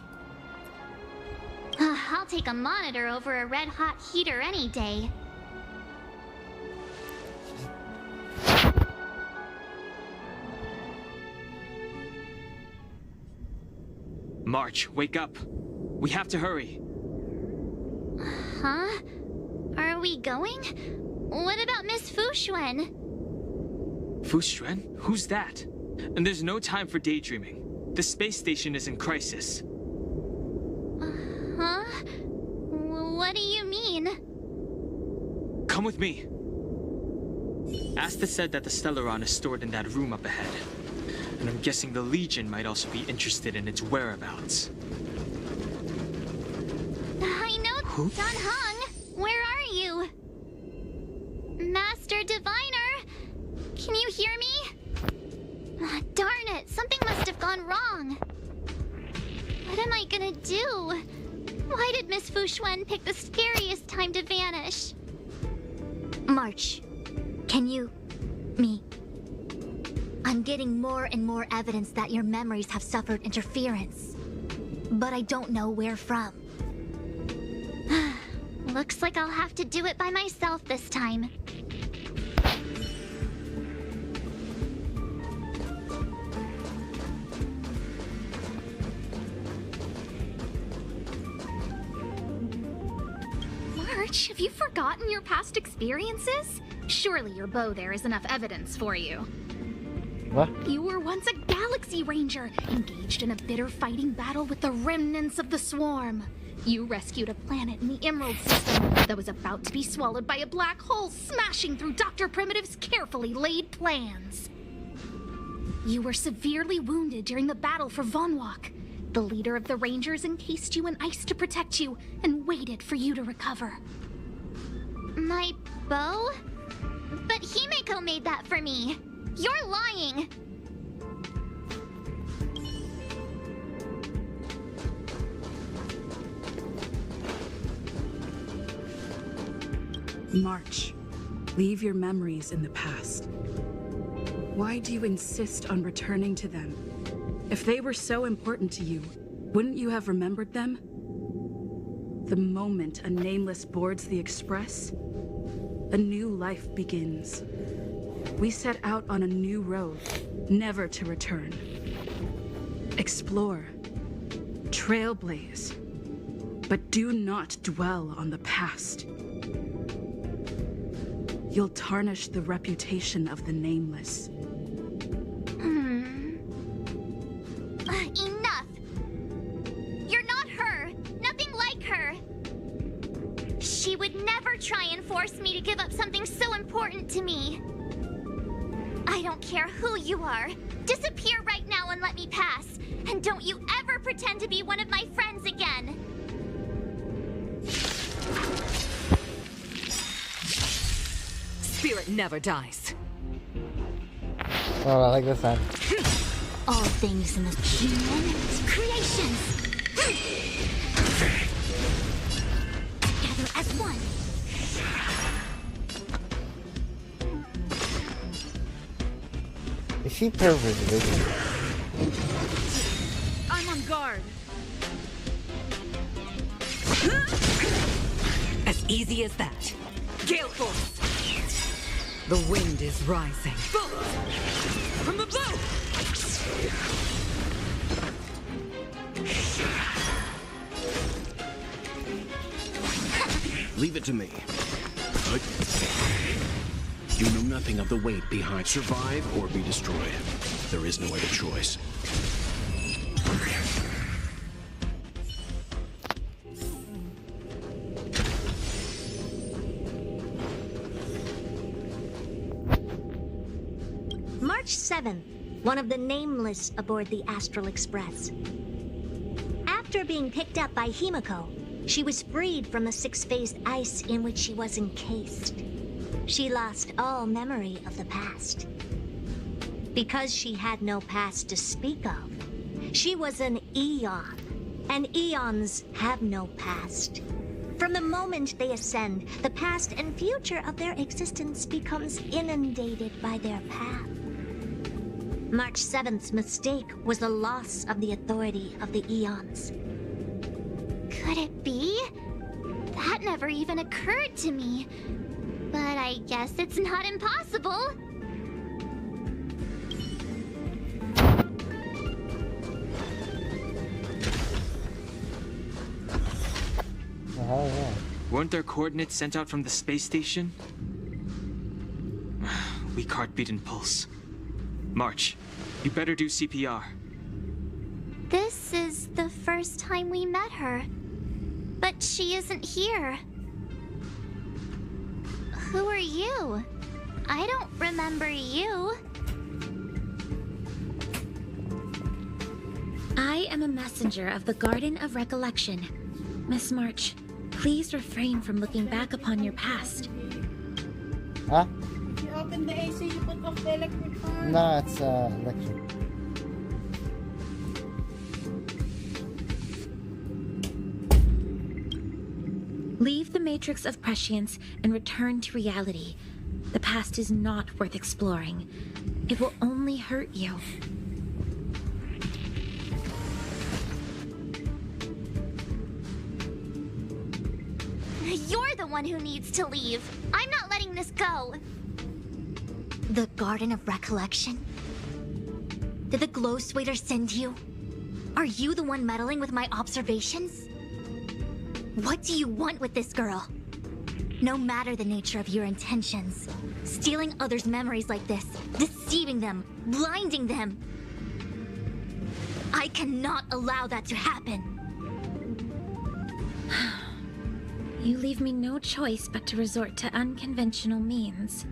I'll take a monitor over a red-hot heater any day. March, wake up. We have to hurry. Huh? Are we going? What about Miss Fushuen? Fushuen? Who's that? And there's no time for daydreaming. The space station is in crisis. Huh? What do you mean? Come with me. Asta said that the Stellaron is stored in that room up ahead. And I'm guessing the Legion might also be interested in its whereabouts. I know, Who? Don Hung. Where are you? Master Diviner? Can you hear me? Darn it, something must have gone wrong. What am I gonna do? Why did Miss Fushuen pick the scariest time to vanish? March, can you... me... I'm getting more and more evidence that your memories have suffered interference. But I don't know where from. Looks like I'll have to do it by myself this time. March, have you forgotten your past experiences? Surely your bow there is enough evidence for you. What? You were once a Galaxy Ranger, engaged in a bitter fighting battle with the remnants of the Swarm. You rescued a planet in the Emerald System that was about to be swallowed by a black hole, smashing through Dr. Primitive's carefully laid plans. You were severely wounded during the battle for Vonwalk. The leader of the Rangers encased you in ice to protect you and waited for you to recover. My bow? But Himeko made that for me. You're lying. March, leave your memories in the past. Why do you insist on returning to them? If they were so important to you, wouldn't you have remembered them? The moment a nameless boards the express, a new life begins. We set out on a new road, never to return. Explore, trailblaze, but do not dwell on the past. You'll tarnish the reputation of the nameless. Enough! You're not her! Nothing like her! She would never try and force me to give up something so important to me. I don't care who you are. Disappear right now and let me pass. And don't you ever pretend to be one of my friends again. Spirit never dies. Oh, I like this one. All things must be human creations. Together as one. Is she perverted? I'm on guard. As easy as that. Gale force. The wind is rising. Bolt! From the bow! Leave it to me. You know nothing of the weight behind. Survive or be destroyed. There is no other choice. March 7th, one of the nameless aboard the Astral Express. After being picked up by Himeko, she was freed from the six-phased ice in which she was encased. She lost all memory of the past. Because she had no past to speak of, she was an eon, and eons have no past. From the moment they ascend, the past and future of their existence becomes inundated by their path. March 7th's mistake was the loss of the authority of the eons. Could it be? That never even occurred to me. But I guess it's not impossible. Oh, yeah. Weren't there coordinates sent out from the space station? Weak heartbeat and pulse. March, you better do CPR. This is the first time we met her. But she isn't here. Who are you? I don't remember you. I am a messenger of the Garden of Recollection. Miss March, please refrain from looking back upon your past. Huh? You open the AC, you put off the electric fan. No, it's electric. Leave the matrix of prescience and return to reality. The past is not worth exploring. It will only hurt you. You're the one who needs to leave. I'm not letting this go. The Garden of Recollection? Did the Glow Swader send you? Are you the one meddling with my observations? What do you want with this girl? No matter the nature of your intentions, stealing others' memories like this, deceiving them, blinding them, I cannot allow that to happen. You leave me no choice but to resort to unconventional means.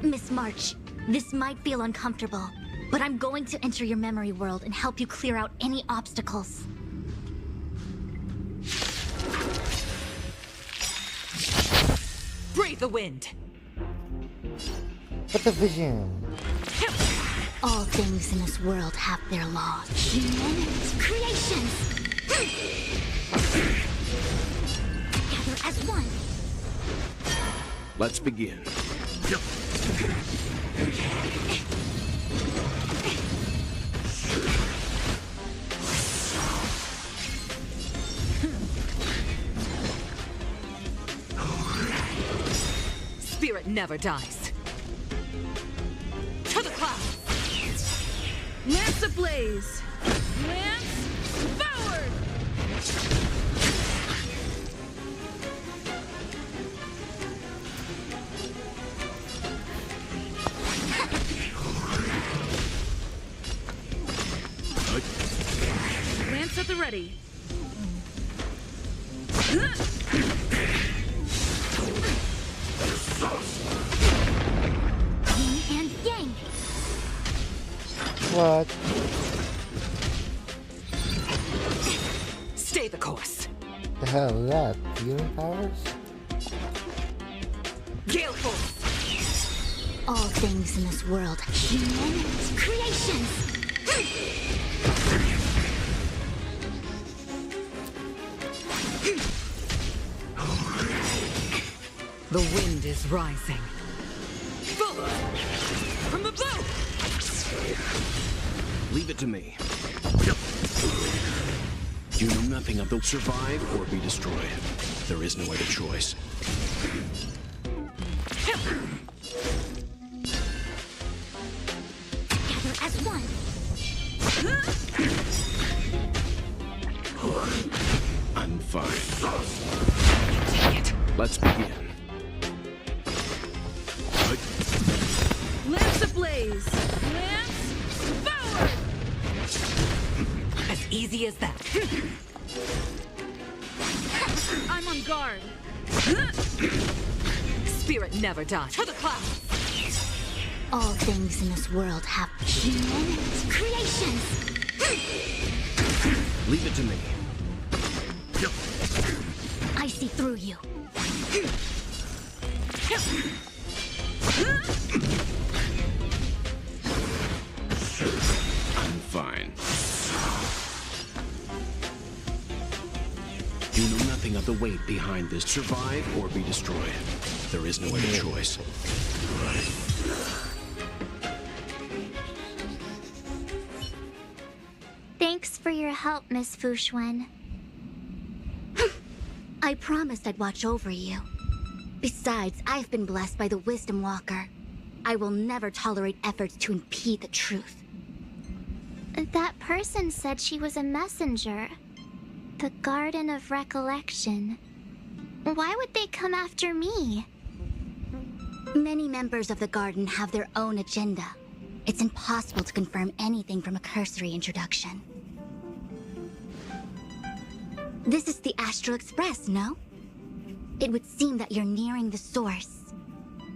Miss March, this might feel uncomfortable, But I'm going to enter your memory world and help you clear out any obstacles. Breathe the wind. But the vision. All things in this world have their laws. Human creations. Together as one. Let's begin. Spirit never dies. To the clouds! Lance ablaze! Lance forward! Lance at the ready. Yin and yang. What? Stay the course. The hell is that? Healing powers? Gale force. All things in this world. Human creations. The wind is rising. Boom! From the boat! Leave it to me. You know nothing of the survive or be destroyed. There is no other choice. Together as one. I'm fine. Let's begin. Lance ablaze! Lance forward! As easy as that. I'm on guard. Spirit never dies. To the clouds! All things in this world have human creations. Leave it to me. I see through you. I'm fine. You know nothing of the weight behind this. Survive or be destroyed. There is no other choice. Thanks for your help, Miss Fushuen. I promised I'd watch over you. Besides, I've been blessed by the Wisdom Walker. I will never tolerate efforts to impede the truth. That person said she was a messenger. The Garden of Recollection. Why would they come after me? Many members of the Garden have their own agenda. It's impossible to confirm anything from a cursory introduction. This is the Astral Express, no? It would seem that you're nearing the source.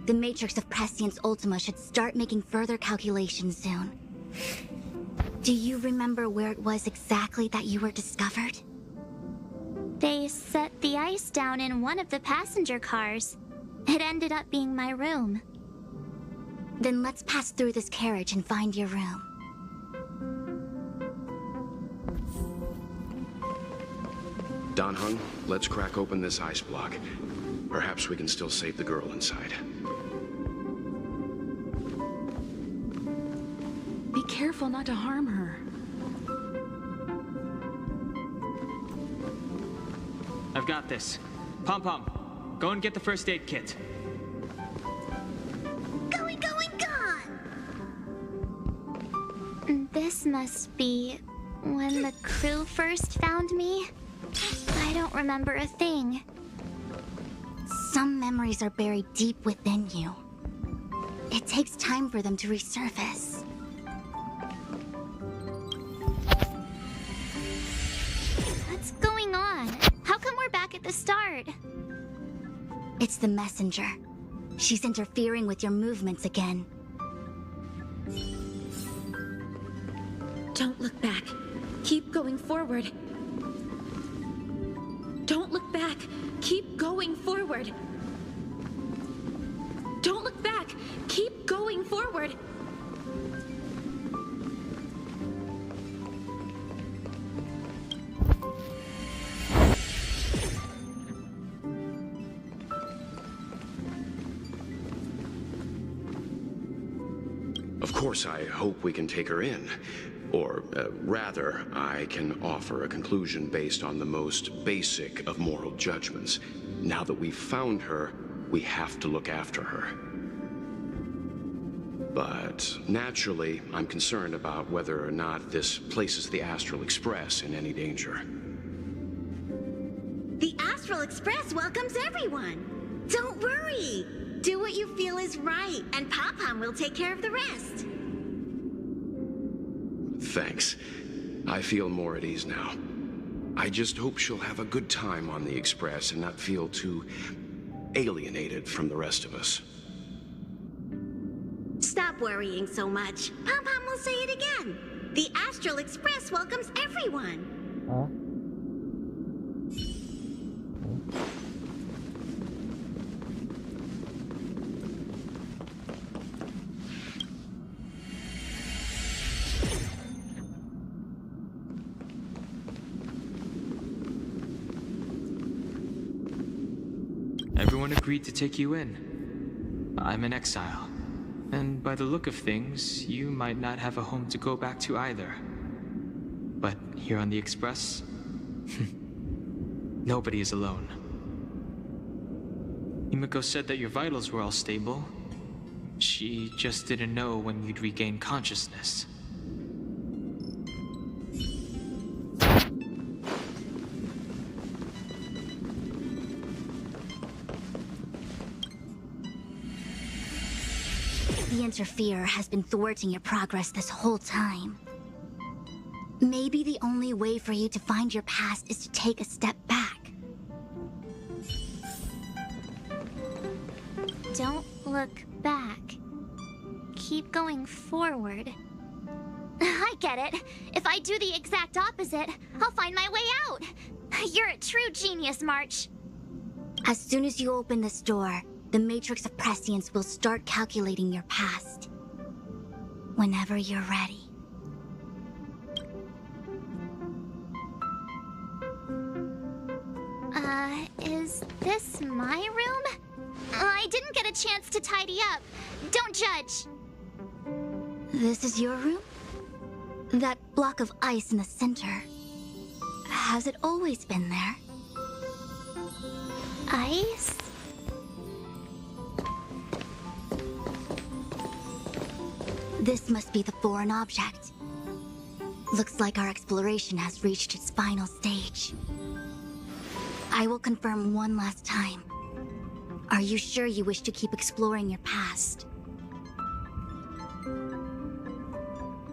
The Matrix of Prescience Ultima should start making further calculations soon. Do you remember where it was exactly that you were discovered? They set the ice down in one of the passenger cars. It ended up being my room. Then let's pass through this carriage and find your room. Don Hung, let's crack open this ice block. Perhaps we can still save the girl inside. Be careful not to harm her. I've got this. Pom Pom, go and get the first aid kit. Going, gone! This must be when the crew first found me. I don't remember a thing. Some memories are buried deep within you. It takes time for them to resurface. What's going on? How come we're back at the start? It's the messenger. She's interfering with your movements again. Don't look back. Keep going forward. Don't look back. Keep going forward. Don't look back. Keep going forward. Of course, I hope we can take her in. Or, rather, I can offer a conclusion based on the most basic of moral judgments. Now that we've found her, we have to look after her. But, naturally, I'm concerned about whether or not this places the Astral Express in any danger. The Astral Express welcomes everyone. Don't worry. Do what you feel is right, and Pop-Pom will take care of the rest. Thanks. I feel more at ease now. I just hope she'll have a good time on the Express and not feel too alienated from the rest of us. Stop worrying so much. Pom-Pom will say it again. The Astral Express welcomes everyone. Huh? Everyone agreed to take you in. I'm in exile. And by the look of things, you might not have a home to go back to either. But here on the Express, nobody is alone. Himiko said that your vitals were all stable. She just didn't know when you'd regain consciousness. The Interferer has been thwarting your progress this whole time. Maybe the only way for you to find your past is to take a step back. Don't look back. Keep going forward. I get it. If I do the exact opposite, I'll find my way out. You're a true genius, March. As soon as you open this door, the Matrix of Prescience will start calculating your past. Whenever you're ready. Is this my room? I didn't get a chance to tidy up. Don't judge. This is your room? That block of ice in the center. Has it always been there? Ice? This must be the foreign object. Looks like our exploration has reached its final stage. I will confirm one last time. Are you sure you wish to keep exploring your past?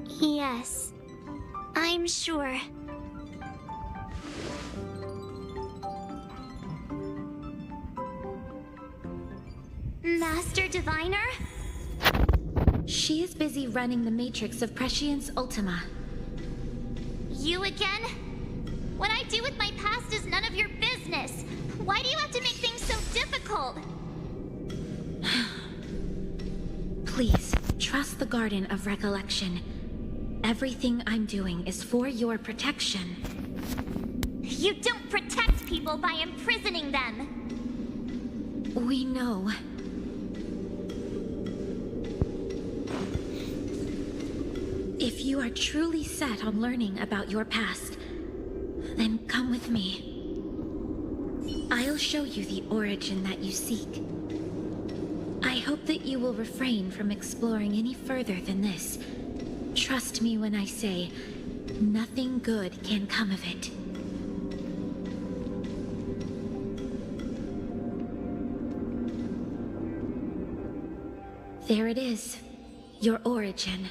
Yes, I'm sure. Master Diviner? She is busy running the Matrix of Prescience Ultima. You again? What I do with my past is none of your business. Why do you have to make things so difficult? Please, trust the Garden of Recollection. Everything I'm doing is for your protection. You don't protect people by imprisoning them. We know. If you are truly set on learning about your past, then come with me. I'll show you the origin that you seek. I hope that you will refrain from exploring any further than this. Trust me when I say, nothing good can come of it. There it is, your origin.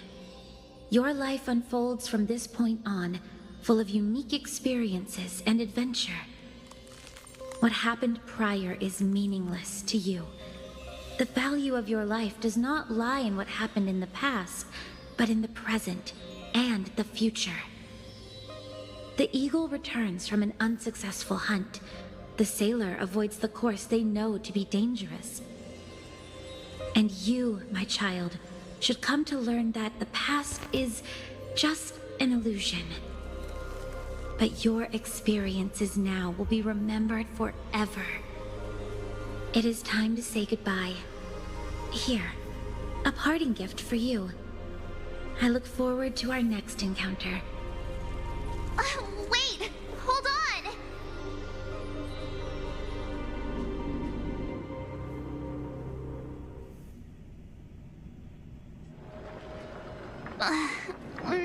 Your life unfolds from this point on, full of unique experiences and adventure. What happened prior is meaningless to you. The value of your life does not lie in what happened in the past, but in the present and the future. The eagle returns from an unsuccessful hunt. The sailor avoids the course they know to be dangerous. And you, my child, should come to learn that the past is just an illusion. But your experiences now will be remembered forever. It is time to say goodbye. Here, a parting gift for you. I look forward to our next encounter. Wait! Hold on!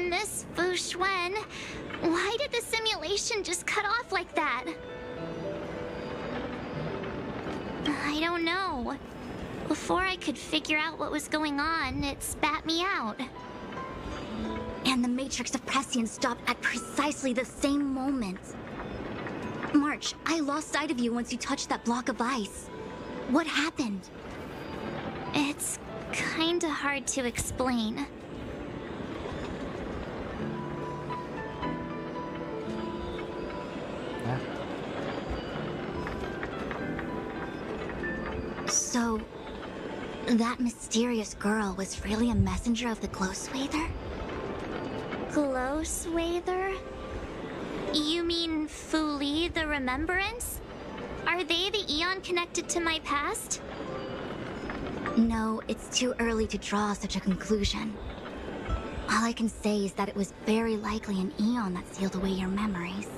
Miss Fu Xuan, why did the simulation just cut off like that? I don't know. Before I could figure out what was going on, it spat me out. And the Matrix of Prescience stopped at precisely the same moment. March, I lost sight of you once you touched that block of ice. What happened? It's kinda hard to explain. So, that mysterious girl was really a messenger of the Glow Swather? Glow Swather? You mean Fu Li, the Remembrance? Are they the Eon connected to my past? No, it's too early to draw such a conclusion. All I can say is that it was very likely an Eon that sealed away your memories.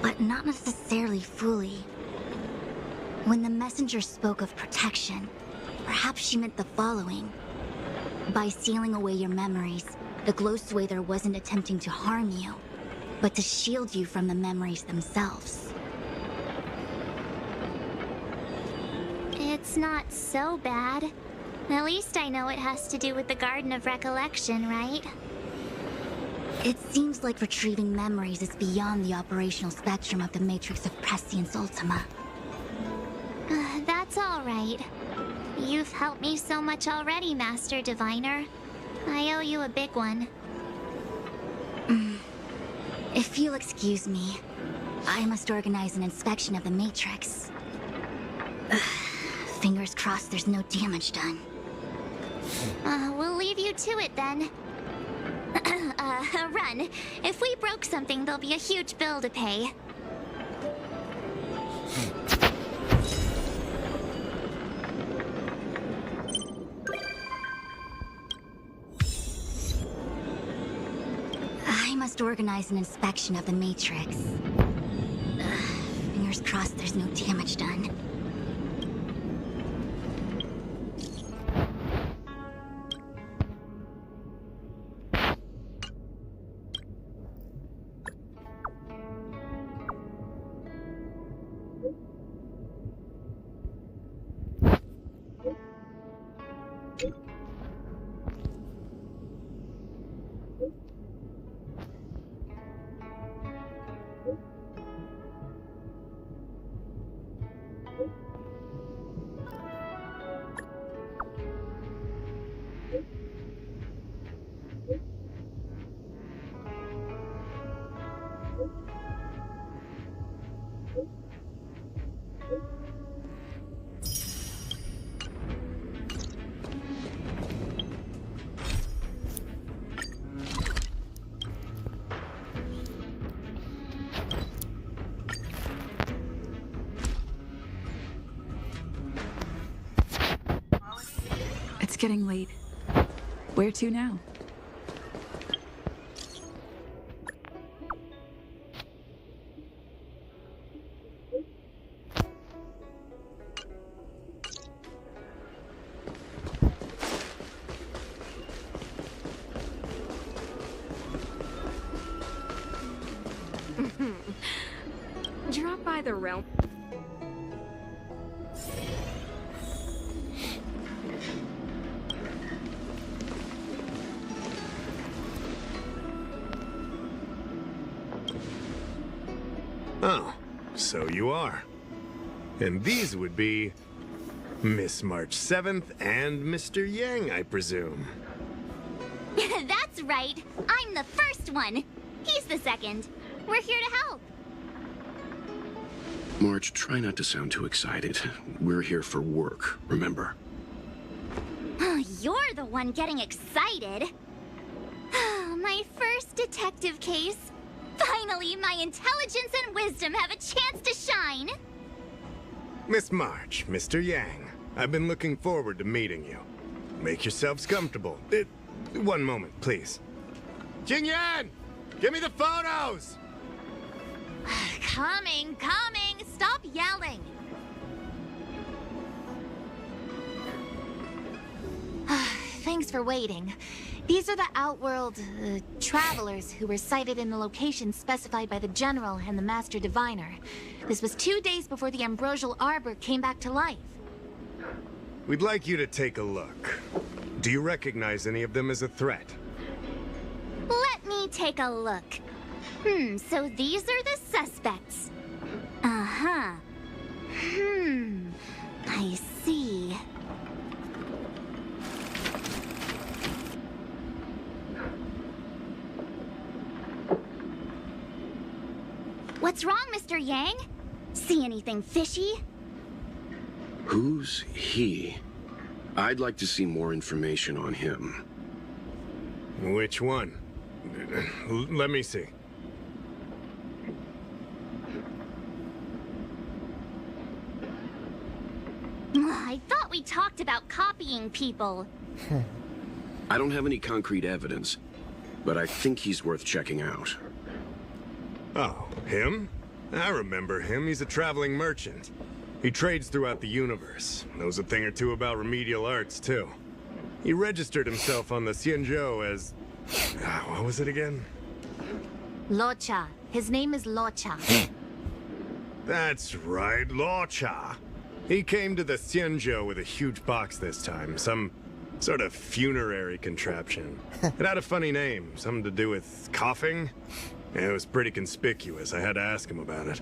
But not necessarily fully. When the messenger spoke of protection, perhaps she meant the following. By sealing away your memories, the Glow Swather wasn't attempting to harm you, but to shield you from the memories themselves. It's not so bad. At least I know it has to do with the Garden of Recollection, right? It seems like retrieving memories is beyond the operational spectrum of the Matrix of Prescience Ultima. That's all right. You've helped me so much already, Master Diviner. I owe you a big one. If you'll excuse me, I must organize an inspection of the Matrix. Fingers crossed there's no damage done. We'll leave you to it then. Run. If we broke something, there'll be a huge bill to pay. I must organize an inspection of the Matrix. Fingers crossed there's no damage done. It's getting late. Where to now? Drop by the realm. Oh, so you are. And these would be Miss March 7th and Mr. Yang, I presume. That's right. I'm the first one. He's the second. We're here to help. March, try not to sound too excited. We're here for work, remember? You're the one getting excited. My first detective case. Finally, my intelligence and wisdom have a chance to shine. Miss March, Mr. Yang, I've been looking forward to meeting you. Make yourselves comfortable. One moment, please. Jingyan! Give me the photos! Coming. Stop yelling. Thanks for waiting. These are the Outworld travelers who were sighted in the location specified by the General and the Master Diviner. This was 2 days before the Ambrosial Arbor came back to life. We'd like you to take a look. Do you recognize any of them as a threat? Let me take a look. So these are the suspects. Uh-huh. I see. What's wrong, Mr. Yang? See anything fishy? Who's he? I'd like to see more information on him. Which one? Let me see. I thought we talked about copying people. I don't have any concrete evidence, but I think he's worth checking out. Oh, him? I remember him. He's a traveling merchant. He trades throughout the universe. Knows a thing or two about remedial arts, too. He registered himself on the Xianzhou as... what was it again? Locha. His name is Locha. That's right, Locha. He came to the Xianzhou with a huge box this time. Some sort of funerary contraption. It had a funny name. Something to do with coughing? It was pretty conspicuous. I had to ask him about it.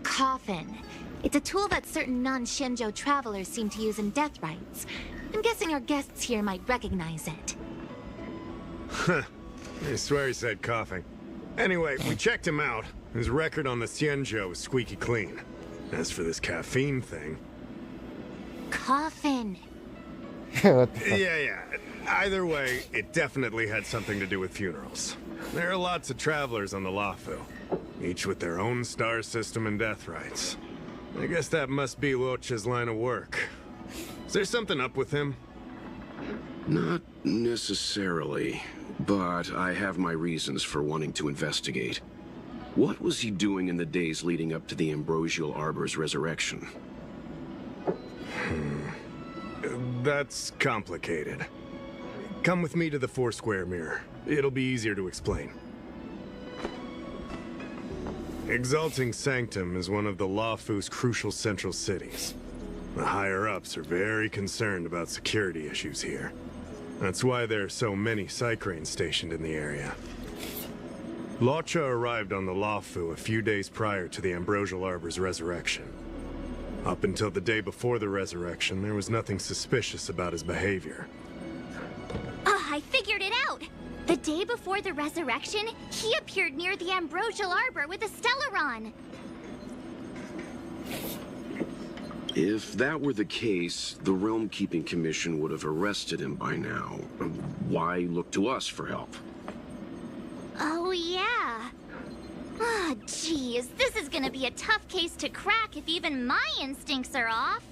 Coffin. It's a tool that certain non-Shenzhou travelers seem to use in death rites. I'm guessing our guests here might recognize it. Huh. I swear he said coughing. Anyway, we checked him out. His record on the Xianzhou is squeaky clean. As for this caffeine thing... Coffin. Yeah. Either way, it definitely had something to do with funerals. There are lots of travelers on the Luofu, each with their own star system and death rites. I guess that must be Locha's line of work. Is there something up with him? Not necessarily, but I have my reasons for wanting to investigate. What was he doing in the days leading up to the Ambrosial Arbor's resurrection? That's complicated. Come with me to the Four-Square Mirror. It'll be easier to explain. Exalting Sanctum is one of the Luofu's crucial central cities. The higher-ups are very concerned about security issues here. That's why there are so many Psycranes stationed in the area. Locha arrived on the Luofu a few days prior to the Ambrosial Arbor's resurrection. Up until the day before the resurrection, there was nothing suspicious about his behavior. I figured it out! The day before the resurrection, he appeared near the Ambrosial Arbor with a Stellaron. If that were the case, the Realm Keeping Commission would have arrested him by now. Why look to us for help? Oh, yeah. Geez, this is gonna be a tough case to crack if even my instincts are off.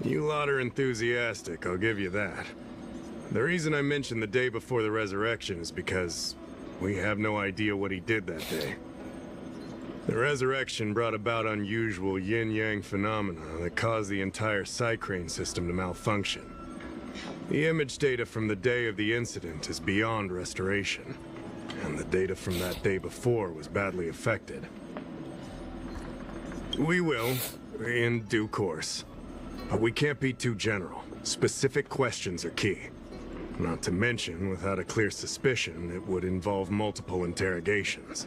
You lot are enthusiastic, I'll give you that. The reason I mentioned the day before the resurrection is because we have no idea what he did that day. The resurrection brought about unusual yin-yang phenomena that caused the entire Psycrane system to malfunction. The image data from the day of the incident is beyond restoration, and the data from that day before was badly affected. We will, in due course. But we can't be too general. Specific questions are key. Not to mention, without a clear suspicion, it would involve multiple interrogations.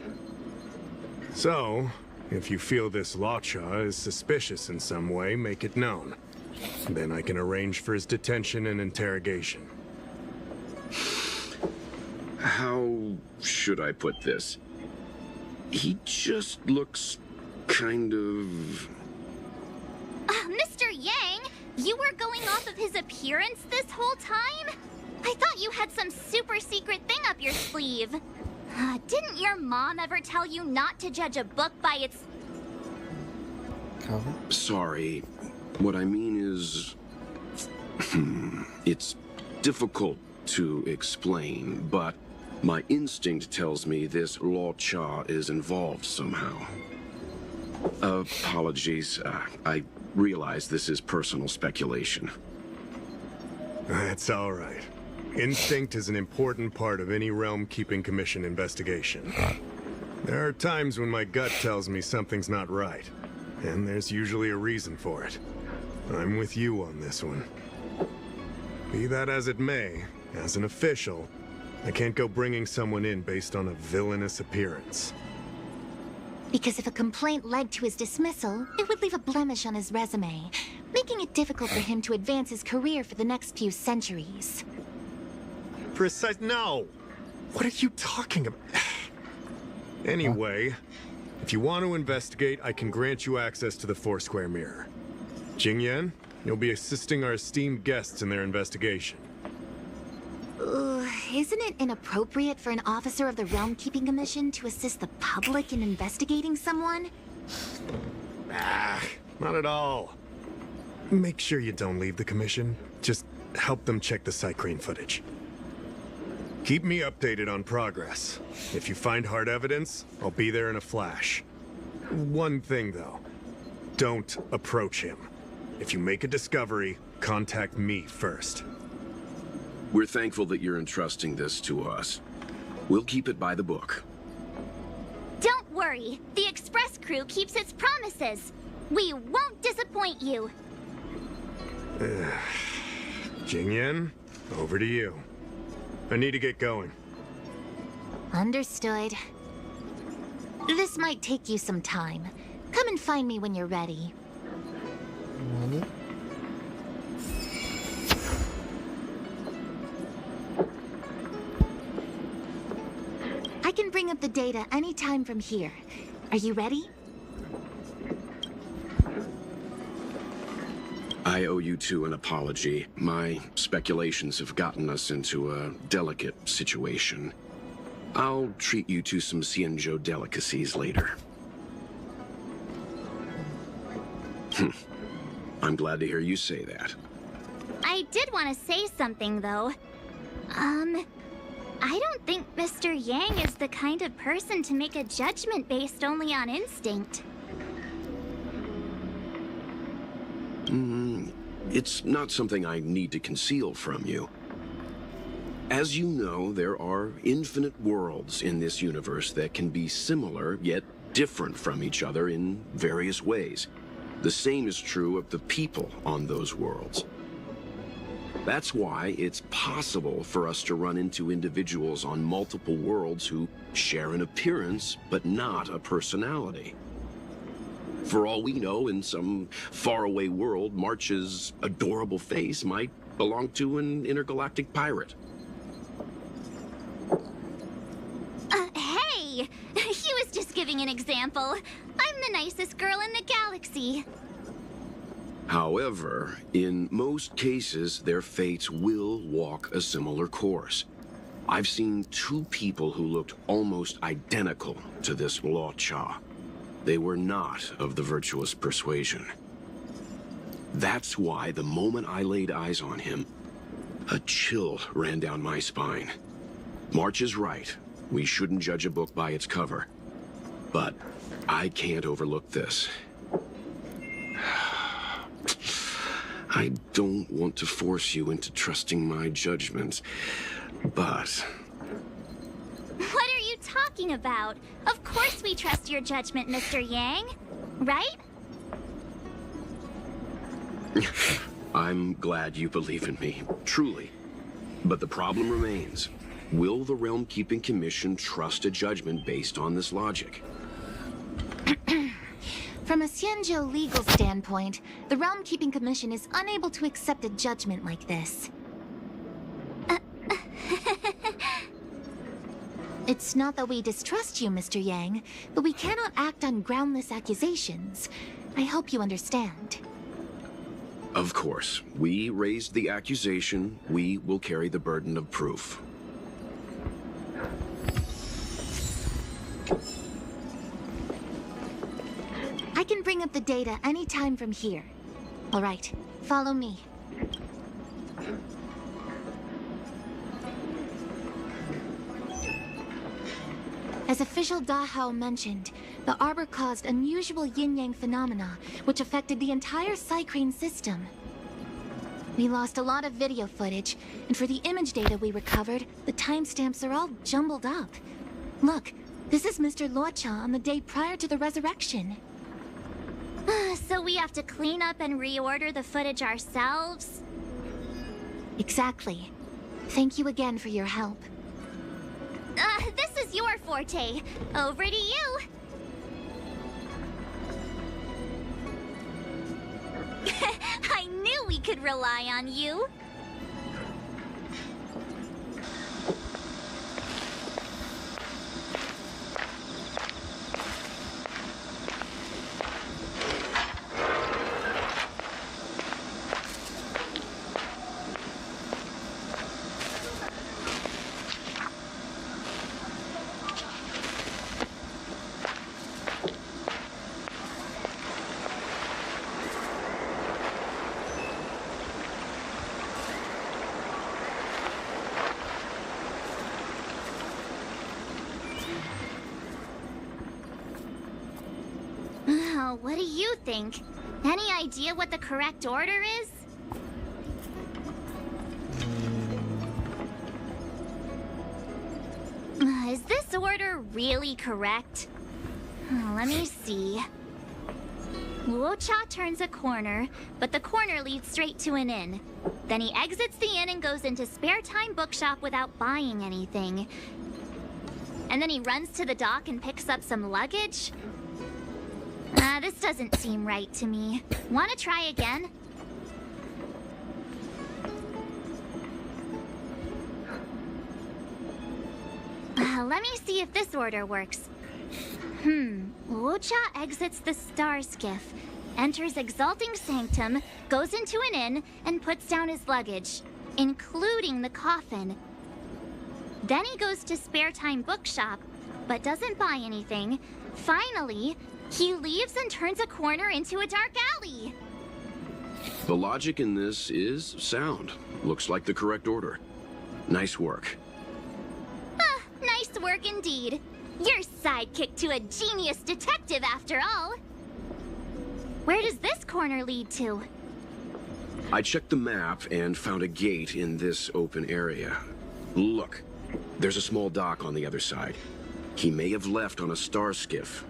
So, if you feel this Locha is suspicious in some way, make it known. Then I can arrange for his detention and interrogation. How should I put this? He just looks kind of... Mr. Yang, you were going off of his appearance this whole time? I thought you had some super secret thing up your sleeve. Didn't your mom ever tell you not to judge a book by its... Cover? Sorry. What I mean is... it's difficult to explain, but my instinct tells me this Law Cha is involved somehow. Apologies. I realize this is personal speculation. That's all right. Instinct is an important part of any Realm Keeping Commission investigation. There are times when my gut tells me something's not right, and there's usually a reason for it. I'm with you on this one. Be that as it may, as an official, I can't go bringing someone in based on a villainous appearance. Because if a complaint led to his dismissal, it would leave a blemish on his resume, making it difficult for him to advance his career for the next few centuries. No! What are you talking about? Anyway, if you want to investigate, I can grant you access to the Foursquare Mirror. Jingyan, you'll be assisting our esteemed guests in their investigation. Isn't it inappropriate for an officer of the Realm Keeping Commission to assist the public in investigating someone? Not at all. Make sure you don't leave the commission. Just help them check the Cycrane footage. Keep me updated on progress. If you find hard evidence, I'll be there in a flash. One thing, though. Don't approach him. If you make a discovery, contact me first. We're thankful that you're entrusting this to us. We'll keep it by the book. Don't worry. The Express crew keeps its promises. We won't disappoint you. Jingyan, over to you. I need to get going. Understood. This might take you some time. Come and find me when you're ready. Ready? I can bring up the data anytime from here. Are you ready? I owe you two an apology. My speculations have gotten us into a delicate situation. I'll treat you to some Xianzhou delicacies later. I'm glad to hear you say that. I did want to say something, though. I don't think Mr. Yang is the kind of person to make a judgment based only on instinct. It's not something I need to conceal from you. As you know, there are infinite worlds in this universe that can be similar, yet different from each other in various ways. The same is true of the people on those worlds. That's why it's possible for us to run into individuals on multiple worlds who share an appearance, but not a personality. For all we know, in some faraway world, March's adorable face might belong to an intergalactic pirate. Hey! He was just giving an example. I'm the nicest girl in the galaxy. However, in most cases, their fates will walk a similar course. I've seen two people who looked almost identical to this Law Cha. They were not of the virtuous persuasion. That's why the moment I laid eyes on him, a chill ran down my spine. March is right. We shouldn't judge a book by its cover. But I can't overlook this. I don't want to force you into trusting my judgment, but... What are you talking about? Of course we trust your judgment, Mr. Yang. Right? I'm glad you believe in me, truly. But the problem remains. Will the Realm Keeping Commission trust a judgment based on this logic? From a Xianzhou legal standpoint, the Realm Keeping Commission is unable to accept a judgment like this. It's not that we distrust you, Mr. Yang, but we cannot act on groundless accusations. I hope you understand. Of course. We raised the accusation. We will carry the burden of proof. I can bring up the data anytime from here. All right, follow me. As official Dahao mentioned, the arbor caused unusual yin-yang phenomena, which affected the entire Psycrane system. We lost a lot of video footage, and for the image data we recovered, the timestamps are all jumbled up. Look, this is Mr. Luocha on the day prior to the resurrection. So we have to clean up and reorder the footage ourselves? Exactly. Thank you again for your help. This is your forte. Over to you. I knew we could rely on you. What do you think? Any idea what the correct order is? Is this order really correct? Let me see. Luocha turns a corner, but the corner leads straight to an inn. Then he exits the inn and goes into Spare Time Bookshop without buying anything. And then he runs to the dock and picks up some luggage? This doesn't seem right to me. Want to try again? Let me see if this order works. Luocha exits the Star Skiff, enters Exalting Sanctum, goes into an inn, and puts down his luggage, including the coffin. Then he goes to Spare Time Bookshop, but doesn't buy anything. Finally, he leaves and turns a corner into a dark alley. The logic in this is sound. Looks like the correct order. Nice work. Nice work indeed. You're sidekick to a genius detective after all. Where does this corner lead to? I checked the map and found a gate in this open area. Look, there's a small dock on the other side. He may have left on a star skiff.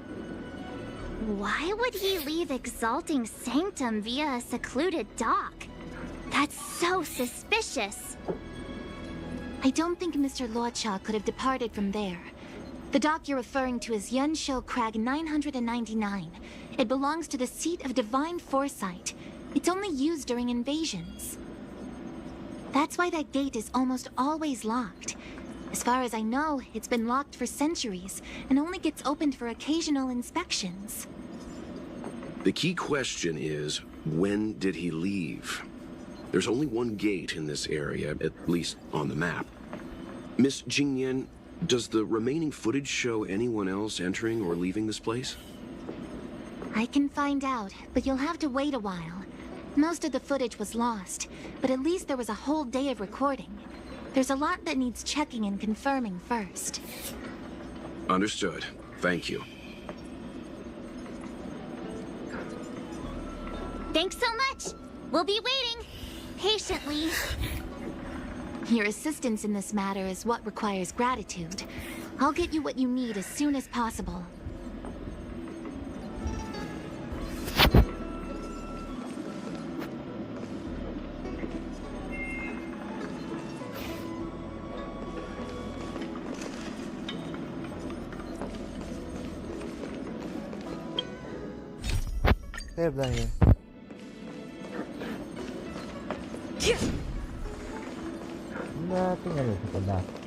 Why would he leave Exalting Sanctum via a secluded dock? That's so suspicious. I don't think Mr. Luocha could have departed from there. The dock you're referring to is Yunshou Crag 999. It belongs to the seat of Divine Foresight. It's only used during invasions. That's why that gate is almost always locked. As far as I know, it's been locked for centuries and only gets opened for occasional inspections. The key question is, when did he leave? There's only one gate in this area, at least on the map. Miss Jingyan, does the remaining footage show anyone else entering or leaving this place? I can find out, but you'll have to wait a while. Most of the footage was lost, but at least there was a whole day of recording. There's a lot that needs checking and confirming first. Understood. Thank you. Thanks so much. We'll be waiting. Patiently. Your assistance in this matter is what requires gratitude. I'll get you what you need as soon as possible. have done here? Nothing, I need to go back.